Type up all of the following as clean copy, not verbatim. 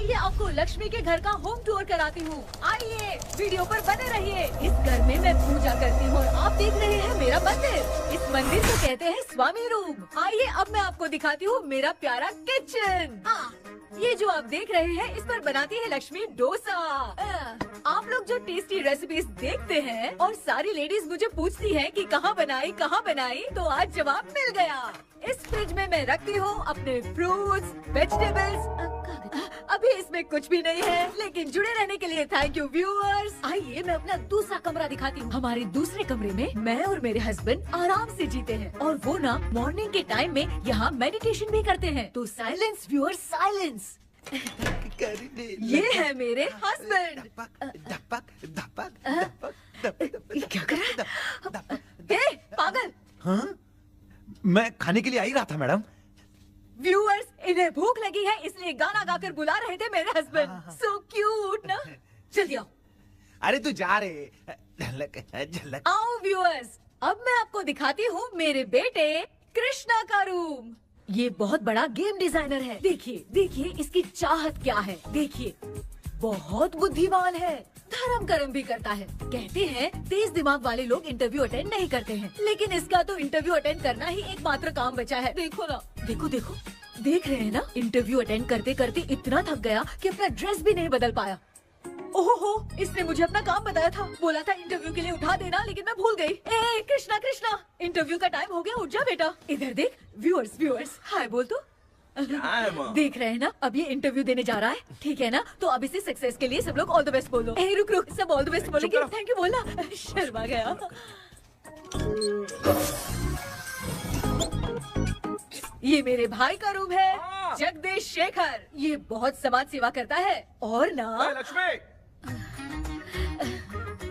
आइए आपको लक्ष्मी के घर का होम टूर कराती हूँ। आइए वीडियो पर बने रहिए। इस घर में मैं पूजा करती हूँ और आप देख रहे हैं मेरा मंदिर। इस मंदिर को कहते हैं स्वामी रूम। आइए अब मैं आपको दिखाती हूँ मेरा प्यारा किचन। ये जो आप देख रहे हैं इस पर बनाती है लक्ष्मी डोसा। आप लोग जो टेस्टी रेसिपीज देखते हैं और सारी लेडीज मुझे पूछती हैं कि कहाँ बनाई, तो आज जवाब मिल गया। इस फ्रिज में मैं रखती हूँ अपने फ्रूट्स, वेजिटेबल्स। अभी इसमें कुछ भी नहीं है, लेकिन जुड़े रहने के लिए थैंक यू व्यूअर्स। आइए मैं अपना दूसरा कमरा दिखाती हूँ। हमारे दूसरे कमरे में मैं और मेरे हस्बैंड आराम से जीते हैं और वो ना मॉर्निंग के टाइम में यहाँ मेडिटेशन भी करते हैं। तो साइलेंस व्यूअर्स, साइलेंस। ये है मेरे हस्बैंड। क्या कर रहा है? पागल। हाँ? मैं खाने के लिए आ ही रहा था मैडम। व्यूअर्स, इन्हें भूख लगी है इसलिए गाना गाकर बुला रहे थे मेरे हस्बैंड। सो क्यूट ना। जल्दी आओ। अरे तू जा रे। झलक। आओ व्यूअर्स, अब मैं आपको दिखाती हूँ मेरे बेटे कृष्णा का रूम। ये बहुत बड़ा गेम डिजाइनर है। देखिए देखिए इसकी चाहत क्या है। देखिए बहुत बुद्धिमान है, धर्म कर्म भी करता है। कहते हैं तेज दिमाग वाले लोग इंटरव्यू अटेंड नहीं करते हैं, लेकिन इसका तो इंटरव्यू अटेंड करना ही एकमात्र काम बचा है। देखो ना, देखो देखो, देख रहे हैं ना, इंटरव्यू अटेंड करते करते इतना थक गया कि अपना ड्रेस भी नहीं बदल पाया। ओहो, इसने मुझे अपना काम बताया था, बोला था इंटरव्यू के लिए उठा देना, लेकिन मैं भूल गई। ए कृष्णा कृष्णा, इंटरव्यू का टाइम हो गया, उठ जा बेटा। इधर देख। व्यूअर्स व्यूअर्स, हाय बोल तो। देख रहे हैं ना, अब ये इंटरव्यू देने जा रहा है, ठीक है ना? तो अब इसे सक्सेस के लिए सब लोग ऑल द बेस्ट बोलो। ए रुक रुक, सब ऑल द बेस्ट बोलेंगे। थैंक यू बोलना। शर्मा गया। ये मेरे भाई का रूम है, जगदीश शेखर। ये बहुत समाज सेवा करता है और ना लक्ष्मी।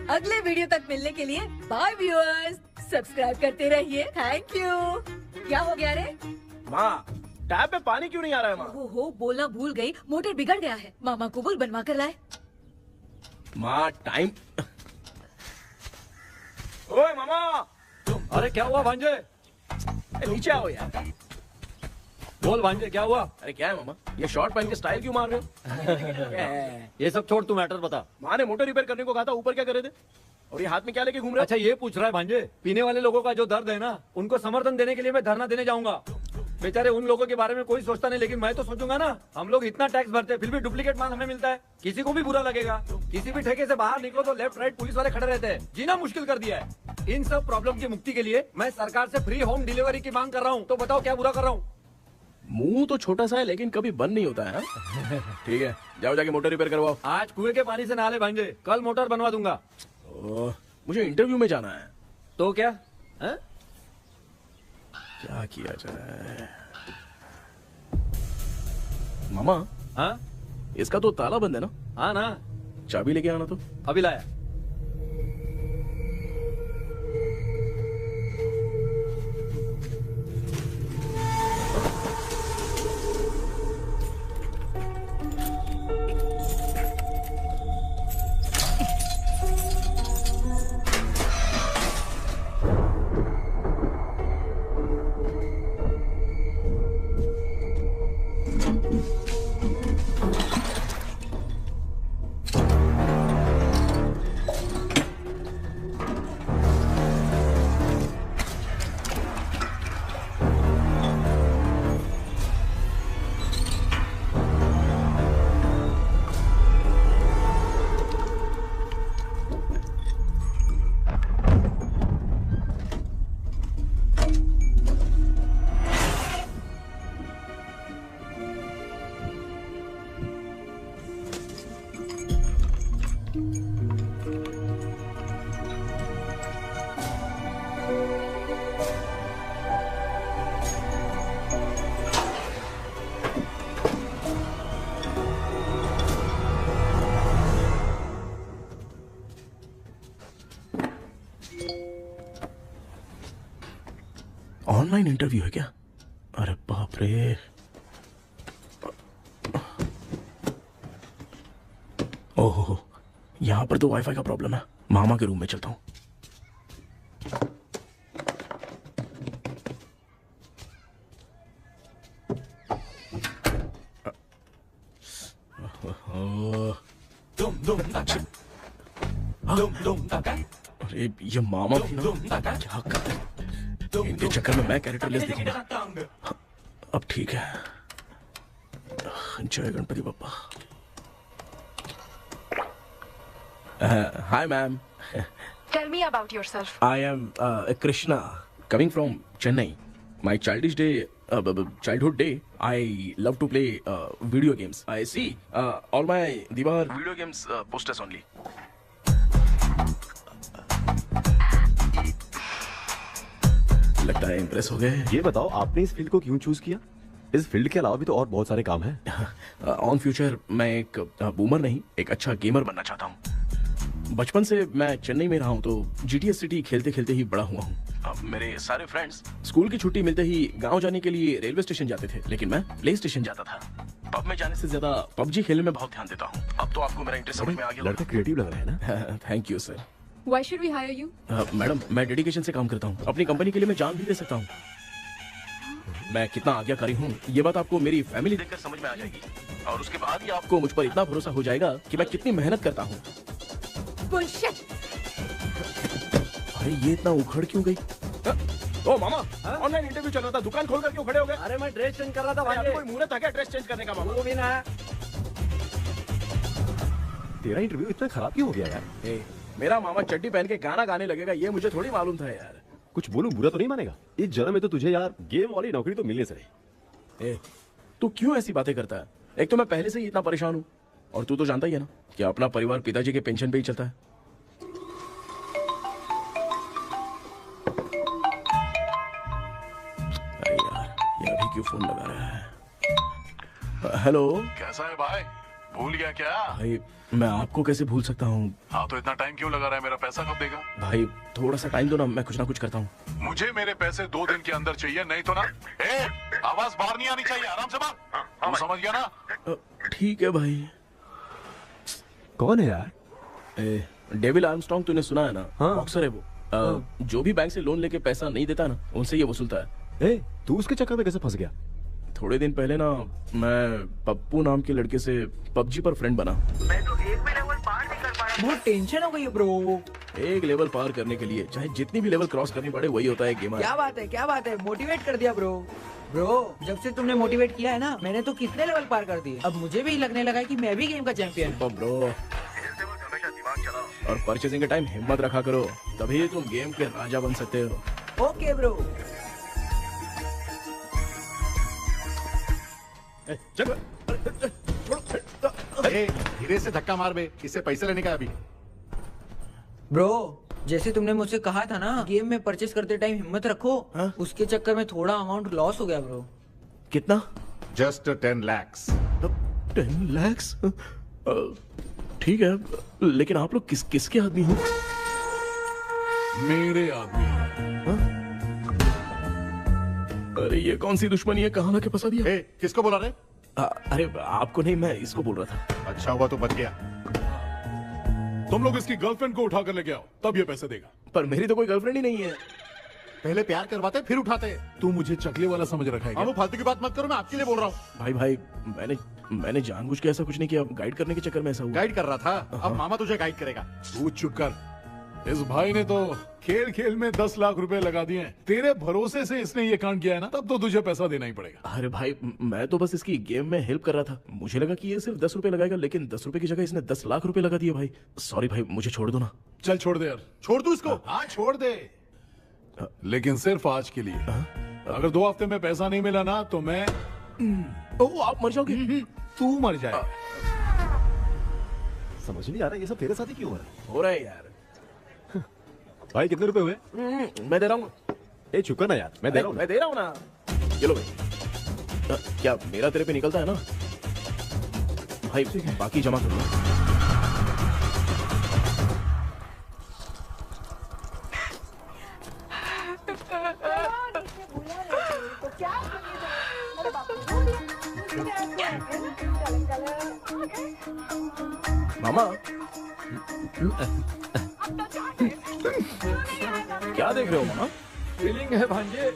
अगले वीडियो तक मिलने के लिए बाय व्यूअर्स। सब्सक्राइब करते रहिए। Thank you. क्या हो गया रे? माँ, टैप में पानी क्यों नहीं आ रहा है माँ? हो बोलना भूल गई, मोटर बिगड़ गया है। मामा को बोल बनवा कर लाए। माँ टाइम। ओए मामा। अरे क्या हुआ भांजे? नीचे आओ यार। बोल भांजे क्या हुआ? अरे क्या है मामा, ये शॉर्ट पहन के स्टाइल क्यों मार रहे हो? ये सब छोड़, तू मैटर बता। माँ ने मोटर रिपेयर करने को कहा था, ऊपर क्या करे थे? और ये हाथ में क्या लेके घूम रहे हो? अच्छा ये पूछ रहा है भांजे, पीने वाले लोगों का जो दर्द है ना, उनको समर्थन देने के लिए मैं धरना देने जाऊंगा। बेचारे उन लोगों के बारे में कोई सोचता नहीं, लेकिन मैं तो सोचूंगा ना। हम लोग इतना टैक्स भरते हैं, फिर भी डुप्लीकेट माल हमें मिलता है। किसी को भी बुरा लगेगा। किसी भी ठेके से बाहर निकलो तो लेफ्ट राइट पुलिस वाले खड़े रहते हैं। जीना मुश्किल कर दिया है। इन सब प्रॉब्लम की मुक्ति के लिए मैं सरकार से फ्री होम डिलीवरी की मांग कर रहा हूँ। तो बताओ क्या बुरा कर रहा हूँ? मुंह तो छोटा सा है लेकिन कभी बंद नहीं होता है। ठीक है, जाओ जाके मोटर रिपेयर करवाओ। आज कुएं के पानी से नहा ले भांजे, कल मोटर बनवा दूंगा। मुझे इंटरव्यू में जाना है। तो क्या है? क्या किया जाए? मामा। हाँ इसका तो ताला बंद है ना? हाँ ना। चाबी लेके आना तो। अभी लाया। ऑनलाइन इंटरव्यू है क्या? अरे बाप रे। ओहो, यहाँ पर तो वाईफाई का प्रॉब्लम है। मामा के रूम में चलता हूँ। अरे ये मामा भी ना क्या कर रहे हैं? इनके चक्कर में मैं कैरेक्टरलेस दिखूंगा। अब ठीक है। जय Ganpati Bappa. Hi ma'am. Tell me about yourself. I am Krishna, coming from Chennai. My childhood day, I love to play video games. I see all my Diwar video games posters only. लगता है impress हो गए। ये बताओ आपने इस field को क्यों चूज किया? इस फील्ड के अलावा भी तो और बहुत सारे काम हैं। ऑन फ्यूचर मैं एक बूमर नहीं, एक अच्छा गेमर बनना चाहता हूँ। बचपन से मैं चेन्नई में रहा हूँ तो GTA सिटी खेलते खेलते ही बड़ा हुआ हूँ। अब मेरे सारे फ्रेंड्स स्कूल की छुट्टी मिलते ही गांव जाने के लिए रेलवे स्टेशन जाते थे, लेकिन मैं प्ले स्टेशन जाता था। पब में जाने से ज्यादा PUBG खेलने में बहुत ध्यान देता हूँ। अब तो आपको मेरा इंटरेस्ट समझ में आ गया। लड़का क्रिएटिव लग रहा है ना? Thank you sir. Why should we hire you? Madam मैं डेडिकेशन से काम करता हूँ, अपनी कंपनी के लिए मैं जान भी दे सकता हूँ। मैं कितना आज्ञाकारी हूँ ये बात आपको मेरी फैमिली देखकर समझ में आ जाएगी, और उसके बाद ही आपको मुझ पर इतना भरोसा हो जाएगा कि मैं कितनी मेहनत करता हूँ। Bullshit! अरे ये इतना उखड़ क्यों गई? ओ मामा, ऑनलाइन इंटरव्यू चल रहा था, दुकान खोल कर क्यों खड़े हो गए? अरे मैं ड्रेस चेंज कर रहा था अरे भाई। कोई मुहूर्त था क्या ड्रेस चेंज करने का मामा? वो भी ना। तेरा इंटरव्यू इतना खराब क्यों हो गया यार? ए, मेरा मामा चड्डी पहन के गाना गाने लगेगा ये मुझे थोड़ी मालूम था यार। कुछ बोलूं बुरा तो नहीं मानेगा? इस जन्म में तो तुझे यार गेम वाली नौकरी तो मिलने से रही। ए, तू क्यों ऐसी बातें करता है? एक तो मैं पहले से ही इतना परेशान हूँ, और तू तो जानता ही है ना कि अपना परिवार पिताजी के पेंशन पे ही चलता है। अरे यार ये अभी क्यों फोन लगा रहा है? हेलो कैसा है भाई? भूल गया क्या? भाई, मैं आपको कैसे भूल सकता हूँ? हाँ तो इतना टाइम क्यों लगा रहा है? मेरा पैसा कब देगा? भाई थोड़ा सा टाइम दो ना, मैं कुछ ना कुछ करता हूँ। मुझे मेरे पैसे 2 दिन के अंदर चाहिए, नहीं तो ना आवाज बाहर नहीं आनी चाहिए। आराम से बात। तू समझ गया ना? ठीक है भाई। कौन है यार? डेविल आर्मस्ट्रांग तूने सुना है ना? हाँ। बॉक्सर है वो। जो भी बैंक से लोन लेके पैसा नहीं देता ना, उनसे ये वसूलता है। तू उसके चक्कर में कैसे फंस गया? थोड़े दिन पहले ना मैं पप्पू नाम के लड़के से PUBG पर फ्रेंड बना। मैं तो एक भी लेवल पार नहीं कर पाया। बहुत टेंशन हो गई है ब्रो। एक लेवल पार करने के लिए चाहे जितनी भी लेवल क्रॉस करनी पड़े वही होता है गेमर। क्या बात है, मोटिवेट कर दिया ब्रो। ब्रो जब से तुमने मोटिवेट किया है ना, मैंने तो कितने लेवल पार कर दिए। अब मुझे भी लगने लगा है कि मैं भी गेम का चैंपियन हूँ। ब्रो, और परचेसिंग के टाइम हिम्मत रखा करो, तभी तुम गेम के राजा बन सकते हो। Okay bro. धीरे से धक्का मार बे, इससे पैसे लेने का अभी। ब्रो जैसे तुमने मुझसे कहा था ना, गेम में परचेस करते टाइम हिम्मत रखो। हाँ? उसके चक्कर में थोड़ा अमाउंट लॉस हो गया ब्रो। कितना? Just 10 lakhs। 10 lakhs? ठीक है, लेकिन आप लोग किसके आदमी हो? मेरे आदमी। अरे ये कौन सी दुश्मनी है, कहाँ लाके फंसा दिया? किसको बोला रे? अरे आपको नहीं, मैं इसको बोल रहा था। अच्छा हुआ तो बच गया। तुम लोग इसकी गर्लफ्रेंड को उठा कर लेके आओ, तब ये पैसे देगा। पर मेरी तो कोई गर्लफ्रेंड ही नहीं है। पहले प्यार करवाते फिर उठाते। तू मुझे चकले वाला समझ रखा है क्या? वो फालतू की बात मत करो, मैं आपके लिए बोल रहा हूँ। भाई मैंने जानबूझ के ऐसा कुछ नहीं किया, गाइड करने के चक्कर में ऐसा हुआ। गाइड कर रहा था, अब मामा तुझे गाइड करेगा। तू चुप कर। इस भाई ने तो खेल खेल में 10 लाख रुपए लगा दिए हैं। तेरे भरोसे से इसने ये कांड किया है ना, तब तो तुझे पैसा देना ही पड़ेगा। अरे भाई मैं तो बस इसकी गेम में हेल्प कर रहा था, मुझे लगा कि ये सिर्फ 10 रुपए लगाएगा, लेकिन 10 रुपए की जगह इसने 10 लाख रुपए लगा दिए। भाई सॉरी भाई, मुझे छोड़ दो ना। चल छोड़ दे यार। छोड़ दू इसको। हाँ छोड़ दे, लेकिन सिर्फ आज के लिए। अगर 2 हफ्ते में पैसा नहीं मिला ना तो मैं आप मर जाओगे। तू मर जाए। समझ नहीं आ रहा ये सब तेरे साथ ही क्यों हो रहा है? हो रहा है यार। भाई कितने रुपए हुए? मैं दे रहा हूँ। चुका ना यार, मैं दे रहा हूँ। मैं दे रहा हूँ ना। ये लो भाई। क्या मेरा तेरे पे निकलता है ना भाई? बाकी जमा कर लो। मामा क्या देख रहे हो मामा? फीलिंग है भांजे,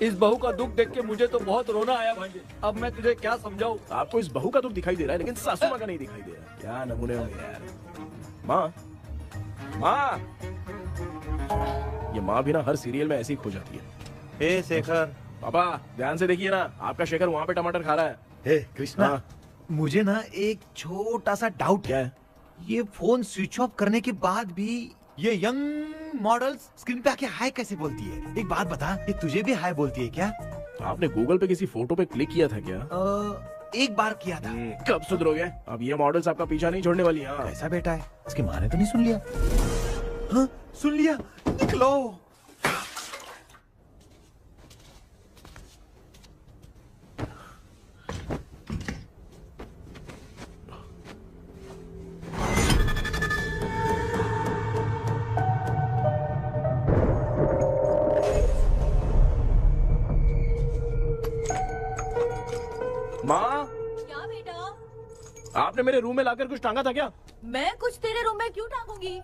इस बहू का दुख देख के मुझे तो बहुत रोना आया भाई। अब मैं तुझे क्या समझाऊं? आपको इस बहू का दुख दिखाई दे रहा है लेकिन सासू माँ का नहीं दिखाई दे रहा। क्या नमूने हो यार। माँ, माँ, ये माँ भी ना हर सीरियल में ऐसी ही खो जाती है। हे शेखर। पापा ध्यान से देखिए ना, आपका शेखर वहाँ पे टमाटर खा रहा है। हे कृष्णा, हाँ। मुझे ना एक छोटा सा डाउट क्या है। है? ये फोन स्विच ऑफ करने के बाद भी ये यंग मॉडल्स स्क्रीन पे आके हाय कैसे बोलती है? एक बात बता, ये तुझे भी हाय बोलती है क्या? आपने गूगल पे किसी फोटो पे क्लिक किया था क्या? एक बार किया था। कब सुधरोगे? अब ये मॉडल्स आपका पीछा नहीं छोड़ने वाली। हाँ। कैसा बेटा है? इसकी माँ ने तो नहीं सुन लिया? हाँ, सुन लिया। निकलो। माँ, क्या बेटा? आपने मेरे रूम में लाकर कुछ टांगा था क्या? मैं कुछ तेरे रूम में क्यों टांगूंगी?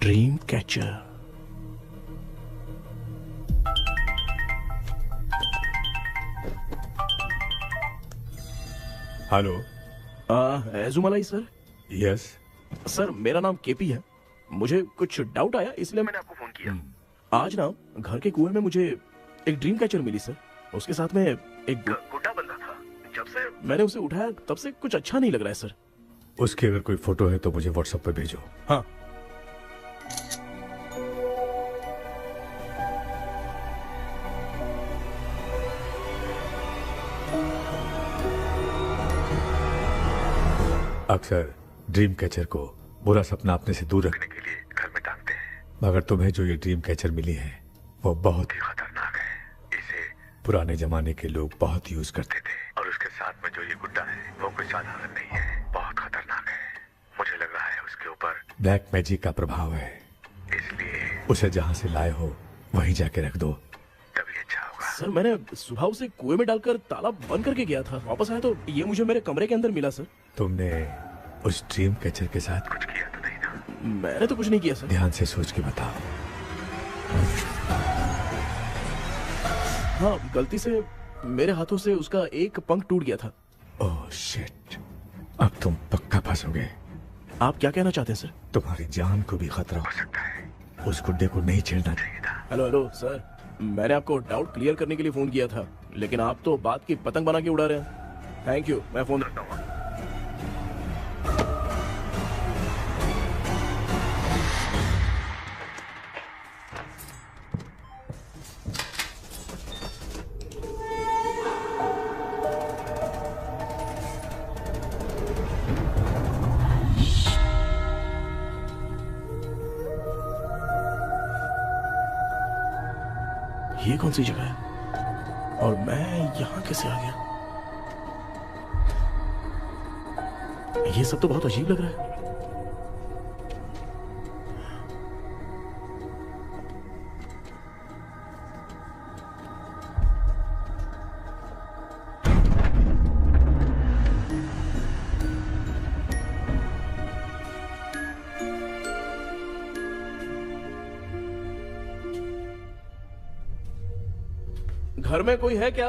Dream catcher. Hello. Ezhumalai sir. Yes. Sir मेरा नाम केपी है। मुझे कुछ डाउट आया इसलिए मैंने आपको फोन किया। आज ना घर के कुएं में मुझे एक ड्रीम कैचर मिली सर। उसके साथ में एक गुड्डा बंदा था। जब से मैंने उसे उठाया तब से कुछ अच्छा नहीं लग रहा है सर। उसकी अगर कोई फोटो है तो मुझे व्हाट्सएप पे भेजो। हाँ। अक्सर ड्रीम कैचर को बुरा सपना अपने से दूर रखने के लिए घर में टांगते हैं, मगर तुम्हें जो ये ड्रीम कैचर मिली है वो बहुत ही खतरनाक है। इसे पुराने जमाने के लोग बहुत यूज करते थे और उसके साथ में जो ये गुड्डा है वो कोई साधारण नहीं है, बहुत खतरनाक है। मुझे लग रहा है उसके ऊपर ब्लैक मैजिक का प्रभाव है, इसलिए उसे जहाँ से लाए हो वहीं जाके रख दो, तभी अच्छा होगा। सर मैंने सुबह उसे कुएं में डालकर ताला बंद करके गया था। वापस आया तो ये मुझे मेरे कमरे के अंदर मिला सर। तुमने उस ड्रीम कैचर के साथ कुछ किया तो नहीं ना? मैंने तो कुछ नहीं किया सर। ध्यान से सोच के बताओ। हाँ, गलती से मेरे हाथों से उसका एक पंख टूट गया था। ओह शिट, अब तुम पक्का फंसोगे। आप क्या कहना चाहते हैं सर? तुम्हारी जान को भी खतरा हो सकता है। उस गुड्डे को नहीं छेड़ना चाहिए था। हेलो हेलो सर, मैंने आपको डाउट क्लियर करने के लिए फोन किया था, लेकिन आप तो बात की पतंग बना के उड़ा रहे हैं। थैंक यू, मैं फोन रखता हूँ। ये कौन सी जगह है और मैं यहाँ कैसे आ गया? ये सब तो बहुत अजीब लग रहा है। घर में कोई है क्या?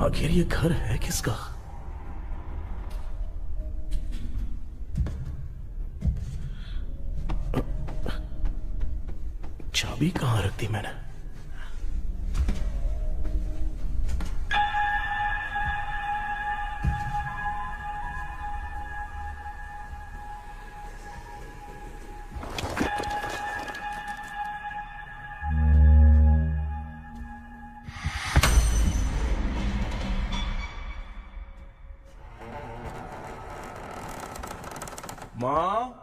आखिर ये घर है किसका? चाबी कहां रख दी मैंने? माँ।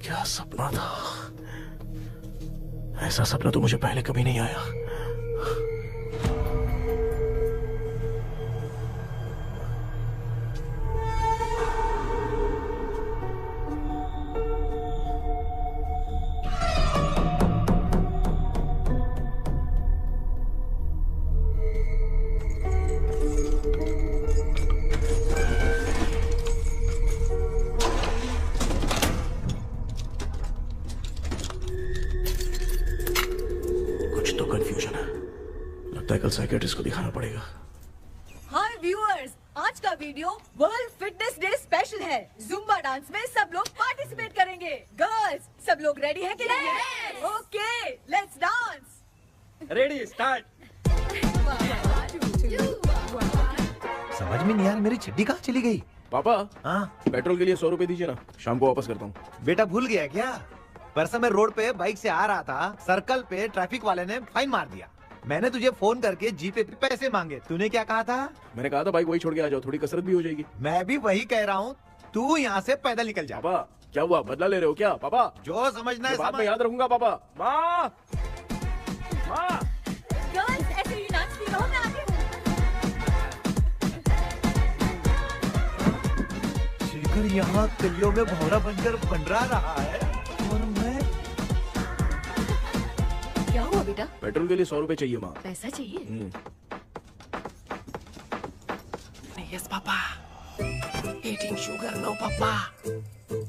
क्या सपना था? ऐसा सपना तो मुझे पहले कभी नहीं आया। कल साइकियाट्रिस्ट को दिखाना पड़ेगा। हाय व्यूअर्स, आज का video world fitness day special है। जुम्बा डांस में सब लोग पार्टिसिपेट करेंगे। गर्ल्स, सब लोग रेडी हैं कि नहीं? Okay, let's dance. Ready, start. समझ में नहीं यार, मेरी चड्डी कहाँ चली गई? पापा, हाँ पेट्रोल के लिए 100 रुपए दीजिए ना, शाम को वापस करता हूँ। बेटा भूल गया क्या? परसों मैं रोड पे बाइक से आ रहा था, सर्कल पे ट्रैफिक वाले ने फाइन मार दिया। मैंने तुझे फोन करके जीपे पे पैसे मांगे, तूने क्या कहा था? मैंने कहा था बाइक वही छोड़ के आ जाओ, थोड़ी कसरत भी हो जाएगी। मैं भी वही कह रहा हूँ, तू यहाँ से पैदल निकल जा। पापा क्या हुआ, बदला ले रहे हो क्या? पापा जो समझना है बाद में याद रखूंगा। पापा, माँ, माँ। गर्ल्स ऐसे ही नाचती रहो, मैं आती हूँ। शेखर यहाँ गलियों में भौरा बनकर बंडरा रहा है और मैं। क्या हुआ बेटा? पेट्रोल के लिए 100 रुपए चाहिए माँ। पैसा चाहिए? Yes, Papa. Eating sugar, no, Papa.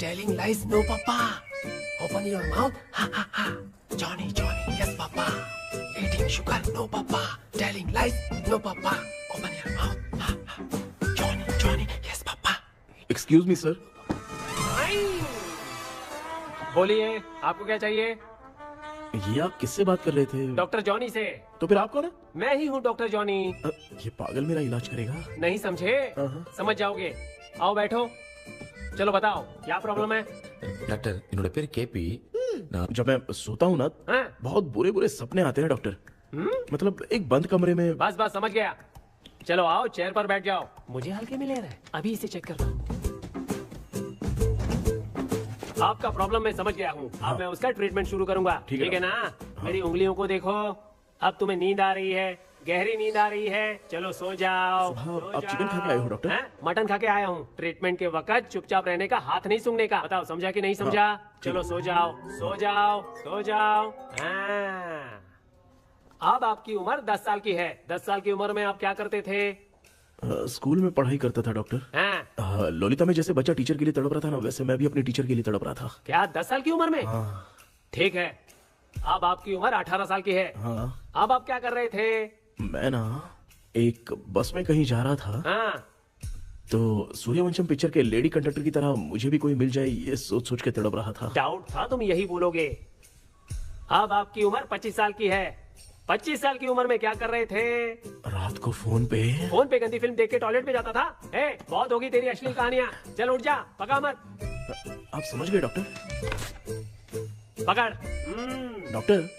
Telling lies, no, Papa. Open your mouth, ha ha ha. Johnny, Johnny, yes, Papa. Eating sugar, no, Papa. Telling lies, no, Papa. Open your mouth, ha ha. Johnny, Johnny, yes, Papa. Excuse me, sir. बोलिए, आपको क्या चाहिए? ये आप किससे बात कर रहे थे? डॉक्टर जॉनी से। तो फिर आप कौन है? मैं ही हूँ डॉक्टर जॉनी। ये पागल मेरा इलाज करेगा? नहीं समझे? समझ जाओगे। आओ बैठो। चलो बताओ क्या प्रॉब्लम है? डॉक्टर इन्होंने पेर केपी जब मैं सोता हूँ ना, बहुत बुरे बुरे सपने आते हैं डॉक्टर। मतलब एक बंद कमरे में। बस बस समझ गया। चलो आओ, चेयर पर बैठ जाओ। मुझे हल्के में ले रहा है, अभी इसे चेक करता हूँ। आपका प्रॉब्लम मैं समझ गया हूँ। अब मैं उसका ट्रीटमेंट शुरू करूंगा, ठीक है ना? मेरी उंगलियों को देखो। अब तुम्हें नींद आ रही है, गहरी नींद आ रही है। चलो सो जाओ। आप चिकन खा के आए हो डॉक्टर? मटन खा के आया हूँ। ट्रीटमेंट के वक्त चुपचाप रहने का, हाथ नहीं सूंघने का। बताओ समझा कि नहीं समझा? चलो सो जाओ, सो जाओ, सो जाओ। अब आपकी उम्र 10 साल की है। 10 साल की उम्र में आप क्या करते थे? स्कूल में पढ़ाई करता था डॉक्टर। ललिता में जैसे बच्चा टीचर के लिए तड़प रहा था ना, वैसे मैं भी अपने टीचर के लिए तड़प रहा था। क्या 10 साल की उम्र में? ठीक है, अब आपकी उम्र 18 साल की है। अब आप क्या कर रहे थे? मैं ना एक बस में कहीं जा रहा था, तो सूर्यवंशम पिक्चर के लेडी कंडक्टर की तरह मुझे भी कोई मिल जाए, ये सोच सोच के तड़प रहा था। डाउट था तुम यही बोलोगे। अब आपकी उम्र 25 साल की है। 25 साल की उम्र में क्या कर रहे थे? रात को फोन पे गंदी फिल्म देख के टॉयलेट में जाता था। बहुत होगी तेरी अश्लील कहानियां। चल उठ जा, पका मत। आप समझ गए डॉक्टर? पकड़। डॉक्टर,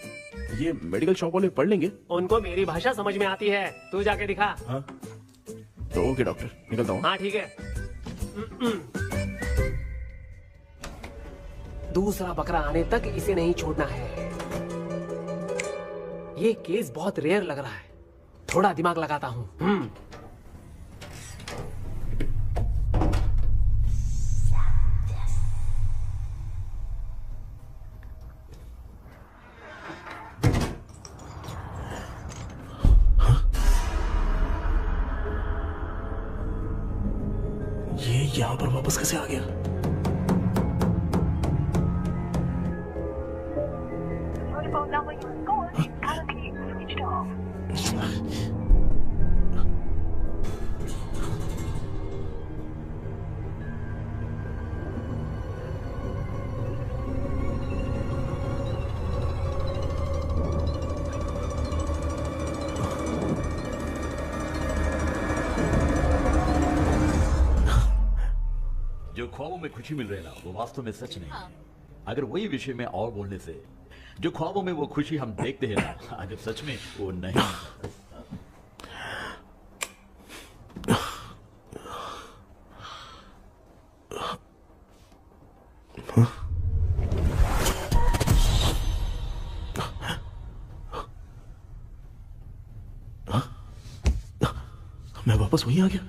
ये मेडिकल शॉप वाले पढ़ लेंगे? उनको मेरी भाषा समझ में आती है, तू जाके दिखा। तो ओके डॉक्टर, निकलता हूँ। हाँ ठीक है। दूसरा बकरा आने तक इसे नहीं छोड़ना है। ये केस बहुत रेयर लग रहा है, थोड़ा दिमाग लगाता हूँ। ये यहाँ पर वापस कैसे आ गया? जो ख्वाबों में खुशी मिल रही है ना, वो वास्तव में सच नहीं है। अगर वही विषय में और बोलने से, जो ख्वाबों में वो खुशी हम देखते हैं ना, अगर सच में वो नहीं। मैं वापस वहीं आ गया।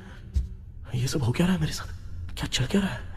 ये सब हो क्या रहा है मेरे साथ? क्या चल क्या रहा है?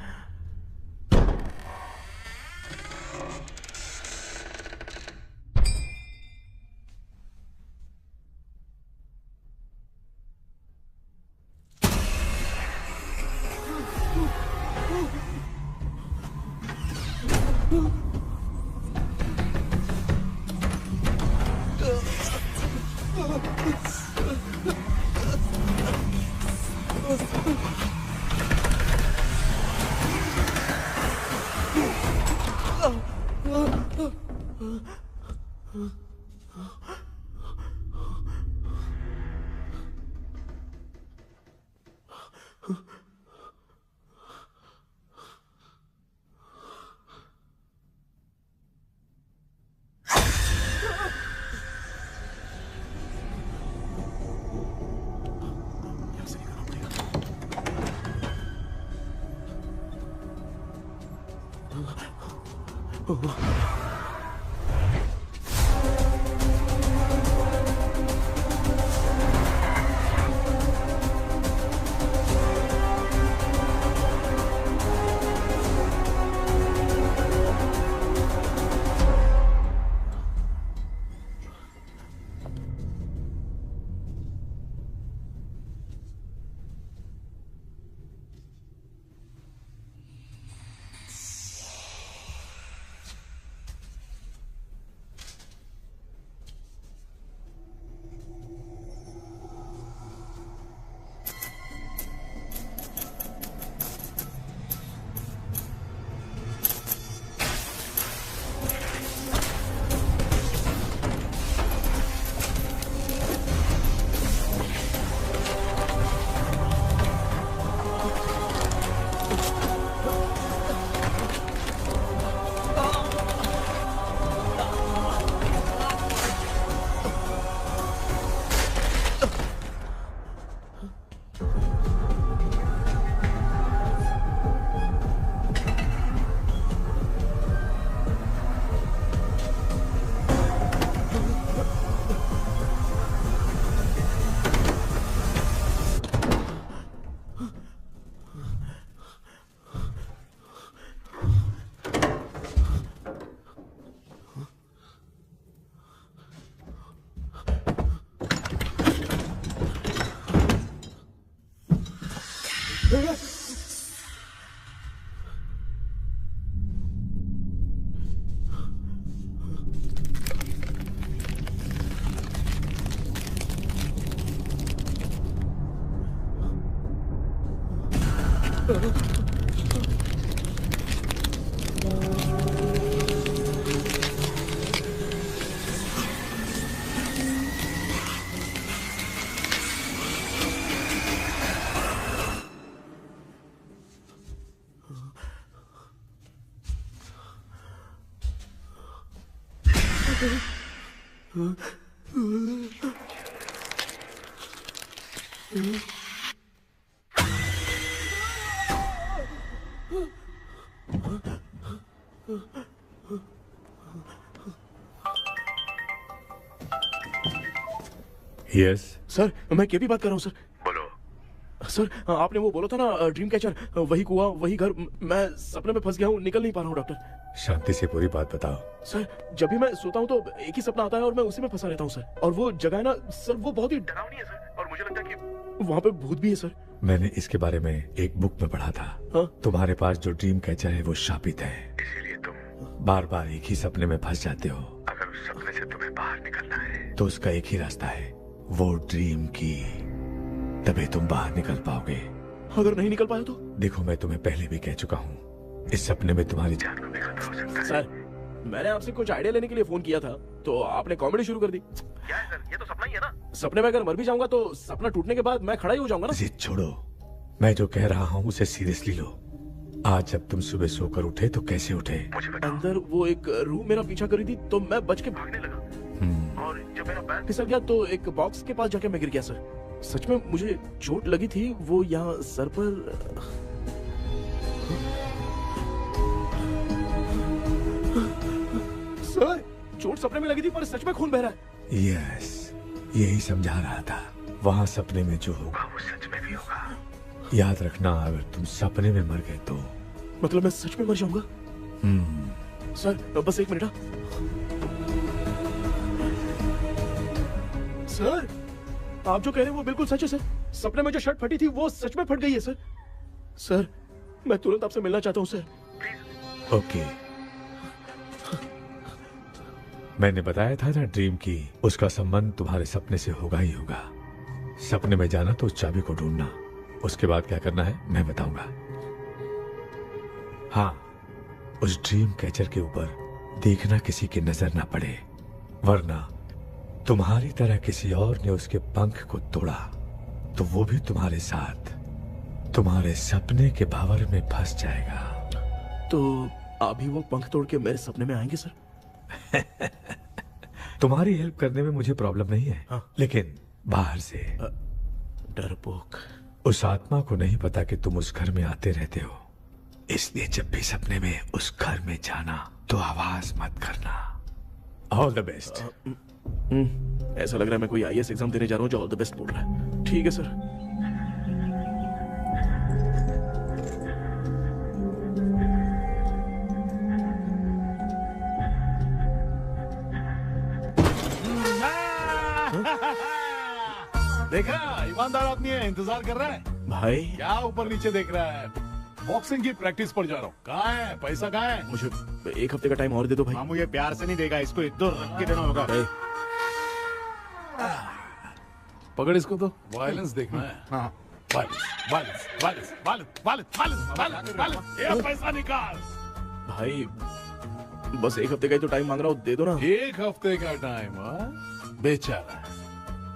यस सर मैं केपी बात कर रहा हूँ सर। बोलो सर, आपने वो बोला था ना ड्रीम कैचर, वही कुआं वही घर, मैं सपने में फंस गया हूँ, निकल नहीं पा रहा हूँ डॉक्टर। शांति से पूरी बात बताओ। सर जब भी मैं सोता हूँ तो एक ही सपना आता है और मैं उसी में फंसा रहता हूँ सर। और वो जगह है ना सर, वो बहुत ही डरावनी है सर, और मुझे लगता है कि वहाँ पे भूत भी है सर। मैंने इसके बारे में एक बुक में पढ़ा था। हाँ? तुम्हारे पास जो ड्रीम कैचर है वो शापित है, इसीलिए तुम बार बार एक ही सपने में फंस जाते हो। अगर उस सपने से तुम्हें बाहर निकलना है तो उसका एक ही रास्ता है, वो ड्रीम की, तभी तुम बाहर निकल पाओगे। अगर नहीं निकल पाया तो? देखो मैं तुम्हें पहले भी कह चुका हूँ, इस सपने में तुम्हारी जान को भी खतरा हो सकता है। सर मैंने आपसे कुछ आइडिया लेने के लिए फोन किया था तो आपने कॉमेडी शुरू कर दी। क्या है सर, ये तो सपना ही है ना। सपने में अगर मर भी जाऊंगा तो सपना टूटने के बाद मैं खड़ा ही हो जाऊंगा ना। जिद छोड़ो, मैं जो कह रहा हूँ उसे सीरियसली लो। आज जब तुम सुबह सोकर उठे तो कैसे उठे? अंदर वो एक रूह मेरा पीछा करी थी तो मैं बच के भागने लगा, और जब मेरा पैर फिसल गया तो एक बॉक्स के पास जाके मैं गिर गया सर। सच में मुझे चोट लगी थी, वो यहाँ सर पर। सर चोट सपने में लगी थी पर सच में खून बह रहा है। यस, यही समझा रहा था, वहाँ सपने में जो होगा वो सच में भी होगा। याद रखना, अगर तुम सपने में मर गए तो मतलब मैं सच में मर जाऊंगा। सर बस एक मिनट। सर आप जो कह रहे हैं वो बिल्कुल सच है सर। सपने में जो शर्ट फटी थी वो सच में फट गई है सर। सर मैं तुरंत आपसे मिलना चाहता हूँ सर। ओके, मैंने बताया था ना ड्रीम की, उसका संबंध तुम्हारे सपने से होगा ही होगा। सपने में जाना तो उस चाबी को ढूंढना, उसके बाद क्या करना है मैं बताऊंगा। हाँ, उस ड्रीम कैचर के ऊपर देखना किसी की नजर ना पड़े, वरना तुम्हारी तरह किसी और ने उसके पंख को तोड़ा तो वो भी तुम्हारे साथ तुम्हारे सपने के भावर में फंस जाएगा। तो अभी वो पंख तोड़ के मेरे सपने में आएंगे सर? तुम्हारी हेल्प करने में मुझे प्रॉब्लम नहीं है। हाँ। लेकिन बाहर से डरपोक, उस आत्मा को नहीं पता कि तुम उस घर में आते रहते हो, इसलिए जब भी सपने में उस घर में जाना तो आवाज मत करना। All the best. ऐसा लग रहा है मैं कोई आईएएस एग्जाम देने जा रहा हूँ जो ऑल द बेस्ट बोल रहा है। ठीक है सर। देखा, ईमानदार आदमी है, इंतजार कर रहा है। भाई क्या ऊपर नीचे देख रहा है? बॉक्सिंग की प्रैक्टिस पर जा रहा हूँ। कहाँ है पैसा, कहाँ है? मुझे एक हफ्ते का टाइम और दे दो भाई। मामू ये प्यार से नहीं देगा, इसको एक दो रख के देना होगा। पकड़ इसको तो, वायलेंस देखना है। हाँ। Violence, violence, violence, violence, violence, violence, violence, ये पैसा निकाल। भाई बस एक हफ्ते का ही तो टाइम मांग रहा हूँ, दे दो ना। एक हफ्ते का टाइम? बेचारा,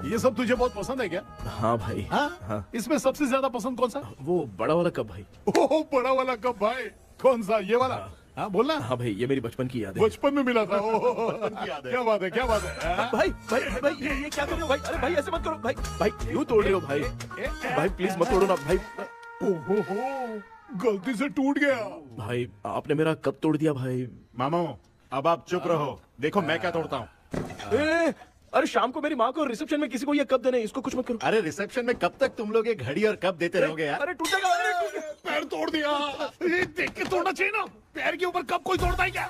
ये सब तुझे बहुत पसंद है क्या? हाँ भाई। हाँ? इसमें सबसे ज्यादा पसंद कौन सा? वो बड़ा वाला कप भाई। ओह बड़ा वाला कप भाई, कौन सा? ये वाला? हाँ बोलना। हाँ भाई, ये मेरी बचपन की याद है। बचपन में मिला था। क्या बात है, क्या बात है? भाई भाई भाई ये क्या कर रहे हो भाई? अरे भाई ऐसे मत करो भाई। भाई क्यों तोड़ रहे हो भाई? भाई प्लीज मत तोड़ो ना भाई। ओहो, गलती से टूट गया। भाई आपने मेरा कप तोड़ दिया भाई। मामू अब आप चुप रहो, देखो मैं क्या तोड़ता हूँ। अरे शाम को मेरी माँ को रिसेप्शन में किसी को ये कप देने, इसको कुछ मत करो। अरे रिसेप्शन में कब तक तुम लोग ये घड़ी और कप देते रहोगे यार? अरे टूट जाएगा। पैर तोड़ दिया। ये देख के तोड़ना चाहिए ना, पैर के ऊपर कप कोई तोड़ता है क्या?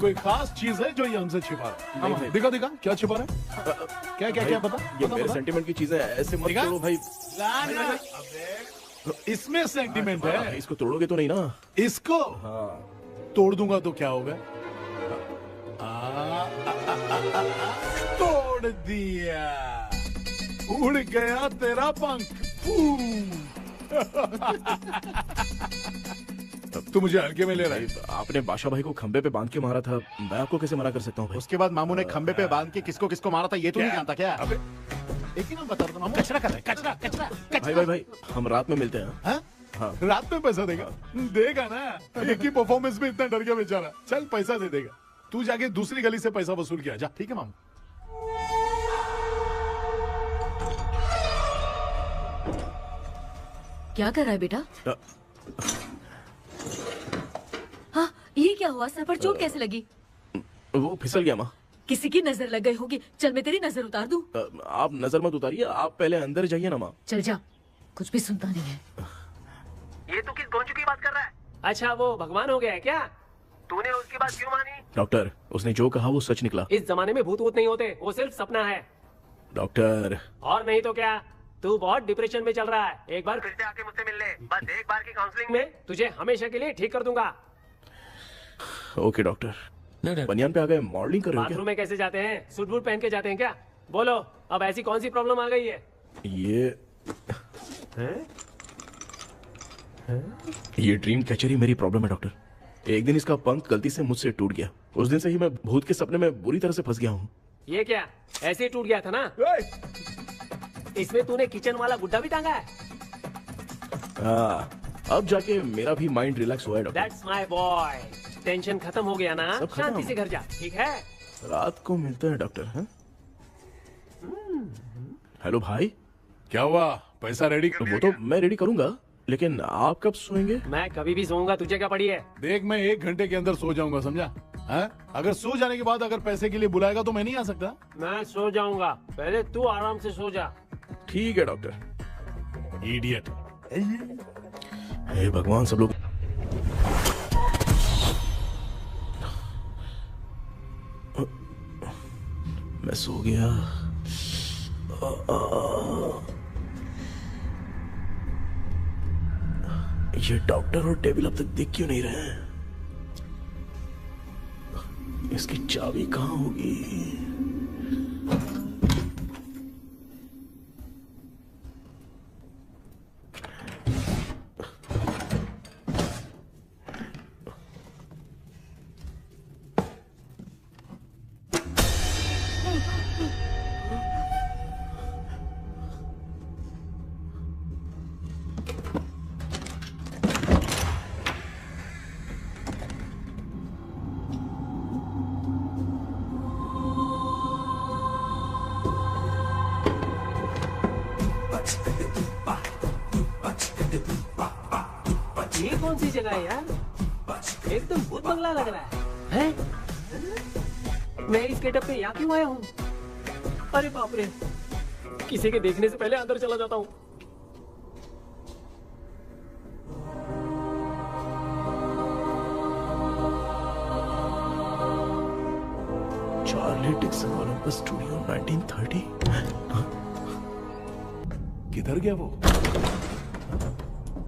कोई खास चीज है जो ये हमसे छिपा रहा है? दिखा दिखा, क्या छिपा रहा है? क्या क्या क्या पता? ये मेरे सेंटिमेंट की चीजें ऐसे मत करो भाई। इसमें सेंटिमेंट है। इसको तोड़ोगे तो नहीं ना? इसको तोड़ दूंगा तो क्या होगा? तोड़ दिया। उड़ गया तेरा पंख। तू मुझे हल्के में ले रहा है। आपने बादशाह भाई को खंबे पे बांध के मारा था, मैं आपको कैसे मना कर सकता हूँ भाई? उसके बाद मामू ने खंबे पे बांध के किसको किसको मारा था ये तो नहीं जानता क्या? अबे एक ही नाम बता रहा मामू। कचरा कर रहा है, कचरा कचरा भाई भाई भाई, हम रात में मिलते हैं। हाँ? हाँ। रात में पैसा देगा? देगा ना, एक ही परफॉर्मेंस में इतना डर गया बेचारा। चल पैसा दे देगा, तू जाके दूसरी गली से पैसा वसूल किया जा। ठीक है मामू। क्या कर रहा है बेटा? हाँ, ये क्या हुआ? सर पर चोट कैसे लगी? वो फिसल गया माँ। किसी की नजर लग गई होगी। चल मैं तेरी नजर उतार दूं। आप नजर मत उतारिए, आप पहले अंदर जाइए ना माँ। चल जा, कुछ भी सुनता नहीं है। ये तू किस गोंचू की बात कर रहा है? अच्छा वो भगवान हो गया है क्या? तूने उसकी बात क्यों मानी? डॉक्टर, उसने जो कहा वो सच निकला। इस जमाने में भूत वूत नहीं होते, वो सिर्फ सपना है। डॉक्टर। और नहीं तो क्या, तू बहुत डिप्रेशन में चल रहा है। एक बार फिर से आके मुझसे मिल ले, बस एक बार की काउंसलिंग में तुझे हमेशा के लिए ठीक कर दूंगा। Okay doctor. बनियान पे आ गए, मॉडलिंग कर रहे हो क्या? बाथरूम में कैसे जाते हैं? सूट बूट पहन के जाते हैं क्या? बोलो, अब ऐसी कौन सी प्रॉब्लम आ गई है? ये ड्रीम कैचर ही मेरी प्रॉब्लम है डॉक्टर। एक दिन इसका पंख गलती से मुझसे टूट गया। उस दिन से ही मैं भूत के सपने में बुरी तरह से फंस गया हूँ। ये क्या ऐसे ही टूट गया था ना? इसमें तूने किचन वाला गुड्डा भी टांगा है? अब जाके मेरा भी माइंड रिलैक्स हुआ है doctor. That's my boy. Tension खत्म हो गया ना? सब खत्म। शांति से घर जा, ठीक है? रात को मिलते हैं डॉक्टर। हाँ? हेलो भाई। क्या हुआ? पैसा रेडी कर? वो तो मैं रेडी करूंगा, लेकिन आप कब सोएंगे? मैं कभी भी सोऊंगा, तुझे क्या पड़ी है? देख मैं 1 घंटे के अंदर सो जाऊंगा, समझा? अगर सो जाने के बाद अगर पैसे के लिए बुलाएगा तो मैं नहीं आ सकता। मैं सो जाऊंगा, पहले तू आराम से सो जा। ठीक है डॉक्टर। इडियट। हे भगवान, सब लोग मैं सो गया। ये डॉक्टर और टेबल अब तक दिख क्यों नहीं रहे हैं? इसकी चाबी कहाँ होगी? ये कौन सी जगह है यार? एकदम भूत बंगला लग रहा है। मैं इस गेटअप पे यहाँ क्यों आया हूँ? अरे बाप रे, किसी के देखने से पहले अंदर चला जाता हूँ। Charlie Dixon Olympus studio 1930। किधर गया वो?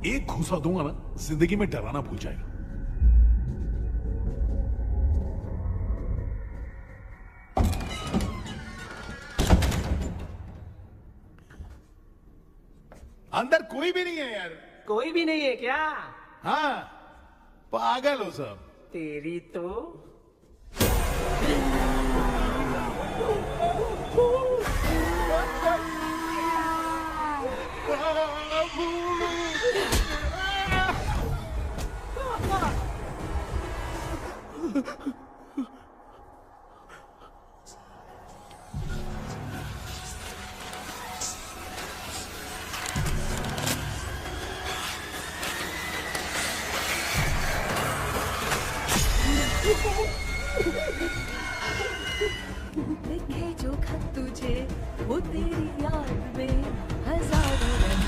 एक घूसा दूंगा ना, जिंदगी में डराना भूल जाएगा। अंदर कोई भी नहीं है यार। कोई भी नहीं है क्या? हाँ, पागल हो सब। तेरी तो लिखे जो खत तुझे वो तेरी याद में हजारों रंग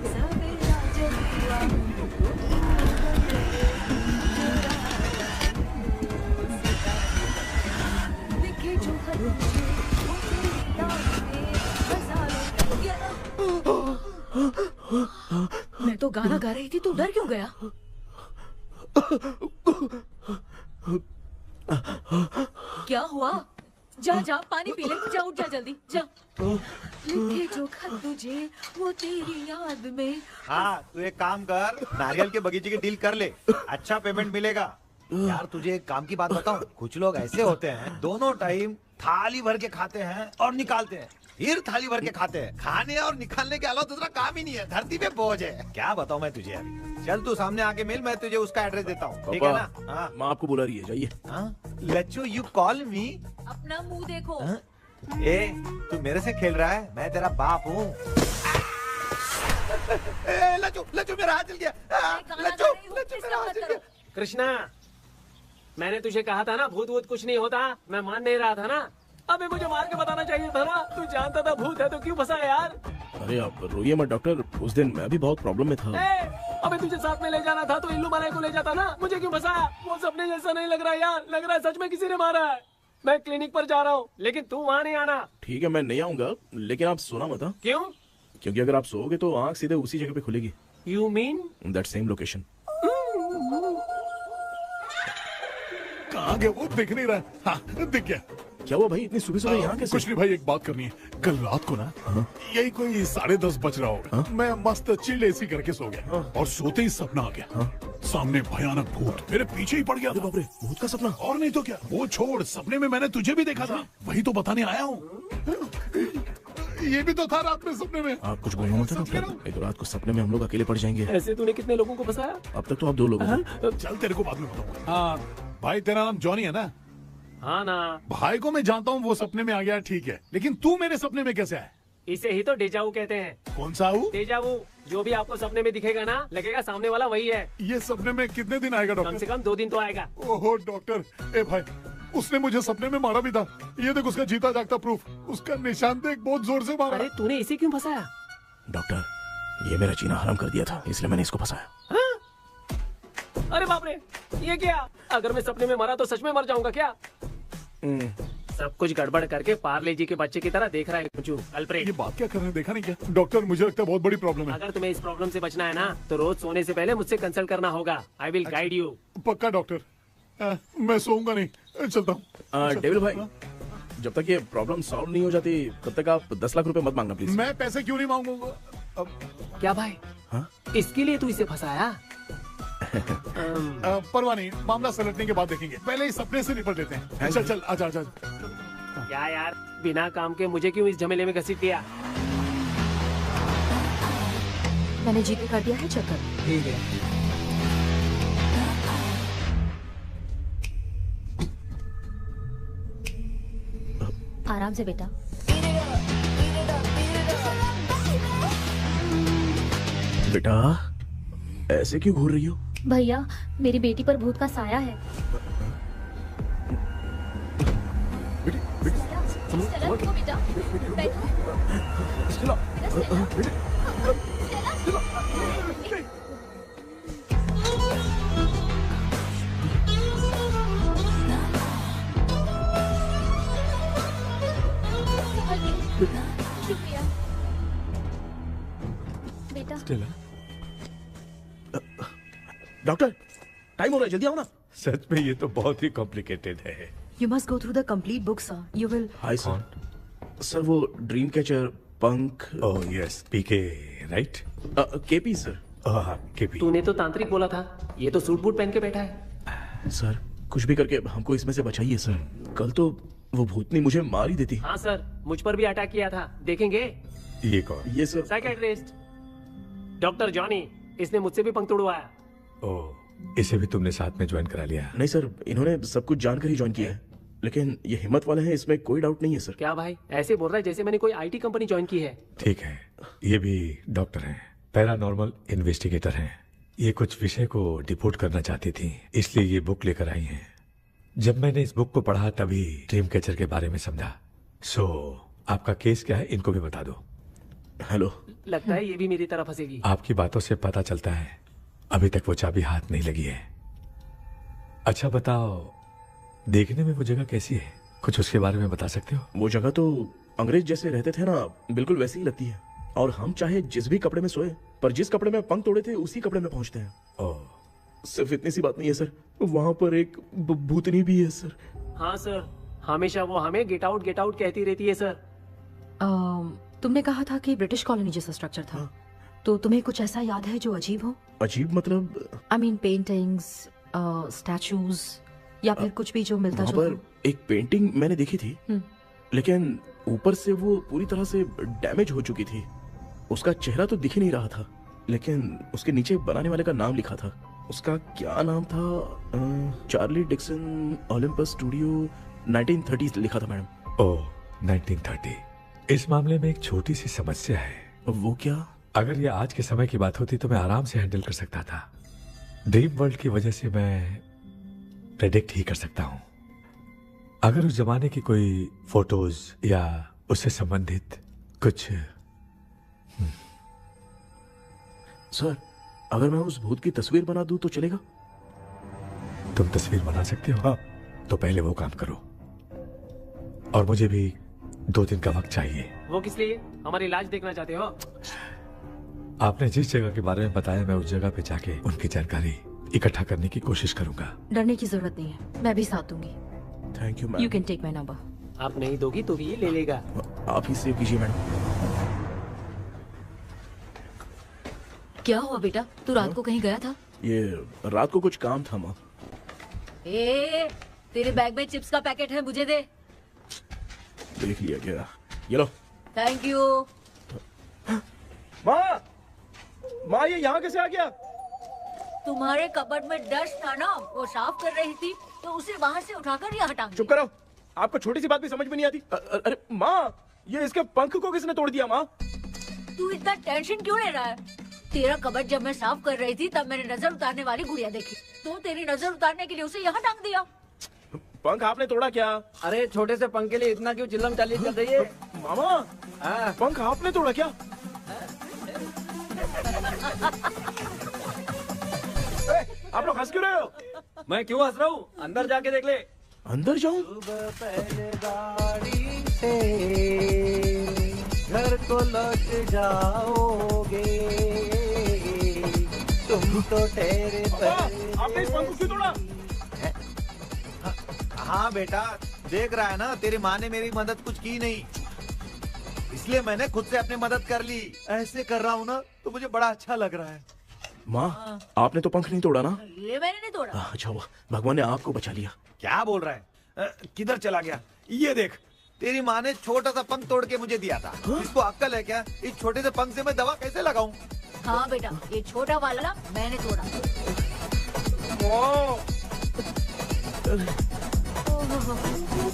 सवेरा जब हुआ लिखे जो खत तुझे वो तेरी याद में हजारों रंग। मैं तो गाना गा रही थी, तू डर क्यों गया? क्या हुआ? जा जा पानी पी ले, जा उठ जा जल्दी जा। लिखे जो खत तुझे वो तेरी याद में। हाँ तू एक काम कर, नारियल के बगीचे की डील कर ले, अच्छा पेमेंट मिलेगा। यार तुझे एक काम की बात बताऊं, कुछ लोग ऐसे होते हैं दोनों टाइम थाली भर के खाते हैं और निकालते हैं, फिर थाली भर के खाते हैं। खाने और निकालने के अलावा दूसरा काम ही नहीं है, धरती पे बोझ है। क्या बताऊं मैं तुझे अभी। चल तू सामने आके मिल, मैं तुझे उसका एड्रेस देता हूँ, ठीक है ना? हाँ माँ आपको बुला रही है, जाइए। लच्चू यू कॉल मी। अपना मुंह देखो। ए तू मेरे से खेल रहा है, मैं तेरा बाप हूँ। लच्चू लच्चू मेरा हाथ जल गया। लच्चू लच्चू मेरा हाथ जल गया। कृष्णा, मैंने तुझे कहा था ना भूत वूत कुछ नहीं होता, मैं मान नहीं रहा था ना। अबे मुझे मार के बताना चाहिए था ना, तू जानता था भूत है तो क्यों फंसा यार? अरे आप रोइए मत डॉक्टर, उस दिन मैं भी बहुत प्रॉब्लम में था। अबे तुझे साथ में ले जाना था तो इल्लू मलाई को ले जाता ना, मुझे क्यों फंसाया? वो सपने जैसा नहीं लग रहा यार, लग रहा है सच में किसी ने मारा है। मैं क्लिनिक पर जा रहा हूँ, लेकिन तू वहाँ नहीं आना। ठीक है मैं नहीं आऊंगा, लेकिन आप सोना मत। क्यों? क्योंकि अगर आप सोओगे तो आंख सीधे उसी जगह पे खुलेगी। You mean that same location. कहाँ गया वो, दिख नहीं रहा। हाँ दिख गया। क्या हुआ भाई, इतनी सुबह सुबह यहाँ कैसे? कुछ नहीं भाई, एक बात करनी है। कल रात को ना यही कोई 10:30 बज रहा होगा, मैं मस्त चिल एसी करके सो गया और सोते ही सपना आ गया। सामने भयानक भूत मेरे पीछे ही पड़ गया। बाप रे, भूत का सपना? और नहीं तो क्या, वो छोड़, सपने में मैंने तुझे भी देखा था, वही तो बताने आया हूँ। ये भी तो था रात में सपने में। आप कुछ बोलना मत डॉक्टर, नहीं तो रात को सपने में हम लोग अकेले पड़ जाएंगे। ऐसे तूने कितने लोगों को फंसाया? अब तक तो आप 2 लोग हैं। चल तेरे को बाद में बताऊंगा। हाँ भाई, तेरा नाम जॉनी है ना? हाँ ना। भाई को मैं जानता हूँ, वो सपने में आ गया ठीक है, लेकिन तू मेरे सपने में कैसे आया? इसे ही तो डेजावू कहते हैं। कौन सा हूँ? डेजावू, जो भी आपको सपने में दिखेगा ना, लगेगा सामने वाला वही है। ये सपने में कितने दिन आएगा डॉक्टर? कम से कम 2 दिन तो आएगा। ओहो डॉक्टर, ए भाई उसने मुझे सपने में मारा भी था, ये देख उसका जीता जागता प्रूफ, उसका निशान देख, बहुत जोर से मारा। अरे तूने इसे क्यों फंसाया? डॉक्टर, ये मेरा जीना हराम कर दिया था, इसलिए मैंने इसको फंसाया। अरे बाप रे, ये क्या? अगर मैं सपने में मरा तो सच में मर जाऊंगा क्या? सब कुछ गड़बड़ करके पार्ले जी के बच्चे की तरह देख रहा है अल्फ्रेड। ये बात क्या कर रहे हैं, देखा नहीं क्या? डॉक्टर मुझे लगता है बहुत बड़ी प्रॉब्लम है। अगर तुम्हें इस प्रॉब्लम से बचना है ना, तो रोज सोने से पहले मुझसे कंसल्ट करना होगा। I will guide you. पक्का डॉक्टर, मैं सोऊंगा नहीं, चलता हूँ। डेविल भाई, जब तक ये प्रॉब्लम सॉल्व नहीं हो जाती तब तक आप 10 लाख रुपए मत मांगना प्लीज। मैं पैसे क्यों नहीं मांगूंगा? क्या भाई? हाँ? इसके लिए तू इसे फंसाया? परवाह नहीं, मामला सलटने के बाद देखेंगे, पहले इस सपने से निपट लेते हैं। चल चल, आजा आजा। क्या यार, बिना काम के मुझे क्यों इस झमेले में घसीट दिया? मैंने जीपे कर दिया है, चेक कर। ठीक है। आराम से बेटा। बेटा ऐसे क्यों घूर रही हो? भैया, मेरी बेटी पर भूत का साया है। स्टेला, रुको बेटा, बैठो। शुक्रिया बेटा। डॉक्टर, टाइम हो रहा है, जल्दी आओ ना। सच में ये तो बहुत ही कॉम्प्लिकेटेड है। You must go through the complete book, sir. You will. Hi sir. Sir वो ड्रीम कैचर, पंख। ओह यस, पीके राइट? KP sir. केपी। तूने तो तांत्रिक बोला था, ये तो सूट बूट पहन के बैठा है। सर कुछ भी करके हमको इसमें से बचाइए सर, कल तो वो भूतनी मुझे मार ही देती। हाँ सर, मुझ पर भी अटैक किया था, देखेंगे? ये कौन? ये सर साइकियाट्रिस्ट डॉक्टर जॉनी, इसने मुझसे भी पंख तोड़वाया। ओह, इसे भी तुमने साथ में ज्वाइन करा लिया? नहीं सर, इन्होंने सब कुछ जानकर ही ज्वाइन किया है, लेकिन ये हिम्मत वाले हैं, इसमें कोई डाउट नहीं है सर। क्या भाई, ऐसे बोल रहा है जैसे मैंने कोई आईटी कंपनी ज्वाइन की है। ठीक है, ये भी डॉक्टर हैं, पैरानॉर्मल इन्वेस्टिगेटर हैं। ये कुछ विषय को डिपोर्ट करना चाहती थी, इसलिए ये बुक लेकर आई हैं। जब मैंने इस बुक को पढ़ा तभी ड्रीम कैचर के बारे में समझा। सो आपका केस क्या है, इनको भी बता दो। हेलो। लगता है ये भी मेरी तरह फंसेगी। आपकी बातों से पता चलता है अभी तक वो चाबी हाथ नहीं लगी है। अच्छा बताओ, देखने में वो जगह कैसी है, कुछ उसके बारे में बता सकते हो? वो जगह तो अंग्रेज जैसे रहते थे ना, बिल्कुल वैसी ही लगती है। और हम चाहे जिस भी कपड़े में सोए, पर जिस कपड़े में पंख तोड़े थे उसी कपड़े में पहुंचते हैं। ओह, सिर्फ इतनी सी बात नहीं है सर, वहां पर एक भूतनी भी है सर। हाँ सर, हमेशा वो हमें गेट आउट कहती रहती है सर। तुमने कहा था कि ब्रिटिश कॉलोनी जैसा स्ट्रक्चर था, तो तुम्हें कुछ ऐसा याद है जो अजीब हो? अजीब मतलब? आई मीन पेंटिंग्स, स्टैचूज या फिर कुछ भी जो मिलता वहाँ जुलता। पर एक पेंटिंग मैंने देखी थी, लेकिन ऊपर से वो पूरी तरह से डैमेज हो चुकी थी। उसका चेहरा तो दिख ही नहीं रहा था, लेकिन उसके नीचे बनाने वाले का नाम लिखा था। उसका क्या नाम था? चार्ली डिक्सन ओलंपस स्टूडियो 1930 लिखा था मैडम। ओह 1930। इस मामले में एक छोटी सी समस्या है। वो क्या? अगर ये आज के समय की बात होती तो मैं आराम से हैंडल कर सकता था। ड्रीम वर्ल्ड की वजह से मैं प्रेडिक्ट ही कर सकता हूँ। अगर उस जमाने की कोई फोटोज या उससे संबंधित कुछ। सर, अगर मैं उस भूत की तस्वीर बना दूं तो चलेगा? तुम तस्वीर बना सकते हो? हाँ। तो पहले वो काम करो, और मुझे भी 2 दिन का वक्त चाहिए। वो किस लिए? हमारी इलाज देखना चाहते हो? आपने जिस जगह के बारे में बताया, मैं उस जगह पे जाके उनकी जानकारी इकट्ठा करने की कोशिश करूंगा। डरने की जरूरत नहीं है, मैं भी साथ दूंगी। Thank you ma'am. You can take my number. आप नहीं दोगी तो भी ये ले लेगा। आप ही सेव कीजिए मैडम। क्या हुआ बेटा, तू रात को कहीं गया था? ये रात को कुछ काम था माँ। तेरे बैग में चिप्स का पैकेट है, मुझे दे। देख लिया क्या? ये लो। Thank you. माँ ये यहाँ कैसे आ गया? तुम्हारे कबर्ड में डस्ट था ना, वो साफ कर रही थी तो उसे वहाँ से उठाकर यहाँ टांग। चुप करो, आपको छोटी सी बात भी समझ में नहीं आती। अरे माँ, ये इसके पंख को किसने तोड़ दिया? माँ तू इतना टेंशन क्यों ले रहा है? तेरा कबर्ड जब मैं साफ कर रही थी तब मैंने नजर उतारने वाली गुड़िया देखी, तो तेरी नजर उतारने के लिए उसे यहाँ टांग दिया। पंख आपने तोड़ा क्या? अरे छोटे से पंख के लिए इतना क्यों चिल्लम चाली चल रही है? मामा, पंख आपने तोड़ा क्या? आप लोग हंस क्यों रहे हो? मैं क्यों हंस रहा हूँ? अंदर जाके देख ले। अंदर जाऊं? घर को लौट जाओगे तुम तो ठहरे। आपने इस पंख को क्यों तोड़ा? हाँ बेटा, देख रहा है ना, तेरी माँ ने मेरी मदद कुछ की नहीं, इसलिए मैंने खुद से अपनी मदद कर ली। ऐसे कर रहा हूँ ना तो मुझे बड़ा अच्छा लग रहा है। माँ, आपने तो पंख नहीं तोड़ा ना? ये मैंने नहीं तोड़ा। अच्छा हुआ, भगवान ने आपको बचा लिया। क्या बोल रहा है? किधर चला गया? ये देख, तेरी माँ ने छोटा सा पंख तोड़ के मुझे दिया था। इसको अक्ल है क्या? इस छोटे से पंख से मैं दवा कैसे लगाऊं? हाँ बेटा, ये छोटा वाला मैंने तोड़ा।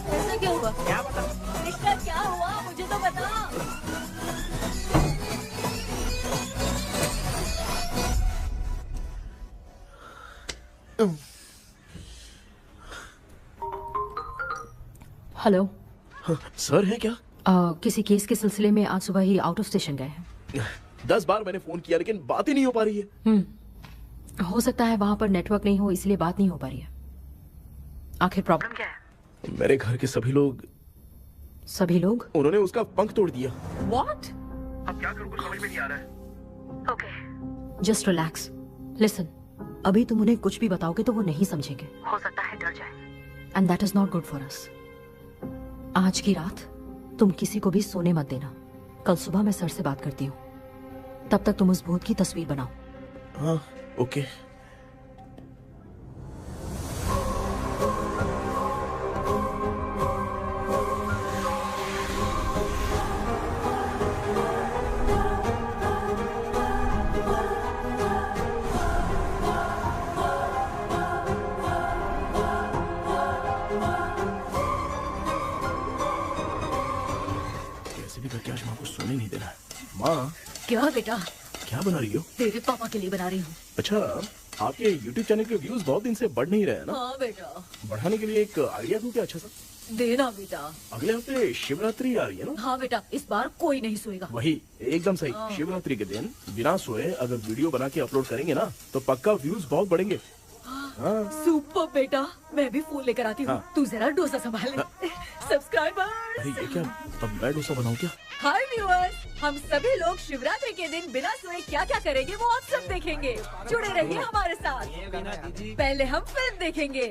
ऐसा क्या हुआ? क्या बता? इसका क्या हुआ मुझे तो बता। हेलो सर है क्या? किसी केस के सिलसिले में आज सुबह ही आउट ऑफ स्टेशन गए हैं। 10 बार मैंने फोन किया लेकिन बात ही नहीं हो पा रही है। हो सकता है वहाँ पर नेटवर्क नहीं हो, इसलिए बात नहीं हो पा रही है। आखिर प्रॉब्लम क्या है? मेरे घर के सभी लोग उन्होंने उसका पंख तोड़ दिया। What? अब क्या करूं, कुछ समझ में नहीं आ रहा है। Okay, just relax. लिसन, अभी तुम उन्हें कुछ भी बताओगे तो वो नहीं समझेंगे। हो सकता है डर जाए। And that is not good for us. आज की रात तुम किसी को भी सोने मत देना। कल सुबह मैं सर से बात करती हूँ। तब तक तुम उस भूत की तस्वीर बनाओ। हाँ, ओके। सोने नहीं देना। माँ, क्या बेटा? क्या बना रही हो? तेरे पापा के लिए बना रही हूँ। अच्छा, आपके YouTube चैनल के व्यूज बहुत दिन से बढ़ नहीं रहे हैं ना? हाँ बेटा। बढ़ाने के लिए एक आइडिया दूं क्या अच्छा सा? देना बेटा। अगले हफ्ते शिवरात्रि आ रही है ना? हाँ बेटा, इस बार कोई नहीं सोएगा। वही, एकदम सही। हाँ। शिवरात्रि के दिन बिना सोए अगर वीडियो बना के अपलोड करेंगे ना तो पक्का व्यूज बहुत बढ़ेंगे। हाँ। सुपर बेटा, मैं भी फोन लेकर आती हूँ। हाँ। तू जरा डोसा संभाल ले। सब्सक्राइबर। अरे ये क्या, अब मैं डोसा बनाऊं क्या? हाय व्यूअर्स, हम सभी लोग शिवरात्रि के दिन बिना सोए क्या क्या करेंगे वो आप सब देखेंगे। जुड़े रहिए हमारे साथ। पहले हम फिल्म देखेंगे।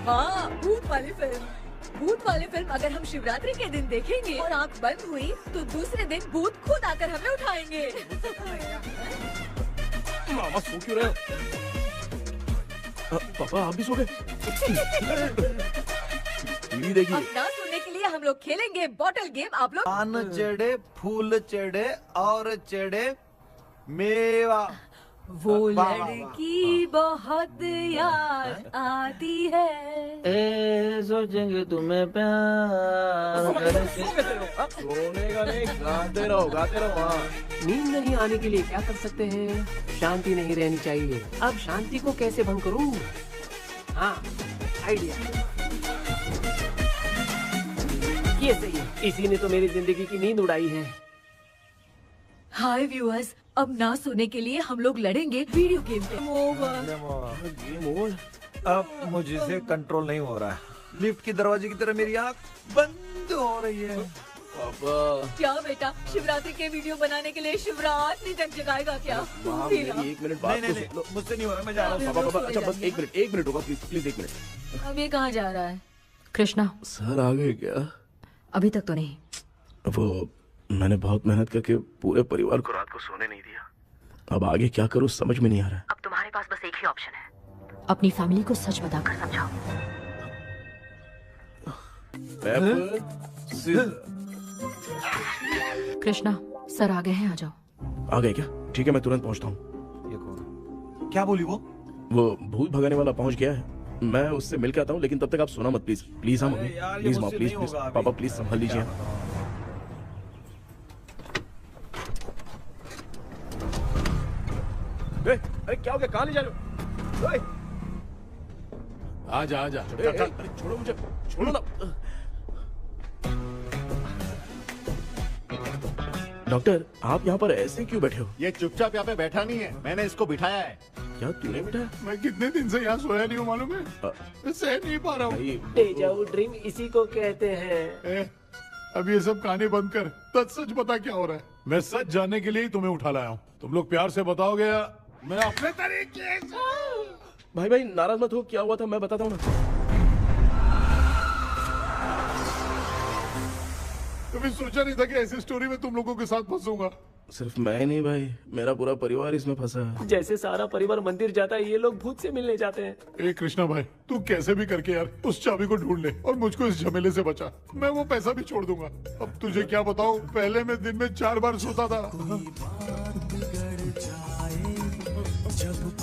हाँ, भूत वाली फिल्म। भूत वाली फिल्म अगर हम शिवरात्रि के दिन देखेंगे और आँख बंद हुई तो दूसरे दिन भूत खुद आकर हमें उठाएंगे। मामा सो क्यों रहे हो? पापा आप भी सो गए? टीवी देखिए। अब ना सोने के लिए हम लोग खेलेंगे बॉटल गेम। आप लोग पान चढ़े, फूल चढ़े और चढ़े मेवा। वो लड़की बहुत याद आती है। सोचेंगे तुम्हें प्यार। सोने का नहीं, गाते रहो गाते रहो। नींद नहीं आने के लिए क्या कर सकते हैं? शांति नहीं रहनी चाहिए। अब शांति को कैसे भंग करूं? हाँ, आइडिया। ये सही है। इसी ने तो मेरी जिंदगी की नींद उड़ाई है। हाय व्यूअर्स, अब ना सोने के लिए हम लोग लड़ेंगे वीडियो गेम पे। Game over. अब मुझसे कंट्रोल नहीं हो रहा है। लिफ्ट की दरवाजे की तरह मेरी आँख बंद हो रही है। पापा क्या बेटा, शिवरात्रि के वीडियो बनाने के लिए शिवरात्रि तक जगाएगा क्या? मेरी 1 मिनट बात नहीं, मुझसे नहीं हो रहा, मैं जा रहा हूँ। पापा अच्छा बस 1 मिनट होगा प्लीज 1 मिनट। अब ये कहाँ जा रहा है? कृष्णा, सर आ गए क्या? अभी तक तो नहीं। वो मैंने बहुत मेहनत करके पूरे परिवार को रात को सोने नहीं दिया। अब आगे क्या करूं समझ में नहीं आ रहा। अब तुम्हारे पास बस एक ही ऑप्शन है। अपनी फैमिली को सच बताकर समझाओ। कृष्णा, सर आ गए हैं, आ जाओ। आ गए क्या? ठीक है मैं तुरंत पहुंचता हूँ। ये कौन? क्या बोली वो? वो भूत भगाने वाला पहुंच गया है। मैं उससे मिल के आता हूँ, लेकिन तब तक आप सोना मत प्लीज। प्लीज हाँ मम्मी, प्लीज माँ, प्लीज पापा प्लीज संभाल लीजिए। अरे क्या हो गया? कहाँ ले जा रहे हो? आजा आजा। अरे छोड़ो मुझे, छोड़ो ना। डॉक्टर आप यहाँ पर ऐसे क्यों बैठे हो? ये चुपचाप यहाँ पे बैठा नहीं है, मैंने इसको बिठाया है। क्या तूने बिठाया? मैं कितने दिन से यहाँ सोया नहीं हूँ मालूम है। मैं सह नहीं पा रहा हूँ। डेजा वू ड्रीम इसी को कहते हैं। अब ये सब कहानी बंद कर, सच बता क्या हो रहा है। मैं सच जानने के लिए ही तुम्हें उठा लाया हूँ। तुम लोग प्यार से बताओगे या मैं अपने तरीके से। भाई नाराज मत हो, क्या हुआ था मैं बताता हूँ ना। कभी सोचा नहीं था कि ऐसी स्टोरी में तुम लोगों के साथ फंसूंगा। सिर्फ मैं नहीं भाई, मेरा पूरा परिवार इसमें फंसा है। जैसे सारा परिवार मंदिर जाता है, ये लोग भूत से मिलने जाते हैं। ए कृष्णा भाई, तू कैसे भी करके यार उस चाबी को ढूंढ ले और मुझको इस झमेले से बचा। मैं वो पैसा भी छोड़ दूंगा। अब तुझे क्या बताऊं, पहले मैं दिन में 4 बार सोता था।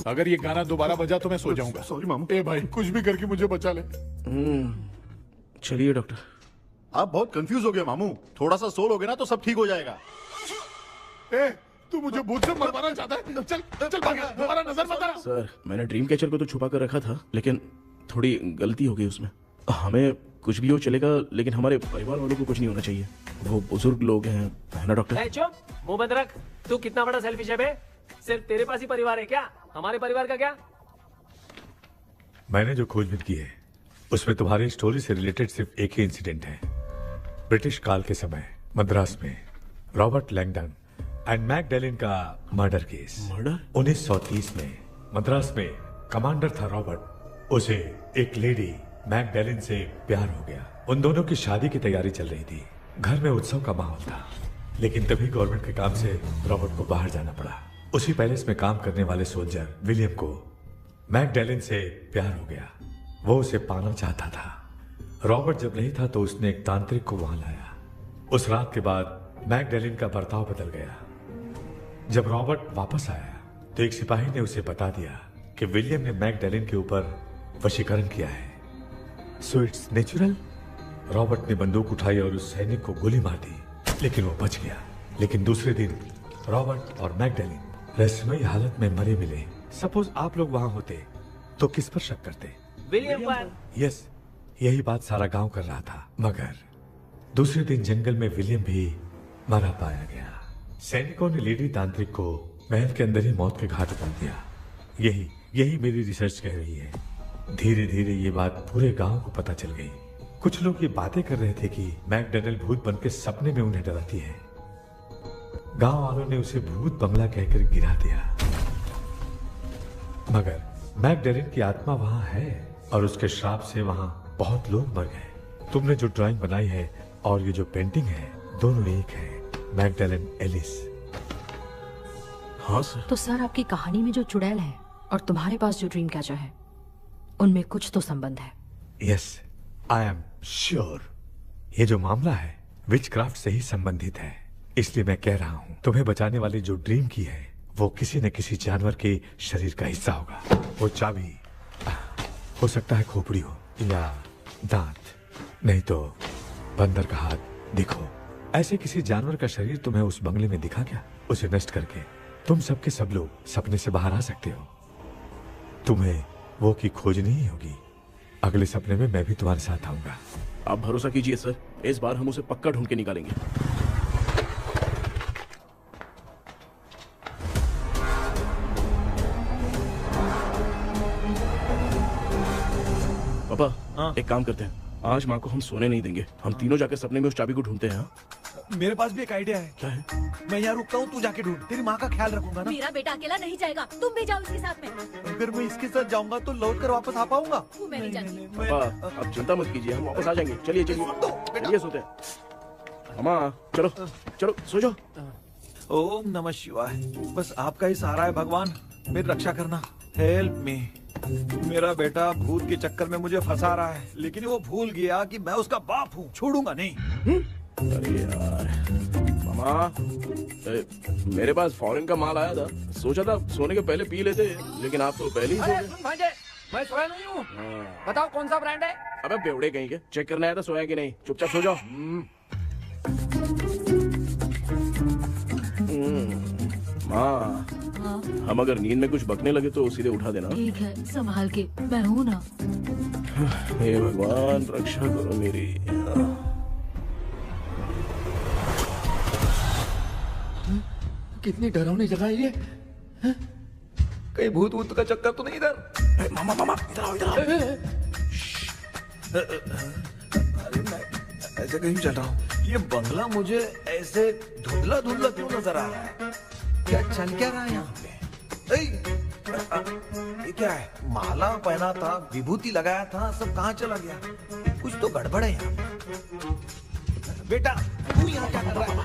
अगर ये गाना दोबारा बजा तो मैं सो जाऊंगा। सॉरी मामू। ए भाई कुछ भी करके मुझे बचा ले। चलिए डॉक्टर। आप बहुत कंफ्यूज हो गए मामू, थोड़ा सा सो लोगे ना तो सब ठीक हो जाएगा। ए तू मुझे भूत से मरवाना चाहता है? चल चल भाग, दोबारा नजर मत आना। सर मैंने ड्रीम कैचर को तो छुपा कर रखा था, लेकिन थोड़ी गलती हो गई उसमें। हमें कुछ भी हो चलेगा, लेकिन हमारे परिवार वालों को कुछ नहीं होना चाहिए। वो बुजुर्ग लोग हैं, है ना डॉक्टर? चुप, मुंह बंद रख। तू कितना बड़ा सेल्फिश है बे? सिर्फ तेरे पास ही परिवार है क्या? हमारे परिवार का क्या? मैंने जो खोजबीन की है उसमें तुम्हारी स्टोरी से रिलेटेड सिर्फ एक ही इंसिडेंट है। ब्रिटिश काल के समय मद्रास में रॉबर्ट लैंगडन एंड मैकडैलिन का मर्डर केस। मर्डर? 1930 में मद्रास में कमांडर था रॉबर्ट। उसे एक लेडी मैकडैलिन से प्यार हो गया। उन दोनों की शादी की तैयारी चल रही थी। घर में उत्सव का माहौल था, लेकिन तभी गवर्नमेंट के काम से रॉबर्ट को बाहर जाना पड़ा। उसी पैलेस में काम करने वाले सोल्जर विलियम को मैकडैलिन से प्यार हो गया। वो उसे पाना चाहता था। रॉबर्ट जब नहीं था तो उसने एक तांत्रिक को वहां लाया। उस रात के बाद मैकडैलिन का बर्ताव बदल गया। जब रॉबर्ट वापस आया तो एक सिपाही ने उसे बता दिया कि विलियम ने मैकडैलिन के ऊपर वशीकरण किया है। So it's natural. रॉबर्ट ने बंदूक उठाई और उस सैनिक को गोली मार दी, लेकिन वो बच गया। लेकिन दूसरे दिन रॉबर्ट और मैकडैलिन रहस्यमयी हालत में मरे मिले। सपोज आप लोग वहां होते तो किस पर शक करते? विलियम पर। यस, यही बात सारा गांव कर रहा था। मगर दूसरे दिन जंगल में विलियम भी मरा पाया गया। सैनिकों ने लेडी तांत्रिक को महल के अंदर ही मौत के घाट उतार दिया। यही मेरी रिसर्च कह रही है। धीरे धीरे ये बात पूरे गांव को पता चल गई। कुछ लोग ये बातें कर रहे थे कि मैकडैलिन भूत बन के सपने में उन्हें डराती है। गांव वालों ने उसे भूत बंगला कहकर गिरा दिया। मगर मैकडैलिन की आत्मा वहां है और उसके श्राप से वहां बहुत लोग मर गए। तुमने जो ड्राइंग बनाई है और ये जो पेंटिंग है दोनों एक है, मैगडेलेन एलिस। हाँ सर। तो सर आपकी कहानी में जो चुड़ैल है और तुम्हारे पास जो ड्रीम कैचर है उनमें कुछ तो संबंध है। Yes, I am sure. ये जो मामला है विचक्राफ्ट से ही संबंधित है, इसलिए मैं कह रहा हूँ तुम्हें बचाने वाली जो ड्रीम की है वो किसी न किसी जानवर के शरीर का हिस्सा होगा। वो चाबी हो सकता है खोपड़ी हो या दांत, नहीं तो बंदर का हाथ। देखो, ऐसे किसी जानवर का शरीर तुम्हें उस बंगले में दिखा क्या? उसे नष्ट करके तुम सबके सब लोग सपने से बाहर आ सकते हो। तुम्हें वो की खोजनी ही होगी। अगले सपने में मैं भी तुम्हारे साथ आऊंगा। आप भरोसा कीजिए सर, इस बार हम उसे पक्का ढूंढ के निकालेंगे। पापा, एक काम करते हैं, आज माँ को हम सोने नहीं देंगे। हम तीनों जाकर सपने में उस चाबी को ढूंढते हैं। मेरे पास भी एक आइडिया है। क्या है? मैं यहाँ रुकता हूँ, तू जाके ढूंढ। तेरी माँ का ख्याल रखूंगा ना। मेरा बेटा अकेला नहीं जाएगा, तुम भी जाओ इसके साथ में। अगर मैं इसके साथ जाऊंगा तो लौट कर वापस आ पाऊंगा? मैं नहीं जाती। पापा, आप चिंता मत कीजिए, हम वापस आ जाएंगे। चलिए चलिए सोते हैं। मामा चलो चलो सो जाओ। ओम नमः शिवाय। बस आपका ही सहारा है भगवान, मेरी रक्षा करना। Help me. मेरा बेटा भूत के चक्कर में मुझे फंसा रहा है, लेकिन वो भूल गया कि मैं उसका बाप हूँ। छोड़ूंगा नहीं। अरे यार मामा, मेरे पास फॉरेन का माल आया था, सोचा था सोने के पहले पी लेते, लेकिन आप तो पहले ही सो गए। मैं सोया नहीं हूँ। बताओ कौन सा ब्रांड है? अबे बेवड़े कहीं के, चेक करना आया था सोया कि नहीं। चुपचाप सो जाओ। माँ, हम अगर नींद में कुछ बकने लगे तो सीधे उठा देना। ठीक है, संभाल के, मैं हूँ ना। हे भगवान रक्षा करो मेरी। कितनी डरावनी जगह है ये। कहीं भूत वूत का चक्कर तो नहीं इधर? मामा मामा इधर आओ, इधर आओ। अरे मैं ऐसे कहीं चल रहा हूँ। ये बंगला मुझे ऐसे धुंधला धुंधला क्यों नजर आ रहा है? क्या चल क्या रहा है यहाँ पे? ये क्या है? माला पहना था, विभूति लगाया था, सब कहाँ चला गया? कुछ तो गड़बड़ है यहाँ पे। बेटा तू यहाँ क्या कर रहा है?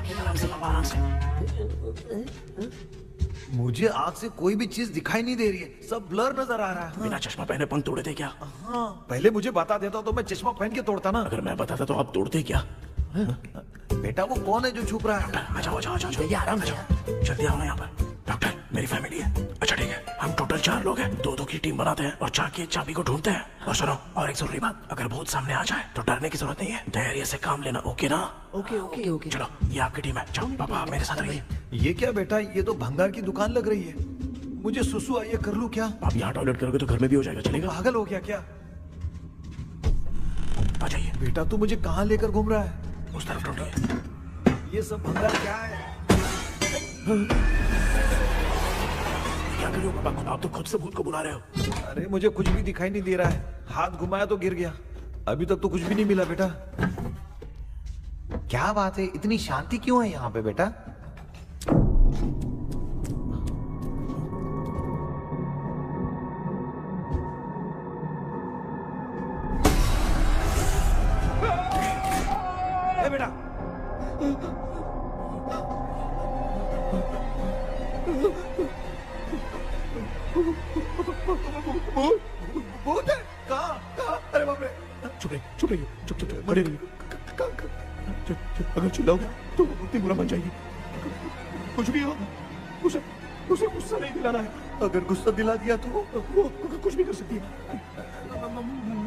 मुझे आँख से कोई भी चीज दिखाई नहीं दे रही है, सब ब्लर नजर आ रहा है। बिना चश्मा पहने पंख तोड़े थे क्या? हाँ, पहले मुझे बता देता तो मैं चश्मा पहन के तोड़ता ना। अगर मैं बताता तो आप तोड़ते क्या? बेटा वो कौन है जो छुप रहा है? आ जाओ, आराम से जल्दी आओ ना यहाँ पर। डॉक्टर, मेरी फैमिली है। अच्छा ठीक है, हम टोटल 4 लोग हैं, 2-2 की टीम बनाते हैं और जाके चाबी को ढूंढते हैं। और सुनो, और एक जरूरी बात, अगर भूत सामने आ जाए तो डरने की जरूरत नहीं है, धैर्य से काम लेना। ओके ना? ओके। चलो, ये आपकी टीम है। चलो पापा मेरे साथ रहिए। ये क्या बेटा, ये तो भंगार की दुकान लग रही है। मुझे सुसु आई है, कर लूं क्या? आप यहाँ टॉयलेट करोगे तो घर में भी हो जाएगा, चलेगा? पागल हो गया क्या? आ जाइए। बेटा तू मुझे कहाँ लेकर घूम रहा है? उस तरफ ढूंढिए। ये सब भंगार क्या है? क्या कर रहे हो पापा? आप तो खुद से भूत को बुला रहे हो। अरे मुझे कुछ भी दिखाई नहीं दे रहा है, हाथ घुमाया तो गिर गया। अभी तक तो कुछ भी नहीं मिला बेटा। क्या बात है, इतनी शांति क्यों है यहाँ पे बेटा? बेटा भूत है? कहाँ? अरे बाप रे! चुप रहिए, चुप खड़े रहिए। अगर चिल्लाओगे तो इतनी बुरा बन जाएगी। कुछ भी हो, उसे गुस्सा नहीं दिलाना है। अगर गुस्सा दिला दिया तो वो कुछ भी कर सकती है।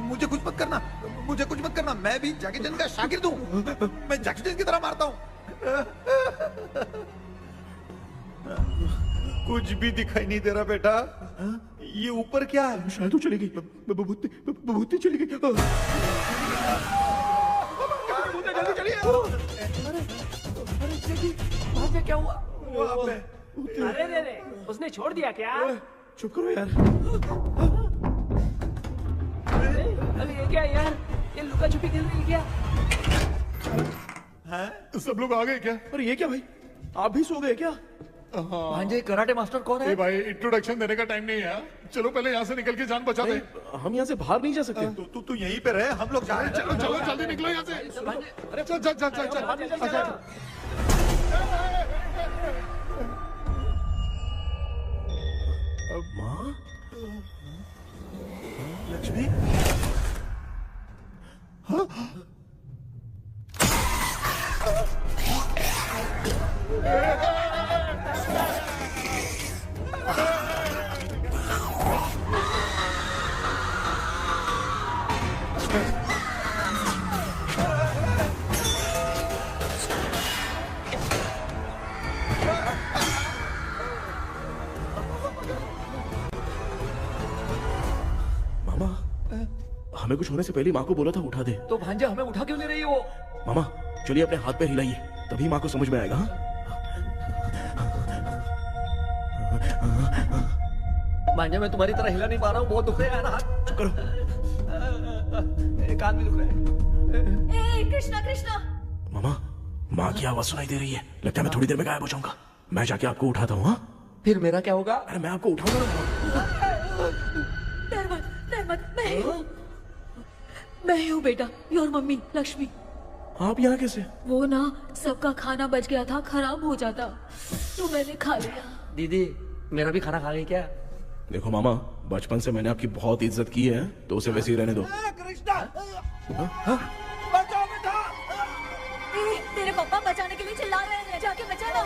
मुझे कुछ मत करना, मैं भी जैकी चैन का शागिर्द हूँ। मैं जैकी चैन की तरह मारता हूँ। कुछ भी दिखाई नहीं दे रहा बेटा। ये ऊपर क्या है? शायद तो चली गई, भूती चली गई। जल्दी चलिए। वहाँ पे क्या हुआ? अरे उसने छोड़ दिया क्या? चुप करो यार। अरे ये क्या यार, ये लुका छुपी खेल रही है क्या? हैं? सब लोग आ गए क्या? अरे ये क्या भाई, आप भी सो गए क्या? भांजे कराटे मास्टर कौन है? भाई इंट्रोडक्शन देने का टाइम नहीं है। चलो पहले यहाँ से निकल के जान बचा दे। हम यहाँ से बाहर नहीं जा सकते। तू यहीं पे रहे, हम लोग जा रहे हैं। चलो चलो जल्दी निकलो यहाँ से। अरे चल चल चल चल चल। माँ, लक्ष्मी, मामा, हमें कुछ होने से पहले माँ को बोला था उठा दे। तो भांजा हमें उठा क्यों ले रही है वो? मामा चलिए अपने हाथ पे हिलाइए, तभी माँ को समझ में आएगा। भांजा मैं तुम्हारी तरह हिला नहीं पा रहा हूँ, बहुत दुख रहा है यार हाथ। चुप करो। कान भी दुख रहे हैं। ए कृष्णा कृष्णा। मामा, माँ की आवाज सुनाई दे रही है, लगता है मैं थोड़ी देर में गायब हो जाऊंगा। मैं जाके आपको उठाता हूँ। हाँ फिर मेरा क्या होगा? अरे मैं आपको उठाऊंगा। डर मत, मैं हूँ बेटा, योर मम्मी लक्ष्मी। आप यहाँ कैसे? वो ना सबका खाना बच गया था, खराब हो जाता तो मैंने खा लिया। दीदी मेरा भी खाना खा गई क्या? देखो मामा, बचपन से मैंने आपकी बहुत इज्जत की है, तो उसे वैसे ही रहने दो। कृष्णा, बचाओ बेटा। तेरे पापा बचाने के लिए चिल्ला रहे हैं, जाके बचाना।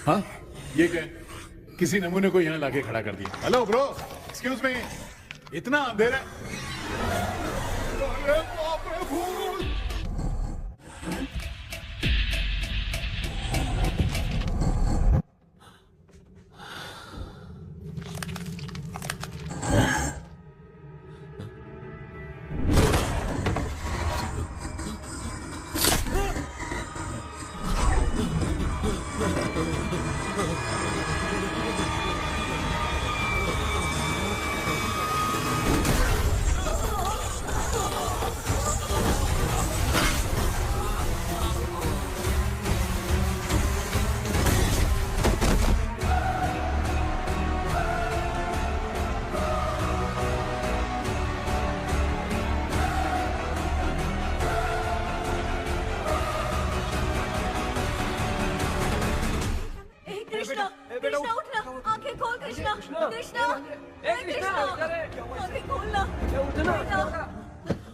हाँ ये क्या? किसी नमूने को यहाँ लाके खड़ा कर दिया। हेलो ब्रो, एक्सक्यूज मी, इतना अंधेरा। अरे बाप रे भूत। कृष्णा उठना, आंखें खोल कृष्णा, कृष्णा, आंखें खोलना।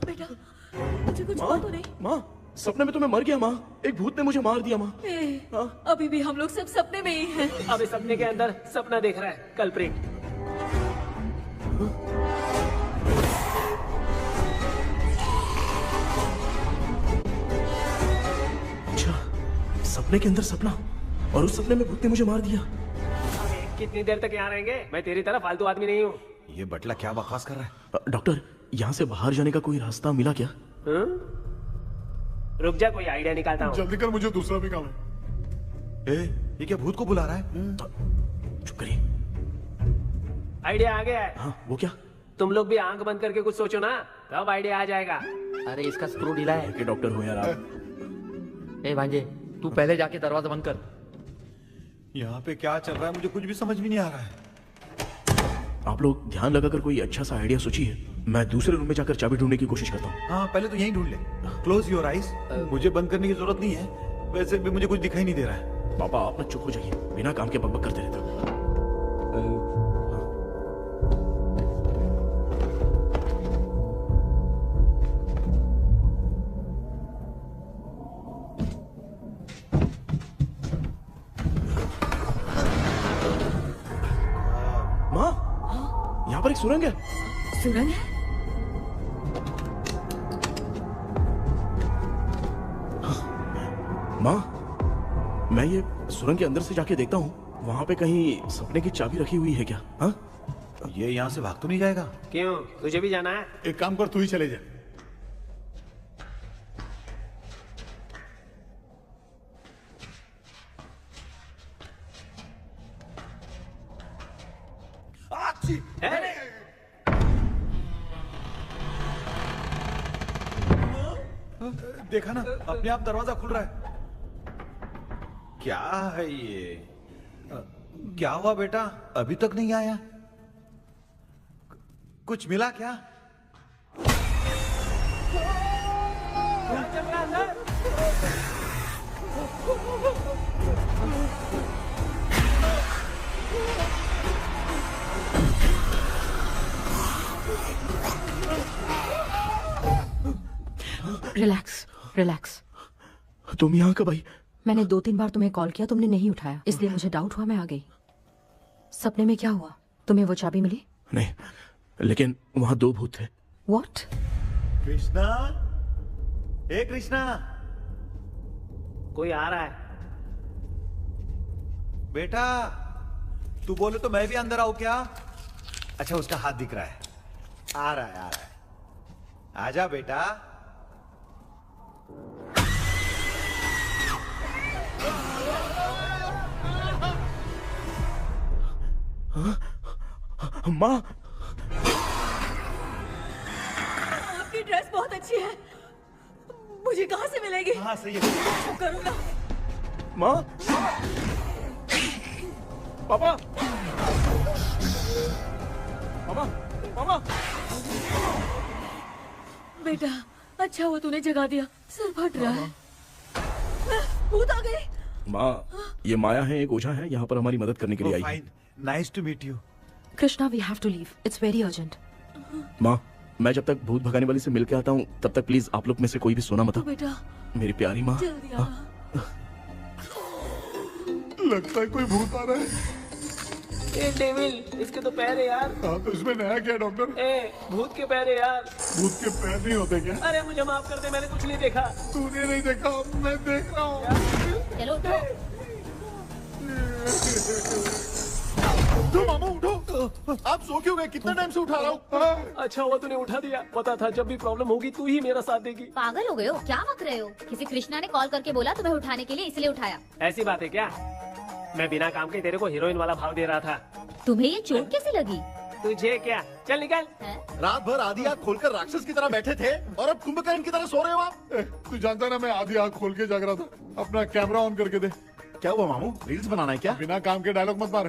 बेटा मुझे कुछ हुआ तो नहीं? माँ, सपने में तो मैं मर गया माँ, एक भूत ने मुझे मार दिया माँ। अभी भी हम लोग सब सपने में ही हैं। अभी सपने के अंदर सपना देख रहा है कल्प्रिट। अच्छा, सपने के अंदर सपना, और उस सपने में भूत ने मुझे मार दिया। कितनी देर तक यहाँ रहेंगे? मैं तेरी तरह फालतू आदमी नहीं हूँ। ये बटला क्या बकवास कर रहा है? डॉक्टर, यहाँ से बाहर जाने का कोई रास्ता मिला क्या? रुक जा, कोई आइडिया निकालता हूँ। जल्दी कर, मुझे दूसरा भी काम है। ये क्या भूत को बुला रहा है? चुप करिए। आइडिया आ गया है। हाँ, वो क्या? तुम लोग भी आंख बंद करके कुछ सोचो ना, तब आइडिया आ जाएगा। अरे इसका स्क्रू ढीला है। के डॉक्टर हो यार आप। ए भांजे, तू पहले जाके दरवाजा बंद कर। यहाँ पे क्या चल रहा है मुझे कुछ भी समझ में नहीं आ रहा है। आप लोग ध्यान लगाकर कोई अच्छा सा आइडिया सोचिए, मैं दूसरे रूम में जाकर चाबी ढूंढने की कोशिश करता हूँ। हाँ पहले तो यहीं ढूंढ ले। Close your eyes. मुझे बंद करने की जरूरत नहीं है, वैसे भी मुझे कुछ दिखाई नहीं दे रहा है। पापा आप ना चुप हो जाइए, बिना काम के बकबक करते रहते हो। यहाँ पर एक सुरंग है। सुरंग है? माँ, मैं ये सुरंग के अंदर से जाके देखता हूँ, वहाँ पे कहीं सपने की चाबी रखी हुई है क्या? हाँ? ये यहाँ से भाग तो नहीं जाएगा? क्यों, तुझे भी जाना है? एक काम कर, तू ही चले जा। देखा ना, अपने आप दरवाजा खुल रहा है। क्या है ये? क्या हुआ बेटा, अभी तक नहीं आया? कुछ मिला क्या? Relax relax. तुम यहाँ कब आई? मैंने 2-3 बार तुम्हें कॉल किया, तुमने नहीं उठाया, इसलिए मुझे डाउट हुआ, मैं आ गई। सपने में क्या हुआ? तुम्हें वो चाबी मिली? नहीं, लेकिन वहाँ 2 भूत थे। What? कृष्णा, ए कृष्णा, कोई आ रहा है। बेटा तू बोले तो मैं भी अंदर आऊं क्या? अच्छा, उसका हाथ दिख रहा है, आ रहा है, आ रहा है। आजा बेटा। माँ, आपकी ड्रेस बहुत अच्छी है, मुझे कहाँ से मिलेगी? हाँ सही है। करूँगा। माँ, पापा, मामा, मामा। बेटा अच्छा हुआ तूने जगा दिया, सिर फट रहा है। भूत आ गई। माँ, ये माया है, एक ओझा है, यहाँ पर हमारी मदद करने के लिए आई है। Nice to meet you. Krishna, we have to leave, it's very urgent. माँ, मैं जब तक भूत भगाने वाली से मिल के आता हूँ तब तक प्लीज आप लोग में से कोई भी सोना मत। बेटा मेरी प्यारी माँ। जल्दी आ। लगता है कोई भूत आ रहा है। ए डेविल, इसके तो पैर है यार। हाँ, तो इसमें नया क्या डॉक्टर? ए, भूत के पैर है यार। भूत के पैर नहीं होते क्या? अरे मुझे माफ कर दे, मैंने कुछ नहीं देखा। तूने नहीं देखा, मैं देख रहा हूँ। चलो उठो। उठो मामा, उठो। आप सो क्यों गए? कितना टाइम से उठा रहा हूँ। अच्छा हुआ तूने उठा दिया, पता था जब भी प्रॉब्लम होगी तू ही मेरा साथ देगी। पागल हो गए हो क्या? बक रहे हो? किसी कृष्णा ने कॉल करके बोला तुम्हें उठाने के लिए, इसलिए उठाया। ऐसी बात है क्या? मैं बिना काम के तेरे को हीरोइन वाला भाव दे रहा था। तुम्हें ये चोट कैसे लगी? तुझे क्या? चल निकल। रात भर आधी आँख खोलकर राक्षस की तरह बैठे थे और अब कुंभकर्ण की तरह सो रहे हो आप। तू जानता ना, मैं आधी आँख खोल के जाग रहा था। अपना कैमरा ऑन करके दे। क्या हुआ मामू, रील्स बनाना है क्या? बिना काम के डायलॉग मत मार।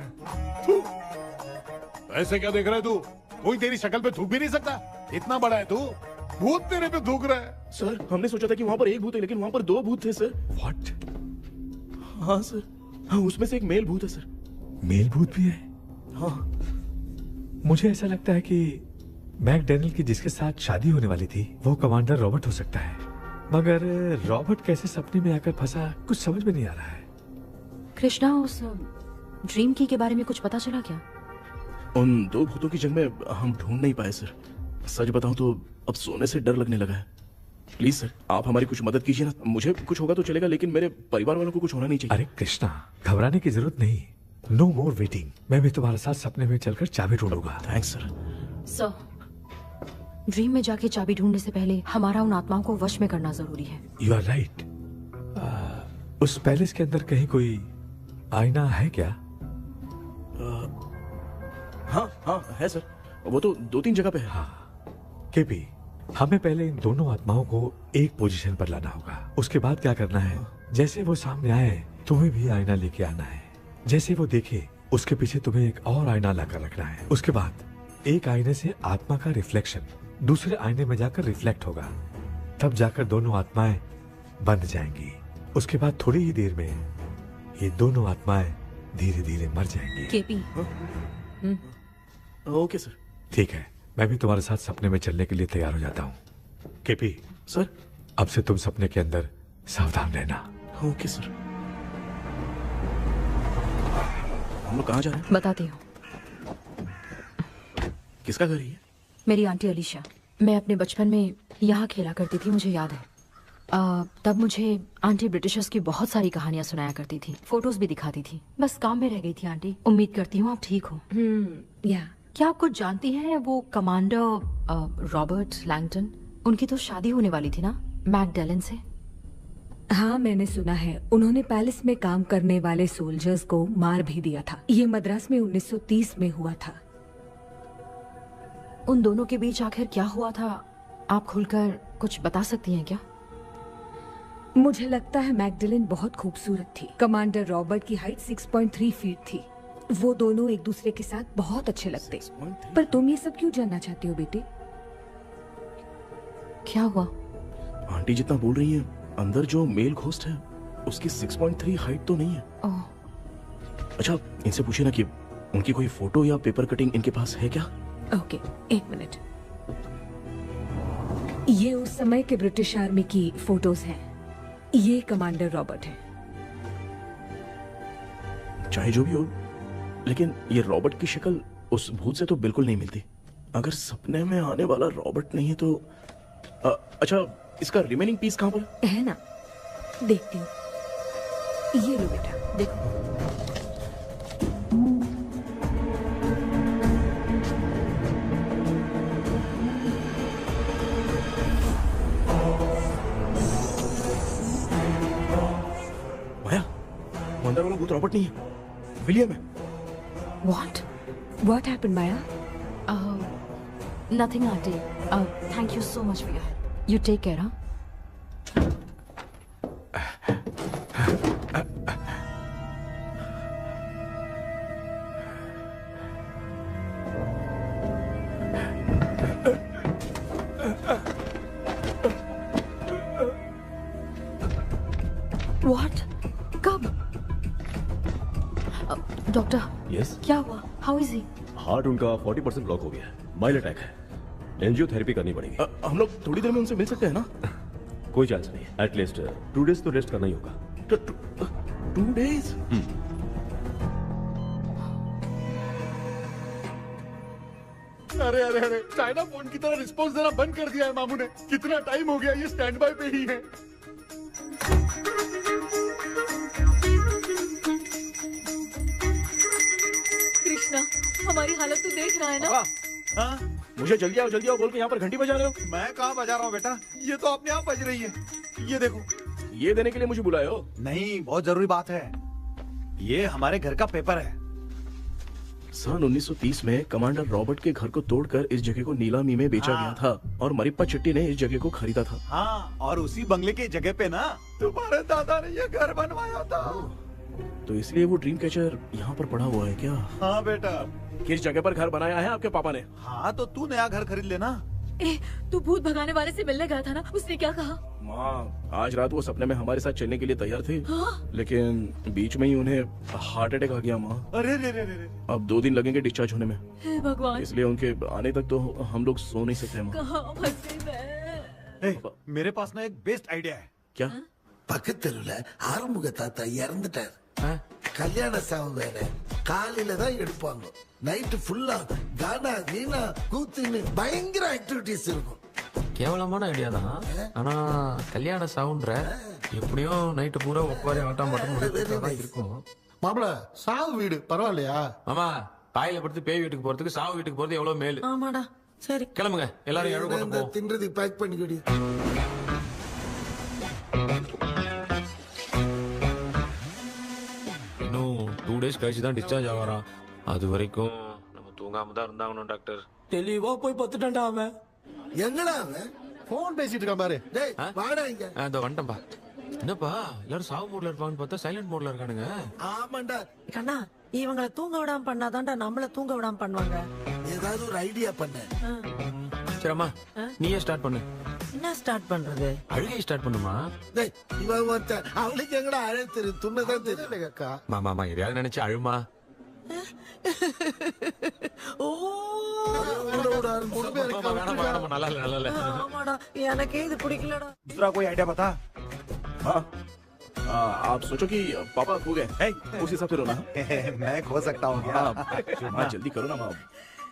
ऐसे क्या देख रहा है तू? कोई तेरी शक्ल पे थूक भी नहीं सकता, इतना बड़ा है तू। भूत तेरे पे थूक रहा है। सर, हमने सोचा था कि वहाँ पर एक भूत है, लेकिन वहाँ पर 2 भूत थे सर। व्हाट? हाँ सर, हाँ, उसमें से एक मेल भूत है सर। मेल भूत भी है? हाँ। मुझे ऐसा लगता है कि मैकडैनियल की जिसके साथ शादी होने वाली थी वो कमांडर रॉबर्ट हो सकता है, मगर रॉबर्ट कैसे सपने में आकर फंसा कुछ समझ में नहीं आ रहा है। कृष्णा, उस ड्रीम की के बारे में कुछ पता चला क्या? उन 2 भूतों की जंग में हम ढूंढ नहीं पाए सर। सच बताऊं तो अब सोने से डर लगने लगा है। प्लीज सर, आप हमारी कुछ मदद कीजिए ना। मुझे कुछ होगा तो चलेगा, लेकिन मेरे परिवार वालों को कुछ होना नहीं चाहिए। अरे कृष्णा, घबराने की जरूरत नहीं, नो मोर वेटिंग। मैं भी तुम्हारे साथ सपने में चलकर चाबी ढूंढूंगा। Thanks sir. सर, ड्रीम में जाके चाबी ढूंढने से पहले हमारा उन आत्माओं को वश में करना जरूरी है। You are right. उस पैलेस के अंदर कहीं कोई आईना है क्या? हाँ हाँ है सर, वो तो 2-3 जगह पे है। हाँ केपी, हमें पहले इन दोनों आत्माओं को एक पोजीशन पर लाना होगा। उसके बाद क्या करना है, जैसे वो सामने आए तुम्हें भी आईना लेके आना है। जैसे वो देखे उसके पीछे तुम्हें एक और आईना लाकर रखना है। उसके बाद एक आईने से आत्मा का रिफ्लेक्शन दूसरे आईने में जाकर रिफ्लेक्ट होगा, तब जाकर दोनों आत्माएं बंध जाएंगी। उसके बाद थोड़ी ही देर में ये दोनों आत्माएं धीरे धीरे मर जाएंगी। KP, okay sir. ठीक है, मैं भी तुम्हारे साथ सपने में चलने के लिए तैयार हो जाता हूँ। केपी सर, अब से तुम सपने के अंदर सावधान रहना। Okay sir. हम लोग कहाँ जा रहे हैं? बताती हूँ। किसका घर है? मेरी आंटी अलीशा। मैं अपने बचपन में यहाँ खेला करती थी, मुझे याद है। तब मुझे आंटी ब्रिटिशर्स की बहुत सारी कहानियां सुनाया करती थी, फोटोज भी दिखाती थी। बस काम में रह गई थी आंटी। उम्मीद करती हूँ आप ठीक हो। या क्या आप कुछ जानती हैं वो कमांडर रॉबर्ट लैंगटन? उनकी तो शादी होने वाली थी ना मैकडलेन से। हाँ, मैंने सुना है। उन्होंने पैलेस में काम करने वाले सोल्जर्स को मार भी दिया था। ये मद्रास में 1930 में हुआ था। उन दोनों के बीच आखिर क्या हुआ था, आप खुलकर कुछ बता सकती हैं क्या? मुझे लगता है मैकडलेन बहुत खूबसूरत थी। कमांडर रॉबर्ट की हाइट 6.3 फीट थी। वो दोनों एक दूसरे के साथ बहुत अच्छे लगते। पर तुम ये सब क्यों जानना चाहते हो बेटे? क्या हुआ? आंटी जितना बोल रही है, अंदर जो मेल घोस्ट है उसकी 6.3 हाइट तो नहीं है। अच्छा, इनसे पूछे ना कि उनकी कोई फोटो या पेपर कटिंग इनके पास है क्या? ओके, एक मिनट। ये उस समय के ब्रिटिश आर्मी की फोटोज हैं। ये कमांडर रॉबर्ट है। चाहे जो भी हो, लेकिन ये रॉबर्ट की शक्ल उस भूत से तो बिल्कुल नहीं मिलती। अगर सपने में आने वाला रॉबर्ट नहीं है तो अच्छा, इसका रिमेनिंग पीस कहाँ पर है? ना, देखती हूँ। ये लो बेटा, देखो। अंदर वाला भूत रॉबर्ट नहीं है, विलियम है। What happened, Maya? Nothing, auntie. Thank you so much for your help. You take care, huh? What? कब? डॉक्टर। यस। क्या हुआ? How is he? हार्ट उनका 40% ब्लॉक हो गया है। माइल्ड अटैक है। एंजियोथेरेपी करनी पड़ेगी। हम लोग थोड़ी देर में उनसे मिल सकते हैं ना? कोई चांस नहीं। एटलीस्ट 2 डेज तो रेस्ट करना ही होगा। 2 डेज? अरे अरे अरे, चाइना फोन की तरह रिस्पॉन्स देना बंद कर दिया है मामू ने। कितना टाइम हो गया, ये स्टैंड बाय पे ही है। कृष्णा, हमारी हालत तो देख रहा है ना? हाँ? मुझे जल्दी आओ बोल के यहाँ पर घंटी बजा रहे हो। मैं कहाँ बजा रहा हूँ बेटा, ये तो अपने आप बज रही है। ये देखो। ये देने के लिए मुझे बुलाए हो? नहीं, बहुत जरूरी बात है। ये हमारे घर का पेपर है। सन 1930 में कमांडर रॉबर्ट के घर को तोड़कर इस जगह को नीलामी में बेचा गया था और मरिप्पा चिट्टी ने इस जगह को खरीदा था। हाँ, और उसी बंगले की जगह पे ना तुम्हारे दादा ने ये घर बनवाया था। तो इसलिए वो ड्रीम कैचर यहाँ पर पड़ा हुआ है क्या? हाँ बेटा। किस जगह पर घर बनाया है आपके पापा ने? हाँ, तो तू नया घर खरीद लेना। तू भूत भगाने वाले से मिलने गया था ना, उसने क्या कहा? माँ, आज रात वो सपने में हमारे साथ चलने के लिए तैयार थे। लेकिन बीच में ही उन्हें हार्ट अटैक आ गया माँ। अरे रे रे रे। अब 2 दिन लगेंगे डिस्चार्ज होने में। हे भगवान। इसलिए उनके आने तक तो हम लोग सो नहीं सकते माँ। कहाँ फंसे मैं? मेरे पास ना एक बेस्ट आइडिया है। क्या? பக்கத்தெருவுல ஆறுமுக தாத்தா இறந்துட்டார். கல்யாண சாவு வேற. காலையில தான் எடுப்பாங்க. நைட் ஃபுல்லா கானா வீணா கூத்துன்னு பயங்கர ஆக்டிவிட்டிஸ் இருக்கும். கேவலமான ஐடியா தான். ஆனா கல்யாண சாவுன்ற எப்படியும் நைட் பூரா உட்காரி ஆட்டம் மட்டும் இருக்கும். மாப்ள, சாவு வீடு பரவாயில்லையா? மாமா, பாயில படுத்து பேய் வீட்டுக்கு போறதுக்கு சாவு வீட்டுக்கு போறது எவ்வளவு மேல். ஆமாடா. சரி, கிளம்புங்க எல்லாரும். எழுந்து தின்றதுக்கு பேக் பண்ணிக்கடி. இன்னும் 2 டேஸ் கழிச்சு தான் டிஸ்சார்ஜ் ஆவாராம். அது வரைக்கும் நம்ம தூங்காம தான் இருந்தாகணும் டாக்டர். தெளிவா போய் பத்துட்டான்டா அவன். எங்கடா அவன்? போன் பேசிட்டு இருக்கான் பாரு. டேய் வாடா இங்க. அதோ வந்துட்டேன்பா. என்னப்பா எல்லாரும் சாவு மோட்ல இருப்பான்னு பார்த்தா சைலண்ட் மோட்ல இருக்கானுங்க. ஆமாண்டா. கண்ணா, இவங்கள தூங்க விடாம பண்ணாதான்டா நம்மள தூங்க விடாம பண்ணுவாங்க. ஏதாவது ஒரு ஐடியா பண்ணு. சரிம்மா, நீயே ஸ்டார்ட் பண்ணு. என்ன ஸ்டார்ட் பண்றது? அழுகை ஸ்டார்ட் பண்ணுமா? டேய், இவன் ஒருத்தன் அவளுக்கு எங்கடா அழகு தெரியும்? துண்ணதான் தெரியல அக்கா. மாமா எதையாவது நினைச்சு அழுமா. ஓ, நல்லா இல்ல. ஆமாடா, எனக்கே இது பிடிக்கலடா. दूसरा कोई आइडिया बता। हाँ, आप सोचो कि पापा खो गए, उस हिसाब से रोना। मैं खो सकता हूँ क्या? हाँ, जल्दी करो ना माँ।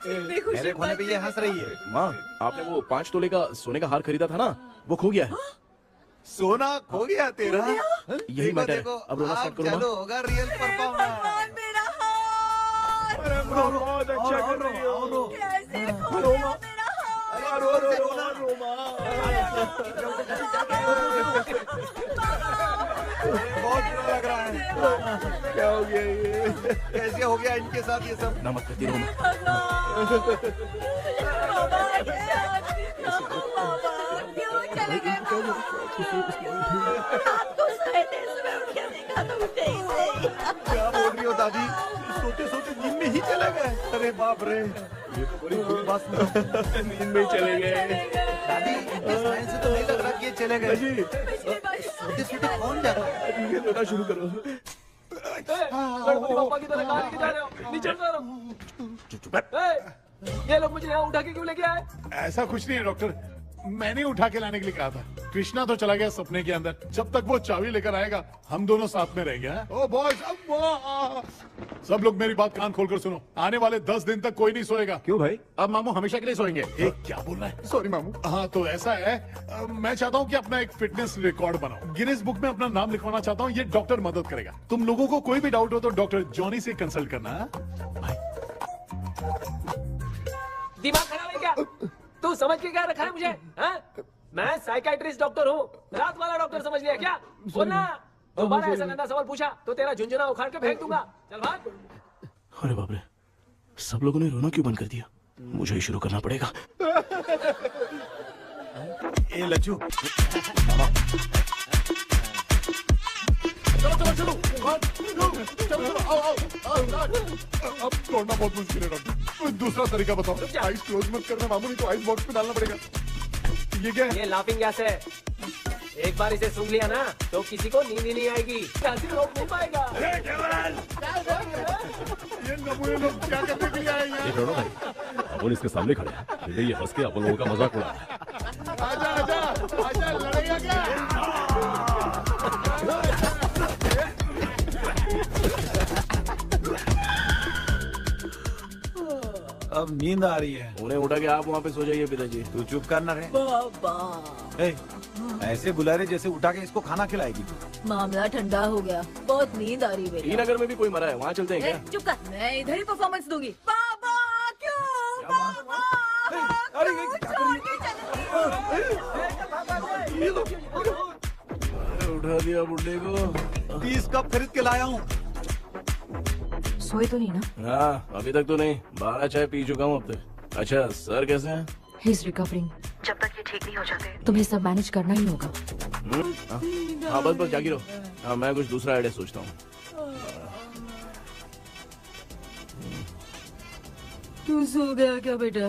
मेरे खोने पे ये हंस रही है। माँ, आपने वो 5 तोले का सोने का हार खरीदा था ना, वो खो गया है। सोना खो गया तेरा? यही मैटर है। अब रोना स्टार्ट करो माँ। चलो होगा रियल परफॉर्मेंस। बहुत अच्छा कर रही हो। रो माँ। रो बहुत बुरा लग रहा है। क्या हो गया ये? कैसे हो गया इनके साथ ये सब? ना मत करती रो माँ। क्या बोल रही हो दादी? सोते सोते नींद में ही चले गए? अरे बाप रे, ये तो बड़ी बुरी बात है। नींद में ही चले गए। दादी, इस लाइन से तो नहीं लग रहा कि ये चले गए। सोते सोते कौन जाता है? ये रोना शुरू करो। गणपति बापा की तरह कहाँ लेके जा रहे हो? नीचे उतारो। ये लोग मुझे यहाँ उठा के क्यों लेके आए? ऐसा कुछ नहीं है डॉक्टर, मैंने उठा के लाने के लिए कहा था। कृष्णा तो चला गया सपने के अंदर, जब तक वो चाबी लेकर आएगा हम दोनों साथ में रहेंगे। ओ बॉयज, सब लोग मेरी बात कान खोलकर सुनो, आने वाले 10 दिन तक कोई नहीं सोएगा। क्यों भाई? अब मामू हमेशा के लिए सोएंगे। क्या बोल रहा है? सॉरी मामू। हाँ तो ऐसा है, मैं चाहता हूँ कि अपना एक फिटनेस रिकॉर्ड बनाओ, गिनीज बुक में अपना नाम लिखवाना चाहता हूँ। ये डॉक्टर मदद करेगा। तुम लोगों को कोई भी डाउट हो तो डॉक्टर जॉनी से कंसल्ट करना। दिमाग खराब है क्या? तू समझ के क्या रखा है मुझे? हाँ? मैं साइकाइट्रिस्ट डॉक्टर हूँ, रात वाला डॉक्टर समझ लिया क्या? बोलना, दोबारा ऐसा गंदा सवाल पूछा तो तेरा झुंझुना उखाड़ के फेंक दूंगा। चल भाग। अरे बाप रे, सब लोगों ने रोना क्यों बंद कर दिया? मुझे ही शुरू करना पड़ेगा। ए लज्जू, चलो चलो चलो, आओ। अब छोड़ना बहुत मुश्किल है डॉक्टर, दूसरा तरीका बताओ। आइस क्लोज मत करना मामू, नहीं तो आइस बॉक्स में डालना पड़ेगा। ये क्या है? ये लाफिंग गैस है। एक बार इसे सूंघ लिया ना तो किसी को नींद ही नहीं आएगी, हंसी रोक नहीं पाएगा। ये नमूने लोग क्या करने के लिए आए हैं? रोनो भाई, अपन इसके सामने खड़े हैं, फिर ये हंस के अपन लोगों का मजाक उड़ा। आजा लड़ेगा क्या? अब नींद आ रही है। उन्हें उठा के आप वहाँ पे सो जाइए पिताजी। तू चुप करना रे। ऐसे बुला रहे जैसे उठा के इसको खाना खिलाएगी। मामला ठंडा हो गया, बहुत नींद आ रही है। टी नगर में भी कोई मरा है, वहाँ चलते हैं क्या? चुप कर, मैं इधर ही परफॉर्मेंस दूंगी। बाबा क्यों? उठा दिया बुड्ढे को। 30 कप खरीद के लाया हूँ। सोए तो नहीं ना? हाँ, अभी तक तो नहीं, 12 चाय पी चुका हूँ अब तक। अच्छा, सर कैसे हैं? He is recovering. जब तक ये ठीक नहीं हो जाते तुम्हें सब मैनेज करना ही होगा। हाँ बस जागी रहो। हाँ, मैं कुछ दूसरा आइडिया सोचता हूँ। तू सो गया क्या बेटा?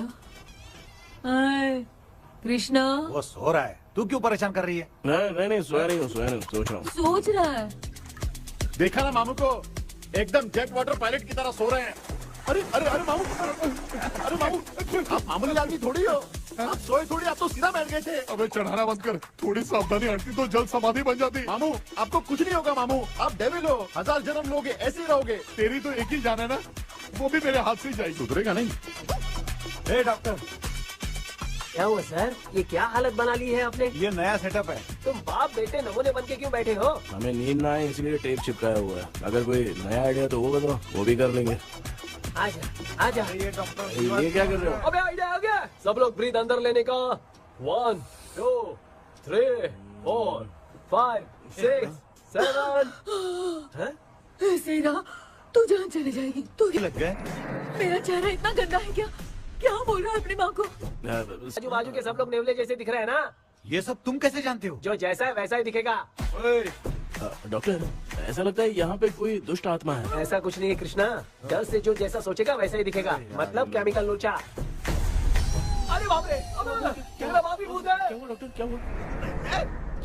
कृष्णा, वो सो रहा है, तू क्यों परेशान कर रही है? नहीं, सोया नहीं हूँ, सोच रहा हूँ। सोच रहा है। देखा ना मामू को, एकदम जेट वाटर पायलट की तरह सो रहे हैं। अरे मामू, आप मामूली आदमी थोड़ी हो, आप सोए थोड़ी, आप तो सीधा बैठ गए थे। अबे चढ़ाना बंद कर, थोड़ी सावधानी हटती तो जल्द समाधि बन जाती। मामू आपको कुछ नहीं होगा मामू, आप डेविल हो, 1000 जन्म लोगे, ऐसे ही रहोगे। तेरी तो एक ही जान है ना, वो भी मेरे हाथ से ही जाएगी। सुधरेगा नहीं। हे डॉक्टर, क्या हुआ सर? ये क्या हालत बना ली है आपने? ये नया सेटअप है। तुम बाप बेटे नमूने बन के क्यों बैठे हो? हमें नींद ना आए इसलिए टेप चिपकाया हुआ है। अगर कोई नया आइडिया तो वो बताओ, वो भी कर लेंगे। आजा। ये डॉक्टर, ये क्या कर रहे हो? अबे आइडिया आ गया। सब लोग ब्रीथ अंदर लेने का। 1 2 3 4 5 6 7। सेरा, तू जान चली जाएगी। तू लग गए? मेरा चेहरा इतना गंदा है क्या? क्या बोल रहा है अपनी माँ को? आजू बाजू के सब लोग नेवले जैसे दिख रहे हैं ना? ये सब तुम कैसे जानते हो? जो जैसा है वैसा ही दिखेगा। डॉक्टर, ऐसा लगता है यहाँ पे कोई दुष्ट आत्मा है। ऐसा कुछ नहीं है कृष्णा, डर से जो जैसा सोचेगा वैसा ही दिखेगा, मतलब केमिकल लोचा। अरे बाप रे, मेरा बाप ही भूत है। क्या हुआ डॉक्टर, क्या हुआ?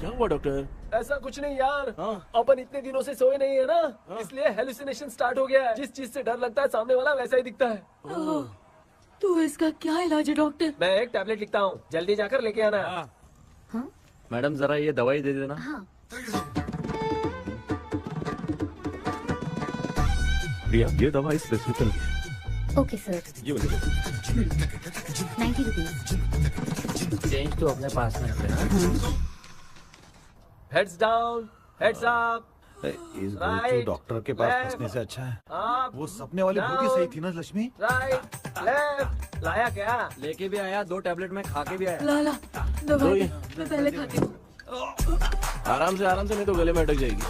क्या हुआ डॉक्टर? ऐसा कुछ नहीं यार, अपन इतने दिनों से सोए नहीं है ना, इसलिए हेलुसिनेशन स्टार्ट हो गया है। जिस चीज से डर लगता है सामने वाला वैसा ही दिखता है। तो इसका क्या इलाज है डॉक्टर? मैं एक टैबलेट लिखता हूँ, जल्दी जाकर लेके आना। मैडम जरा ये दवाई दे देना। प्रिया, ये दवा इस प्रिस्क्रिप्शन की है। Okay sir. 90 रुपीज। चेंज तो अपने पास में रखना। Heads down, heads up. इस गोचू डॉक्टर के पास फंसने से अच्छा है वो सपने वाली बुद्धि सही थी ना लक्ष्मी। Right left. लाया क्या? लेके भी आया, 2 टैबलेट में खा के भी आया। ला दवा दे, मैं पहले खाती हूँ। आराम से नहीं तो गले में अटक जाएगी।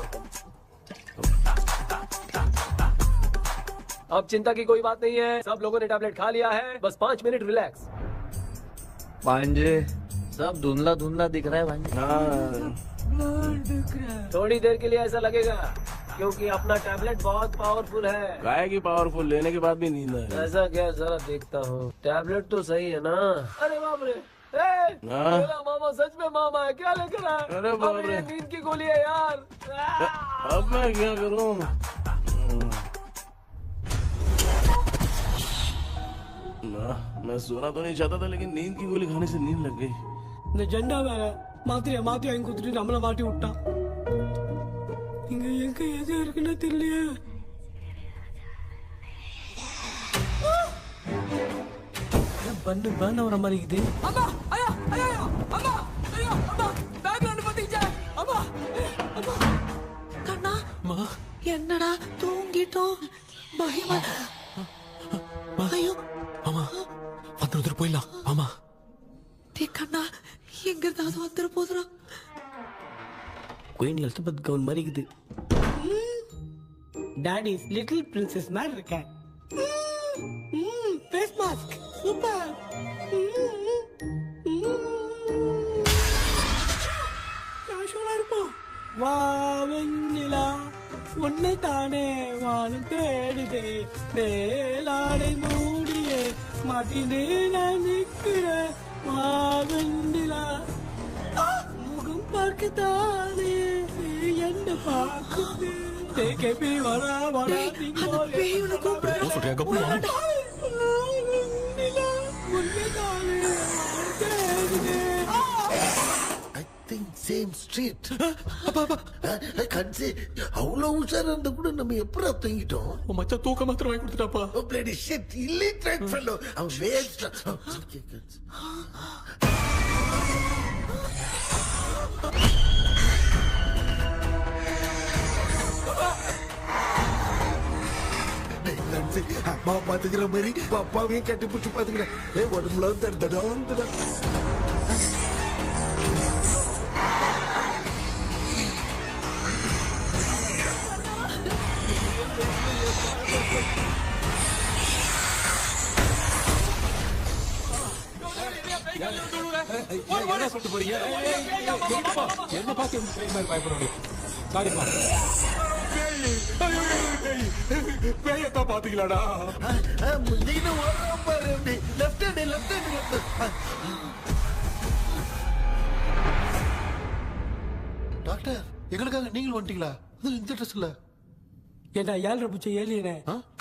अब चिंता की कोई बात नहीं है, सब लोगों ने टैबलेट खा लिया है, बस 5 मिनट रिलैक्स। भांजे सब धुंधला धुंधला दिख रहा है भांजे। थोड़ी देर के लिए ऐसा लगेगा क्योंकि अपना टैबलेट बहुत पावरफुल है। गाय की पावरफुल, लेने के बाद भी नींद है। ऐसा क्या? जरा देखता हूँ। टैबलेट तो सही है ना? अरे बाप रे, मेरा मामा सच में मामा है, क्या लेकर आया? अरे बाप रे, नींद की गोली है यार। अब मैं क्या करूँ? मैं सोना तो नहीं चाहता था, लेकिन नींद की गोली खाने से नींद लग गई। நிஜண்டா வேற மாத்திரையா மாத்தி வாங்கி கொடுத்துட்டு நம்மள மாட்டி விட்டான். இங்க எங்க எது இருக்குன்னு தெரியலையே. பண்ணு வர மாதிரி இருக்குது. அம்மா ஐயா ஐயா அம்மா ஐயா அம்மா பேக்ரவுண்ட் பத்திச்சே அம்மா அம்மா கண்ணா என்னடா தூங்கிட்டோம் பயமா. ஐயோ மாமா வந்துட்டு போயிடலாம். மாமா கண்ணா எங்க இருந்தாவது வந்துட போதுரா. குயின் எலிசபெத் கவுன் மாதிரி இருக்குது. டாடி லிட்டில் பிரின்சஸ் மாதிரி இருக்கேன். Face mask super. கேஷுவலா இருப்போம். வா வெண்ணிலா உன்னை தானே வானம் தேடுதே மேலாடை மூடியே மாட்டினே நான் நிற்கிறேன். வெண்ணிலா முகம் பார்க்கத்தானே என்ன பார்க்குது. தேக்கே வரா வரா சேம் ஸ்ட்ரீட். கன்சி அவ்வளவு உஷாரா இருந்தா கூட நம்ம எப்படா தூங்கிட்டோம்? மச்சா தூக்க மாத்திரம் வாங்கி கொடுத்துட்டாப்பா. Bloody shit illiterate fellow. அவன் வேஸ்ட். அம்மா பாத்துக்கிற மாதிரி அப்பாவையும் கட்டி பிடிச்சி பாத்துக்கிறேன். உடம்புல தடா. என்ன சொல்லிட்டு போறீங்க? என்ன பார்த்து பயப்படுறீங்க? சாரிப்பா. பேயத்தான் பாத்தீங்களாடா? டாக்டர் எங்களுக்காக நீங்களும் வந்துட்டீங்களா? இந்த ட்ரெஸ்ல ஏண்டா 7 பூச்சி ஏலியனே,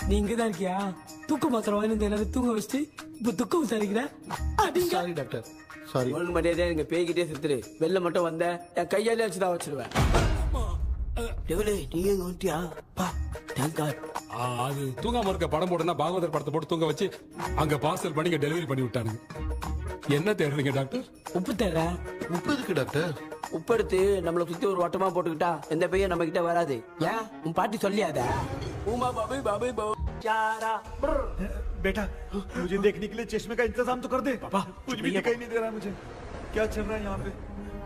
நீ இங்கதான் இருக்கியா? தூக்க மாத்திரம் வாங்கி எல்லாரும் தூங்க வச்சுட்டு இப்ப துக்கம் விசாரிக்கிற. Sorry doctor, sorry. ஒழுங்கு மரியாதையா நீங்க பேய்கிட்டே செத்துரு. வெளில மட்டும் வந்த என் கையாலே வச்சுதான் வச்சிருவேன். நீ எங்க வந்துட்டியா? அது தூங்காம இருக்க படம் போடுனா பாகவதர் படத்தை போட்டு தூங்க வச்சு அங்க பார்சல் பண்ணி டெலிவரி பண்ணி விட்டானுங்க. என்ன தேடுறீங்க டாக்டர்? உப்பு தேடுற. உப்பு எதுக்கு டாக்டர்? உப்பு எடுத்து நம்மளை சுத்தி ஒரு வட்டமா போட்டுக்கிட்டா எந்த பையன் நம்ம கிட்ட வராது. ஏன் உன் பாட்டி சொல்லியாத? बेटा मुझे देखने के लिए चश्मे का इंतजाम तो कर दे। पापा कुछ भी दिखाई नहीं दे रहा मुझे, क्या चल रहा है यहाँ पे?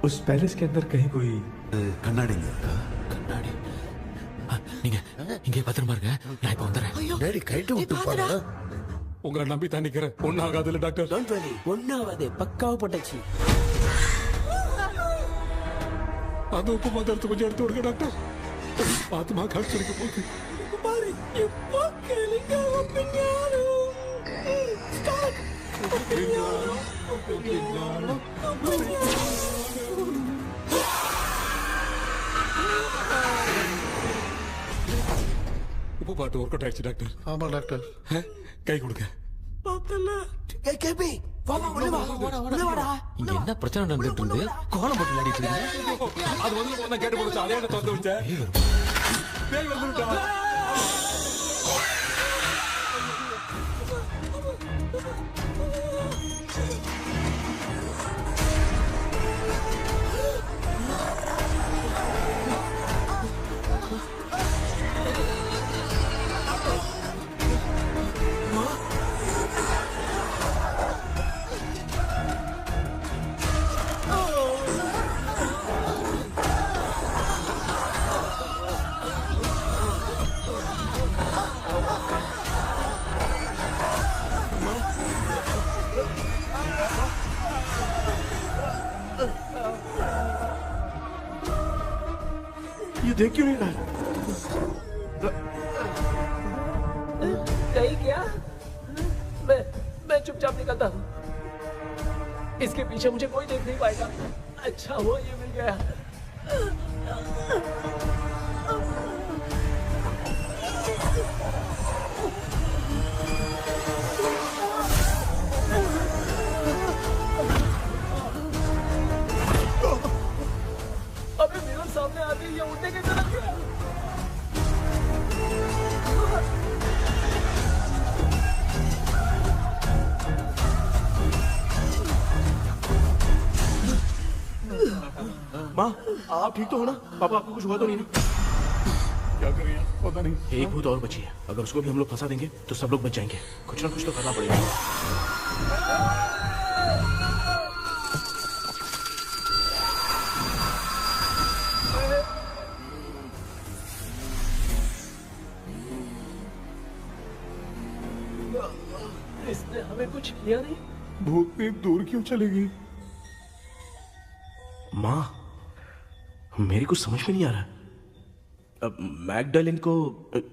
उस पैलेस के अंदर कहीं कोई கண்ணாடி கண்ணாடி நீங்க இங்கே பத்திரமா இருங்க, நான் இப்ப வந்துடுறேன். டேடி கைட்டு விட்டு பாரு. உங்களை நம்பி தான் நிக்கிறேன். ஒன்னாகாதுல டாக்டர்? டோன்ட் வரி, ஒன்னாகாது, பக்காவா போட்டாச்சு. அது உப்பு மாத்திரத்தை கொஞ்சம் எடுத்து விடுங்க டாக்டர். ஆத்மா காட்சிக்கு போகுது. பாரு எப்போ கேளுங்க. உப்பு பாட்டு ஒர்க் அவுட் ஆயிடுச்சு டாக்டர். ஆமா டாக்டர். கை கொடுங்க. இங்க என்ன பிரச்சனை நடந்துட்டு இருந்து கோலம் போட்டு விளையாடிட்டு இருக்கு? அது வந்து கேட்டு போச்சு. அதே திறந்து வச்சேன். பேய் வந்துட்டா. देख क्यों नहीं रहा है? नहीं क्या? मैं चुपचाप निकलता हूँ। इसके पीछे मुझे कोई देख नहीं पाएगा। अच्छा वो ये मिल गया। अबे मेरे सामने आते ही ये उड़ने की तरफ गया। माँ, आप ठीक तो हो ना? पापा आपको कुछ हुआ तो नहीं ना? क्या करें पता नहीं। एक भूत और बची है, अगर उसको भी हम लोग फंसा देंगे तो सब लोग बच जाएंगे। कुछ ना कुछ तो करना पड़ेगा। इसने हमें कुछ किया नहीं। भूतनी दूर क्यों चली गई? माँ, मेरी कुछ समझ में नहीं आ रहा। अब मैगडालिन को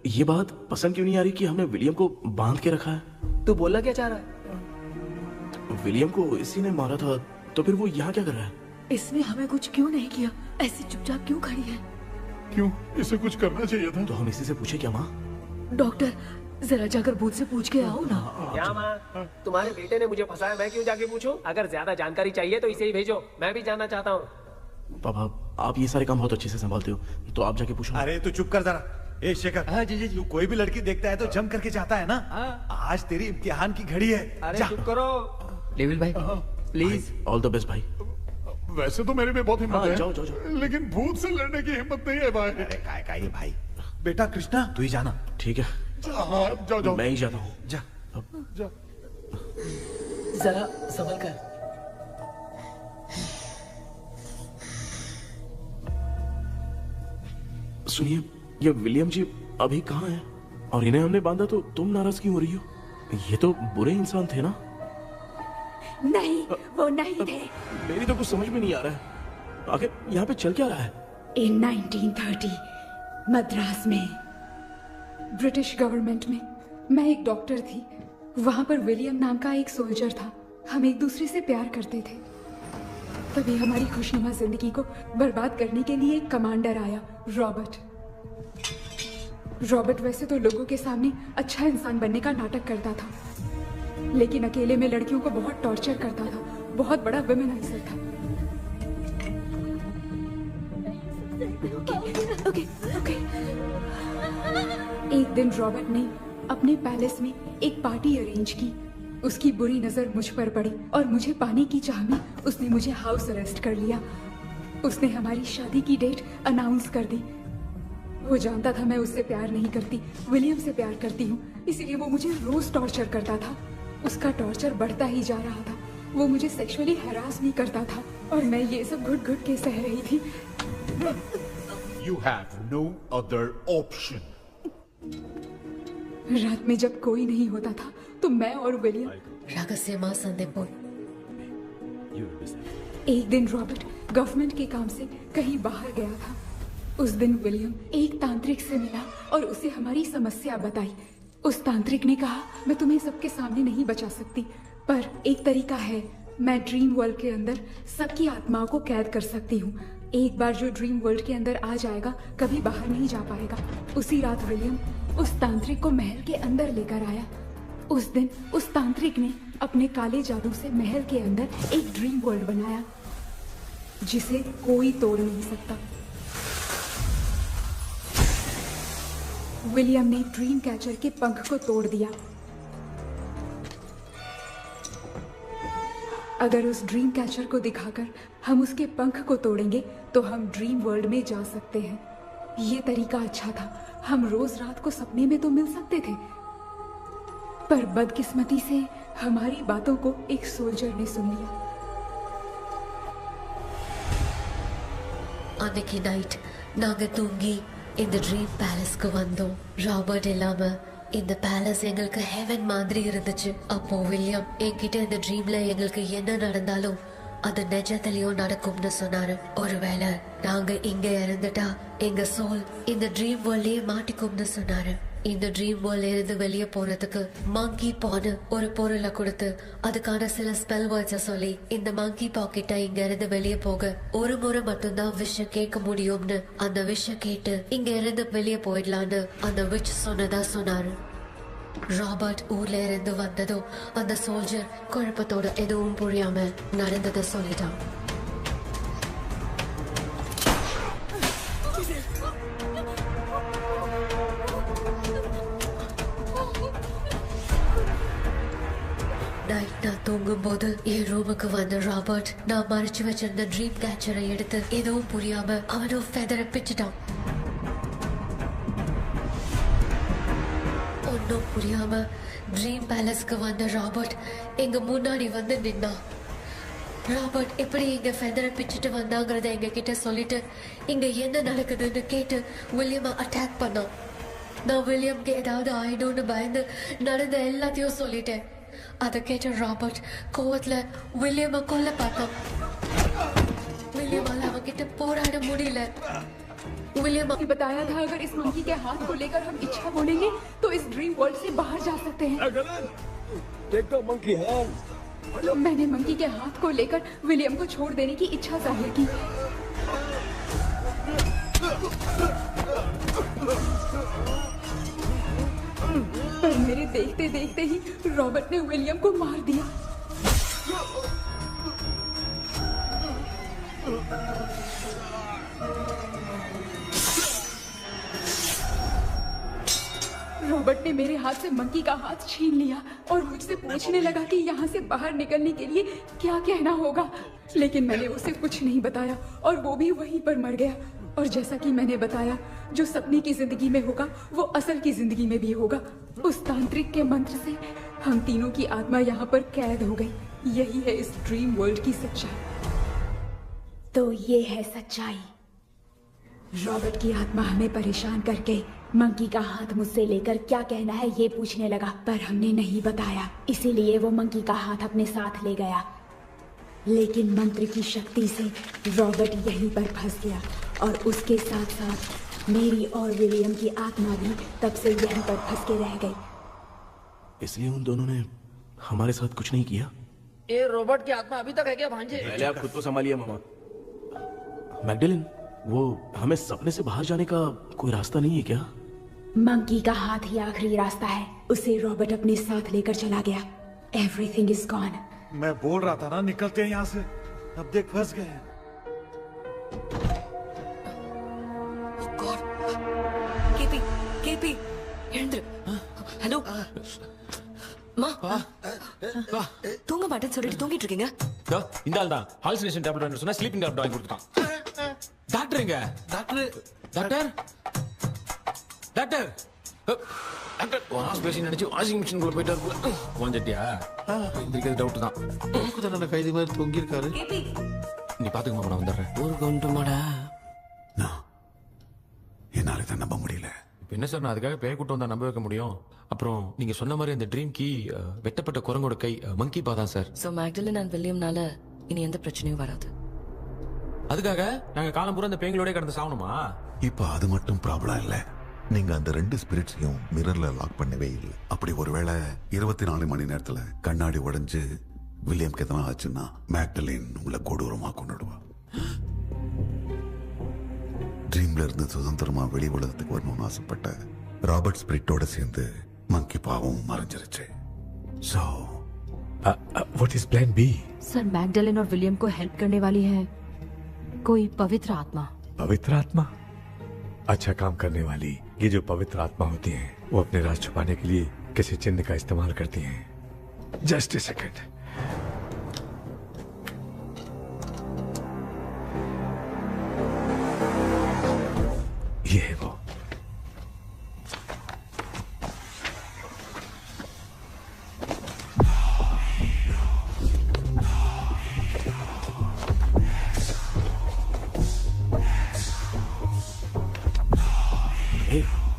ये बात पसंद क्यों नहीं आ रही कि हमने विलियम को बांध के रखा है? तू बोलना क्या चाह रहा है? विलियम को इसी ने मारा था, तो फिर वो यहाँ क्या कर रहा है? इसने हमें कुछ क्यों नहीं किया? ऐसी चुपचाप क्यों खड़ी है? क्यों? इसे कुछ करना चाहिए था। तो हम इसी से पूछे क्या माँ? डॉक्टर, जरा जाकर भूत से पूछ के आओ ना। क्या माँ? तुम्हारे बेटे ने मुझे फंसाया, मैं क्यों जाके पूछूं? अगर ज्यादा जानकारी चाहिए तो इसे ही भेजो, मैं भी जानना चाहता हूँ। पापा, आप ये सारे काम बहुत अच्छे से संभालते हो, तो आप जाके पूछो। अरे तू चुप कर जरा। ए शेखर, हाँ जी जी जी। तू कोई भी लड़की देखता है तो जम करके चाहता है ना? आज तेरी इम्तिहान की घड़ी है। अरे जा। चुप करो। लेविल भाई प्लीज। ऑल द बेस्ट भाई। वैसे तो मेरे में बहुत हिम्मत हाँ, है, जाओ, जाओ, जाओ। लेकिन भूत से लड़ने की हिम्मत नहीं है भाई। अरे काय काय ये भाई। बेटा कृष्णा, तू ही जाना। ठीक है, हाँ, जाओ जाओ। मैं ही जाता हूँ। जा। जा। जरा संभल कर। सुनिए, ये विलियम जी अभी कहाँ हैं? और इन्हें हमने बांधा तो तुम नाराज क्यों हो रही हो? ये तो बुरे इंसान थे ना? नहीं, वो नहीं थे। मेरी तो कुछ समझ में नहीं आ रहा है। आखिर यहाँ पे चल क्या रहा है? In 1930 मद्रास में ब्रिटिश गवर्नमेंट में मैं एक डॉक्टर थी। वहां पर विलियम नाम का एक सोल्जर था। हम एक दूसरे से प्यार करते थे। तभी हमारी खुशनुमा जिंदगी को बर्बाद करने के लिए एक कमांडर आया, रॉबर्ट। रॉबर्ट वैसे तो लोगों के सामने अच्छा इंसान बनने का नाटक करता था, लेकिन अकेले में लड़कियों को बहुत टॉर्चर करता था। बहुत बड़ा वुमेनाइजर था। ओके। एक दिन रॉबर्ट ने अपने पैलेस में एक पार्टी अरेंज की। उसकी बुरी नजर मुझ पर पड़ी और मुझे पाने की चाह में उसने मुझे हाउस अरेस्ट कर लिया। उसने हमारी शादी की डेट अनाउंस कर दी। वो जानता था मैं उससे प्यार नहीं करती, विलियम से प्यार करती हूँ, इसलिए वो मुझे रोज टॉर्चर करता था। उसका टॉर्चर बढ़ता ही जा रहा था। वो मुझे सेक्सुअली हैरास भी करता था और मैं ये सब घुट-घुट के सह रही थी। You have no other option. रात में जब कोई नहीं होता था तो मैं और विलियम रहस्यमा संदेपुर। एक दिन रॉबर्ट गवर्नमेंट के काम से कहीं बाहर गया था। उस दिन विलियम एक तांत्रिक से मिला और उसे हमारी समस्या बताई। उस तांत्रिक ने कहा, मैं तुम्हें सबके सामने नहीं बचा सकती, पर एक तरीका है। मैं ड्रीम वर्ल्ड के अंदर सबकी आत्माओं को कैद कर सकती हूँ। एक बार जो ड्रीम वर्ल्ड के अंदर आ जाएगा कभी बाहर नहीं जा पाएगा। उसी रात विलियम उस तांत्रिक को महल के अंदर लेकर आया। उस दिन उस तांत्रिक ने अपने काले जादू से महल के अंदर एक ड्रीम वर्ल्ड बनाया जिसे कोई तोड़ नहीं सकता। विलियम ने ड्रीम कैचर के पंख को तोड़ दिया। अगर उस ड्रीम कैचर को दिखाकर हम उसके पंख को तोड़ेंगे तो हम ड्रीम वर्ल्ड में जा सकते हैं। ये तरीका अच्छा था। हम रोज रात को सपने में तो मिल सकते थे, पर बदकिस्मती से हमारी बातों को एक सोल्जर ने सुन लिया। அன்னைக்கு நைட் நாங்க தூங்கி இந்த ட்ரீம் பேலஸ்க்கு வந்தோம். ராபர்ட் இல்லாம இந்த பேலஸ் எங்களுக்கு ஹெவன் மாதிரி இருந்துச்சு. அப்போ வில்லியம் என்கிட்ட இந்த ட்ரீம்ல எங்களுக்கு என்ன நடந்தாலும் அது நிஜத்திலயோ நடக்கும்னு சொன்னாரு. ஒருவேளை நாங்க இங்க இறந்துட்டா எங்க சோல் இந்த ட்ரீம் வேர்ல்ட்லயே மாட்டிக்கும்னு சொன்னாரு. இந்த ட்ரீம் வேர்ல்ட்ல இருந்து வெளியே போறதுக்கு மங்கி பான்னு ஒரு பொருளை கொடுத்து அதுக்கான சில ஸ்பெல் வேர்ட்ஸை சொல்லி இந்த மங்கி பாக்கெட்டை இங்க இருந்து வெளியே போக ஒரு முறை மட்டும்தான் விஷயம் கேட்க முடியும்னு அந்த விஷயம் கேட்டு இங்க இருந்து வெளியே போயிடலான்னு அந்த விச் சொன்னதா சொன்னாரு. ராபர்ட் ஊர்ல இருந்து வந்ததும் அந்த சோல்ஜர் குழப்பத்தோட எதுவும் புரியாம நடந்ததை சொல்லிட்டான். நைட் நான் தூங்கும் போது என் ரூமுக்கு வந்த ராபர்ட் நான் மறைச்சு வச்சிருந்த ட்ரீம் கேச்சரை எடுத்து எதுவும் புரியாம அவனும் ஃபெதரை பிச்சுட்டான். ஒன்னும் புரியாம ட்ரீம் பேலஸ்க்கு வந்த ராபர்ட் எங்க முன்னாடி வந்து நின்னான். ராபர்ட் எப்படி எங்க ஃபெதரை பிச்சுட்டு வந்தாங்கிறத எங்க கிட்ட சொல்லிட்டு இங்க என்ன நடக்குதுன்னு கேட்டு வில்லியமை அட்டாக் பண்ணான். நான் வில்லியம்க்கு ஏதாவது ஆயிடும்னு பயந்து நடந்த எல்லாத்தையும் சொல்லிட்டேன். அதை கேட்ட ராபர்ட் கோவத்துல வில்லியமை கொல்ல பார்த்தான். विलियम அவங்கிட்ட போராட முடியல. विलियम ने बताया था अगर इस मंकी के हाथ को लेकर हम इच्छा बोलेंगे तो इस ड्रीम वर्ल्ड से बाहर जा सकते हैं. मैंने मंकी के हाथ को लेकर विलियम को छोड़ देने की इच्छा जाहिर की. पर मेरे देखते देखते ही रॉबर्ट ने विलियम को मार दिया. रॉबर्ट ने मेरे हाथ से मंकी का हाथ छीन लिया और मुझसे पूछने लगा कि यहाँ से बाहर निकलने के लिए क्या कहना होगा. लेकिन मैंने उसे कुछ नहीं बताया और वो भी वहीं पर मर गया. और जैसा कि मैंने बताया, जो सपने की जिंदगी में होगा वो असल की जिंदगी में भी होगा. उस तांत्रिक के मंत्र से हम तीनों की आत्मा यहाँ पर कैद हो गई. यही है इस ड्रीम वर्ल्ड की सच्चाई. तो ये है सच्चाई. रॉबर्ट की आत्मा हमें परेशान करके मंकी का हाथ मुझसे लेकर क्या कहना है ये पूछने लगा, पर हमने नहीं बताया. इसीलिए वो मंकी का हाथ अपने साथ ले गया. लेकिन मंत्र की शक्ति से रॉबर्ट यहीं पर फंस गया और उसके साथ साथ मेरी और विलियम की आत्मा भी तब से यहीं पर फंस के रह गई. इसलिए उन दोनों ने हमारे साथ कुछ नहीं किया. ये रॉबर्ट की आत्मा अभी तक है क्या भांजे? पहले आप खुद को संभालिए मामा. मैगडेलिन, वो हमें सपने से बाहर जाने का कोई रास्ता नहीं है क्या? मंकी का हाथ ही आखिरी रास्ता है. उसे रॉबर्ट अपने साथ लेकर चला गया. Everything is gone. मैं बोल रहा था ना निकलते हैं यहाँ से. अब देख फंस गए. கேபி எழுந்துரு. ஹலோ மா, தூங்க மாட்டேன்னு சொல்லிட்டு தூங்கிட்டு இருக்கீங்க. இந்த ஆள் தான் ஹாலுசினேஷன் டேப்லெட் வாங்கி சொன்னா ஸ்லீப்பிங் டேப்லெட் வாங்கி கொடுத்தான். டாக்டர் எங்க? Doctor doctor doctor doctor wash basin நினைச்சு வாஷிங் மிஷின் குள்ள போயிட்டாரு. வாஞ்சிட்டியா? இதுக்கு டவுட் தான். தன்னோட கைதி மாதிரி தொங்கி இருக்காரு. நீ பாத்துக்கமா, நான் வந்துடுறேன். ஒரு கொண்டுமாடா. என்னால தான் நம்ப முடியல. என்ன சார், நான் அதுக்காக பேய் கூட்டம் தான் நம்ப வைக்க முடியும். அப்புறம் நீங்க சொன்ன மாதிரி அந்த ட்ரீம் கீ வெட்டப்பட்ட குரங்கோட கை மங்கி பாதான் சார். சோ மேக்டலின் அண்ட் வில்லியம்னால இனி எந்த பிரச்சனையும் வராது. அதுக்காக நாங்க காலம் பூரா அந்த பேய்களோட கடந்து சாவணுமா? இப்ப அது மட்டும் ப்ராப்ளம் இல்ல. நீங்க அந்த ரெண்டு ஸ்பிரிட்ஸையும் மிரர்ல லாக் பண்ணவே இல்லை. அப்படி ஒருவேளை 24 மணி நேரத்துல கண்ணாடி உடைஞ்சு வில்லியம்க்கு எதனா ஆச்சுன்னா மேக்டலின் உங்களை கொடூரமா கொண்டுடுவா. ட்ரீம்ல இருந்து சுதந்திரமா வெளி உலகத்துக்கு வரணும்னு ஆசைப்பட்ட ராபர்ட் ஸ்பிரிட்டோட சேர்ந்து மங்கி பாவம் மறைஞ்சிருச்சு. So, what is plan B? Sir, Magdalene और विलियम को हेल्प करने वाली है कोई पवित्र आत्मा. पवित्र आत्मा? अच्छा काम करने वाली ये जो पवित्र आत्मा होती हैं, वो अपने राज छुपाने के लिए किसी चिन्ह का इस्तेमाल करती हैं. Just a second. ये है वो.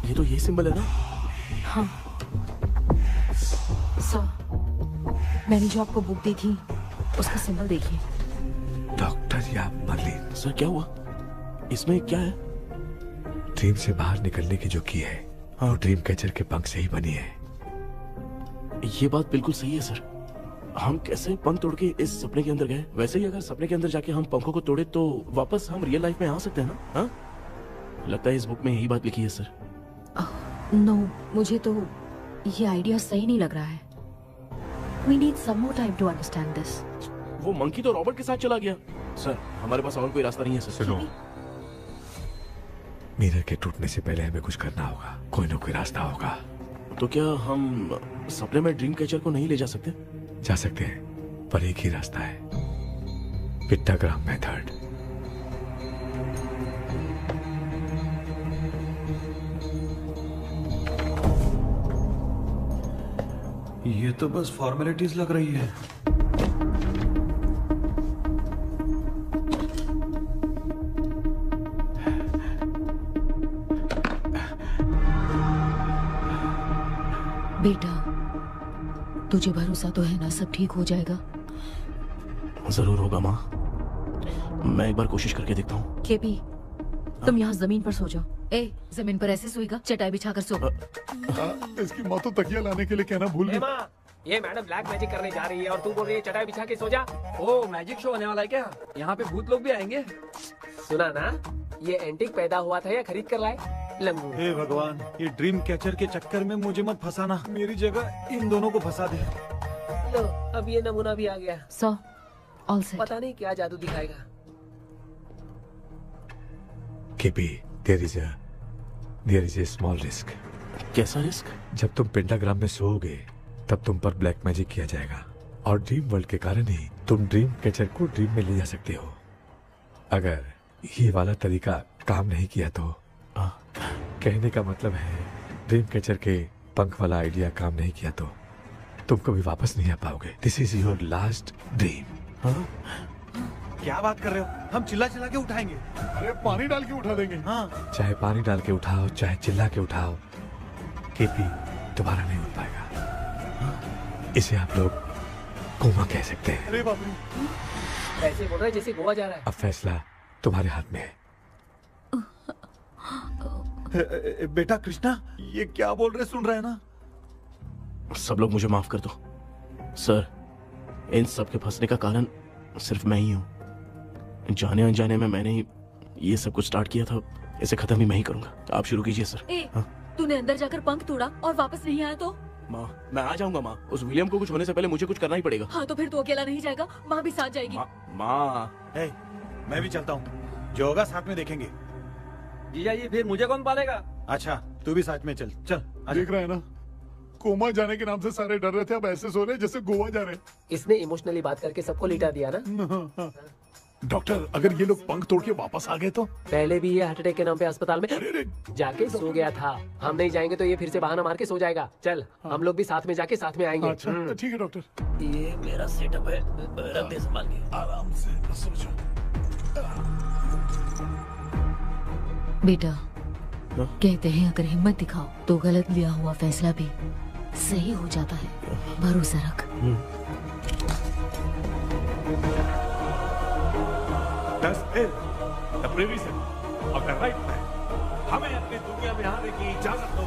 ये तो ये सिंबल है ना? हाँ सर, मैंने जो आपको बुक दी थी उसका सिंबल देखिए. मारिया मर्लिन। सर क्या हुआ? इसमें क्या है? ड्रीम से बाहर निकलने की जो की है वो ड्रीम कैचर के पंख से ही बनी है। ये बात बिल्कुल सही है सर। हम कैसे पंख तोड़ के इस सपने के अंदर गए? वैसे ही अगर सपने के अंदर जाके हम पंखों को तोड़े तो वापस हम रियल लाइफ में आ सकते हैं ना? हाँ? लगता है इस बुक में यही बात लिखी है सर। नो, मुझे तो ये आइडिया सही नहीं लग रहा है। We need some more time to understand this. वो मंकी तो रॉबर्ट के साथ चला गया। सर हमारे पास और कोई रास्ता नहीं है सर। सुनो, मिरर के टूटने से पहले हमें कुछ करना होगा। कोई ना कोई रास्ता होगा। तो क्या हम सपने में ड्रीम कैचर को नहीं ले जा सकते? जा सकते हैं, पर एक ही रास्ता है, पिट्टाग्राम मेथड। ये तो बस फॉर्मेलिटीज लग रही है। बेटा, तुझे भरोसा तो है ना सब ठीक हो जाएगा? जरूर होगा माँ। मैं एक बार कोशिश करके देखता हूँ। केपी, तुम यहाँ जमीन पर सो जाओ। ए, जमीन पर ऐसे सोएगा? चटाई बिछाकर सो। इसकी माँ तो तकिया लाने के लिए कहना भूल गई। ये मैडम ब्लैक मैजिक करने जा रही है और तू बोल रही है चटाई बिछा के सो जा। ओ, मैजिक शो होने वाला है क्या? यहाँ पे भूत लोग भी आएंगे। सुना ना, ये एंटीक पैदा हुआ था या खरीद कर लाए? लंगू। हे भगवान, ये ड्रीम कैचर के चक्कर में मुझे मत फंसाना। मेरी जगह इन दोनों को फंसा दे। लो, अब ये नमूना भी आ गया। So, all set. पता नहीं क्या जादू दिखाएगा। KP, there is a small risk. कैसा रिस्क? जब तुम पेंटाग्राम में सोओगे तब तुम पर ब्लैक मैजिक किया जाएगा और ड्रीम वर्ल्ड के कारण ही तुम ड्रीम कैचर को ड्रीम में ले जा सकते हो। अगर ये वाला तरीका काम नहीं किया तो कहने का मतलब है ड्रीम कैचर के पंख वाला आइडिया काम नहीं किया तो तुम कभी वापस नहीं आ पाओगे। This is your last dream. क्या बात कर रहे हो? हम चिल्ला चिल्ला के उठाएंगे। अरे पानी डाल के उठा देंगे। हाँ। चाहे पानी डाल के उठाओ, चाहे चिल्ला के उठाओ, केपी दोबारा नहीं उठ पाएगा। इसे आप लोग कोमा कह सकते हैं। अरे बाप रे, ऐसे बोल रहा है जैसे गोवा जा रहा है। अब फैसला तुम्हारे हाथ में है। बेटा कृष्णा, ये क्या बोल रहे सुन रहे हैं ना? सब लोग मुझे माफ कर दो सर। इन सब के फंसने का कारण सिर्फ मैं ही हूँ। जाने अनजाने में मैंने ही ये सब कुछ स्टार्ट किया था। इसे खत्म ही मैं ही करूंगा। आप शुरू कीजिए सर। तूने अंदर जाकर पंख तोड़ा और वापस नहीं आया तो? माँ, मैं आ जाऊंगा माँ। उस विलियम को कुछ होने से पहले मुझे कुछ करना ही पड़ेगा। हाँ, तो फिर तू अकेला नहीं जाएगा, माँ भी साथ जाएगी। माँ, मैं भी चलता हूँ। जो होगा साथ में देखेंगे। जीजा जी, फिर मुझे कौन पालेगा? अच्छा, तू भी साथ में चल। चल देख रहा है ना, कोमा जाने के नाम से सारे डर रहे थे, अब ऐसे सो रहे जैसे गोवा जा रहे। इसने इमोशनली बात करके सबको लिटा दिया ना। डॉक्टर, अगर ये लोग पंख तोड़ के वापस आ गए तो? पहले भी ये हार्ट अटैक के नाम पे अस्पताल में जाके सो गया था। हम नहीं जाएंगे तो ये फिर से बहाना मार के सो जाएगा। चल, हम लोग भी साथ में जाके साथ में आएंगे। अच्छा, ठीक है डॉक्टर। ये मेरा सेटअप है, रख दे संभाल के। आराम से सो जाओ। बेटा, कहते हैं अगर हिम्मत दिखाओ तो गलत लिया हुआ फैसला भी सही हो जाता है। भरोसा रख। हमें अपनी दुनिया में आने की इजाजत दो।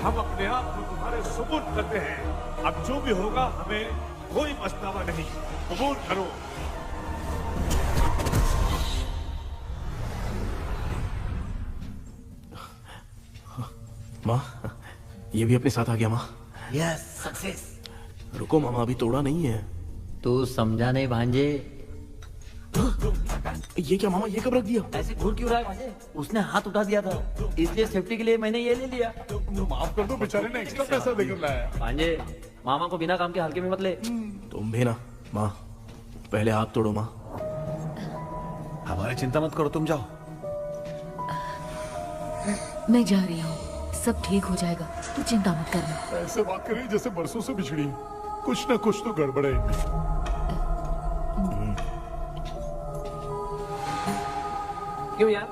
हम अपने आप को तुम्हारे सुपुर्द करते हैं। अब जो भी होगा हमें कोई पछतावा नहीं। कबूल करो। माँ, ये भी अपने साथ आ गया माँ। Yes, success. रुको मामा, अभी तोड़ा नहीं है। तू समझा नहीं भांजे। ये क्या मामा, ये कब रख दिया? ऐसे घूर क्यों रहा है भांजे? उसने हाथ उठा दिया था, इसलिए सेफ्टी के लिए मैंने ये ले लिया। माफ कर दो, बेचारे ने एक्स्ट्रा पैसा देकर लाया। भांजे, मामा को बिना काम के हल्के में मत ले। तुम भी ना माँ, पहले हाथ तोड़ो माँ। हमारी चिंता मत करो, तुम जाओ। मैं जा रही हूँ, सब ठीक हो जाएगा, तू चिंता मत करना। ऐसे बात करिए जैसे बरसों से बिछड़ी। कुछ ना कुछ तो गड़बड़ है इनमें। क्यों यार,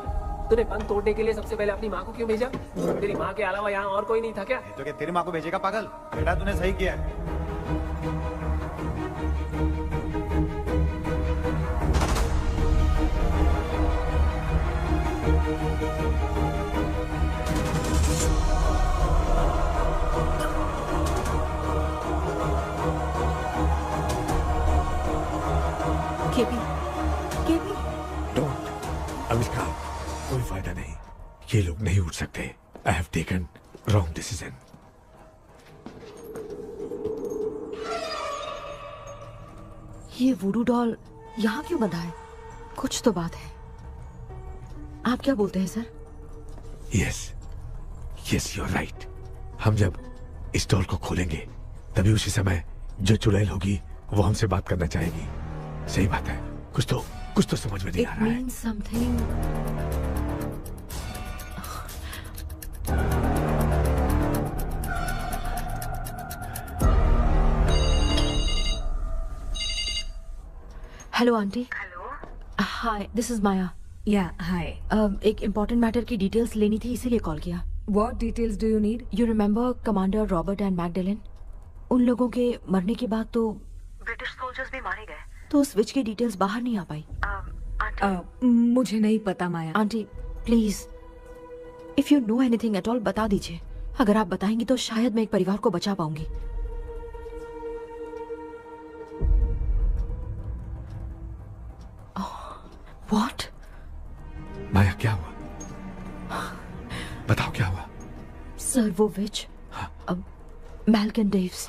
तूने पंख तोड़ने के लिए सबसे पहले अपनी माँ को क्यों भेजा? तेरी माँ के अलावा यहाँ और कोई नहीं था क्या? तो क्या तेरी माँ को भेजेगा पागल? बेटा तूने सही किया है। KP, KP. डोंट आविष्कार, कोई फायदा नहीं। ये लोग नहीं उठ सकते। I have taken wrong decision. ये वुडू डॉल यहाँ क्यों बंधा है? कुछ तो बात है। आप क्या बोलते हैं sir? Yes yes, you are right. हम जब इस डॉल को खोलेंगे तभी उसी समय जो चुड़ैल होगी वो हमसे बात करना चाहेगी। सही बात है। कुछ तो समझ में नहीं आ रहा है। It means something. Hello aunty. Hello. Hi, this is Maya. या हाय। एक इम्पोर्टेंट मैटर की डिटेल्स लेनी थी, इसीलिए कॉल किया। What details do you need? You remember commander Robert and Magdalene? उन लोगों के मरने के बाद तो ब्रिटिश सोल्जर्स भी मारे गए। तो स्विच की डिटेल्स बाहर नहीं आ पाई। मुझे नहीं पता Maya. Aunty please, if you know anything at all बता दीजिए। अगर आप बताएंगी तो शायद मैं एक परिवार को बचा पाऊंगी। What? माया क्या हुआ? बताओ क्या हुआ? सर वो विच, मैल्कन डेव्स,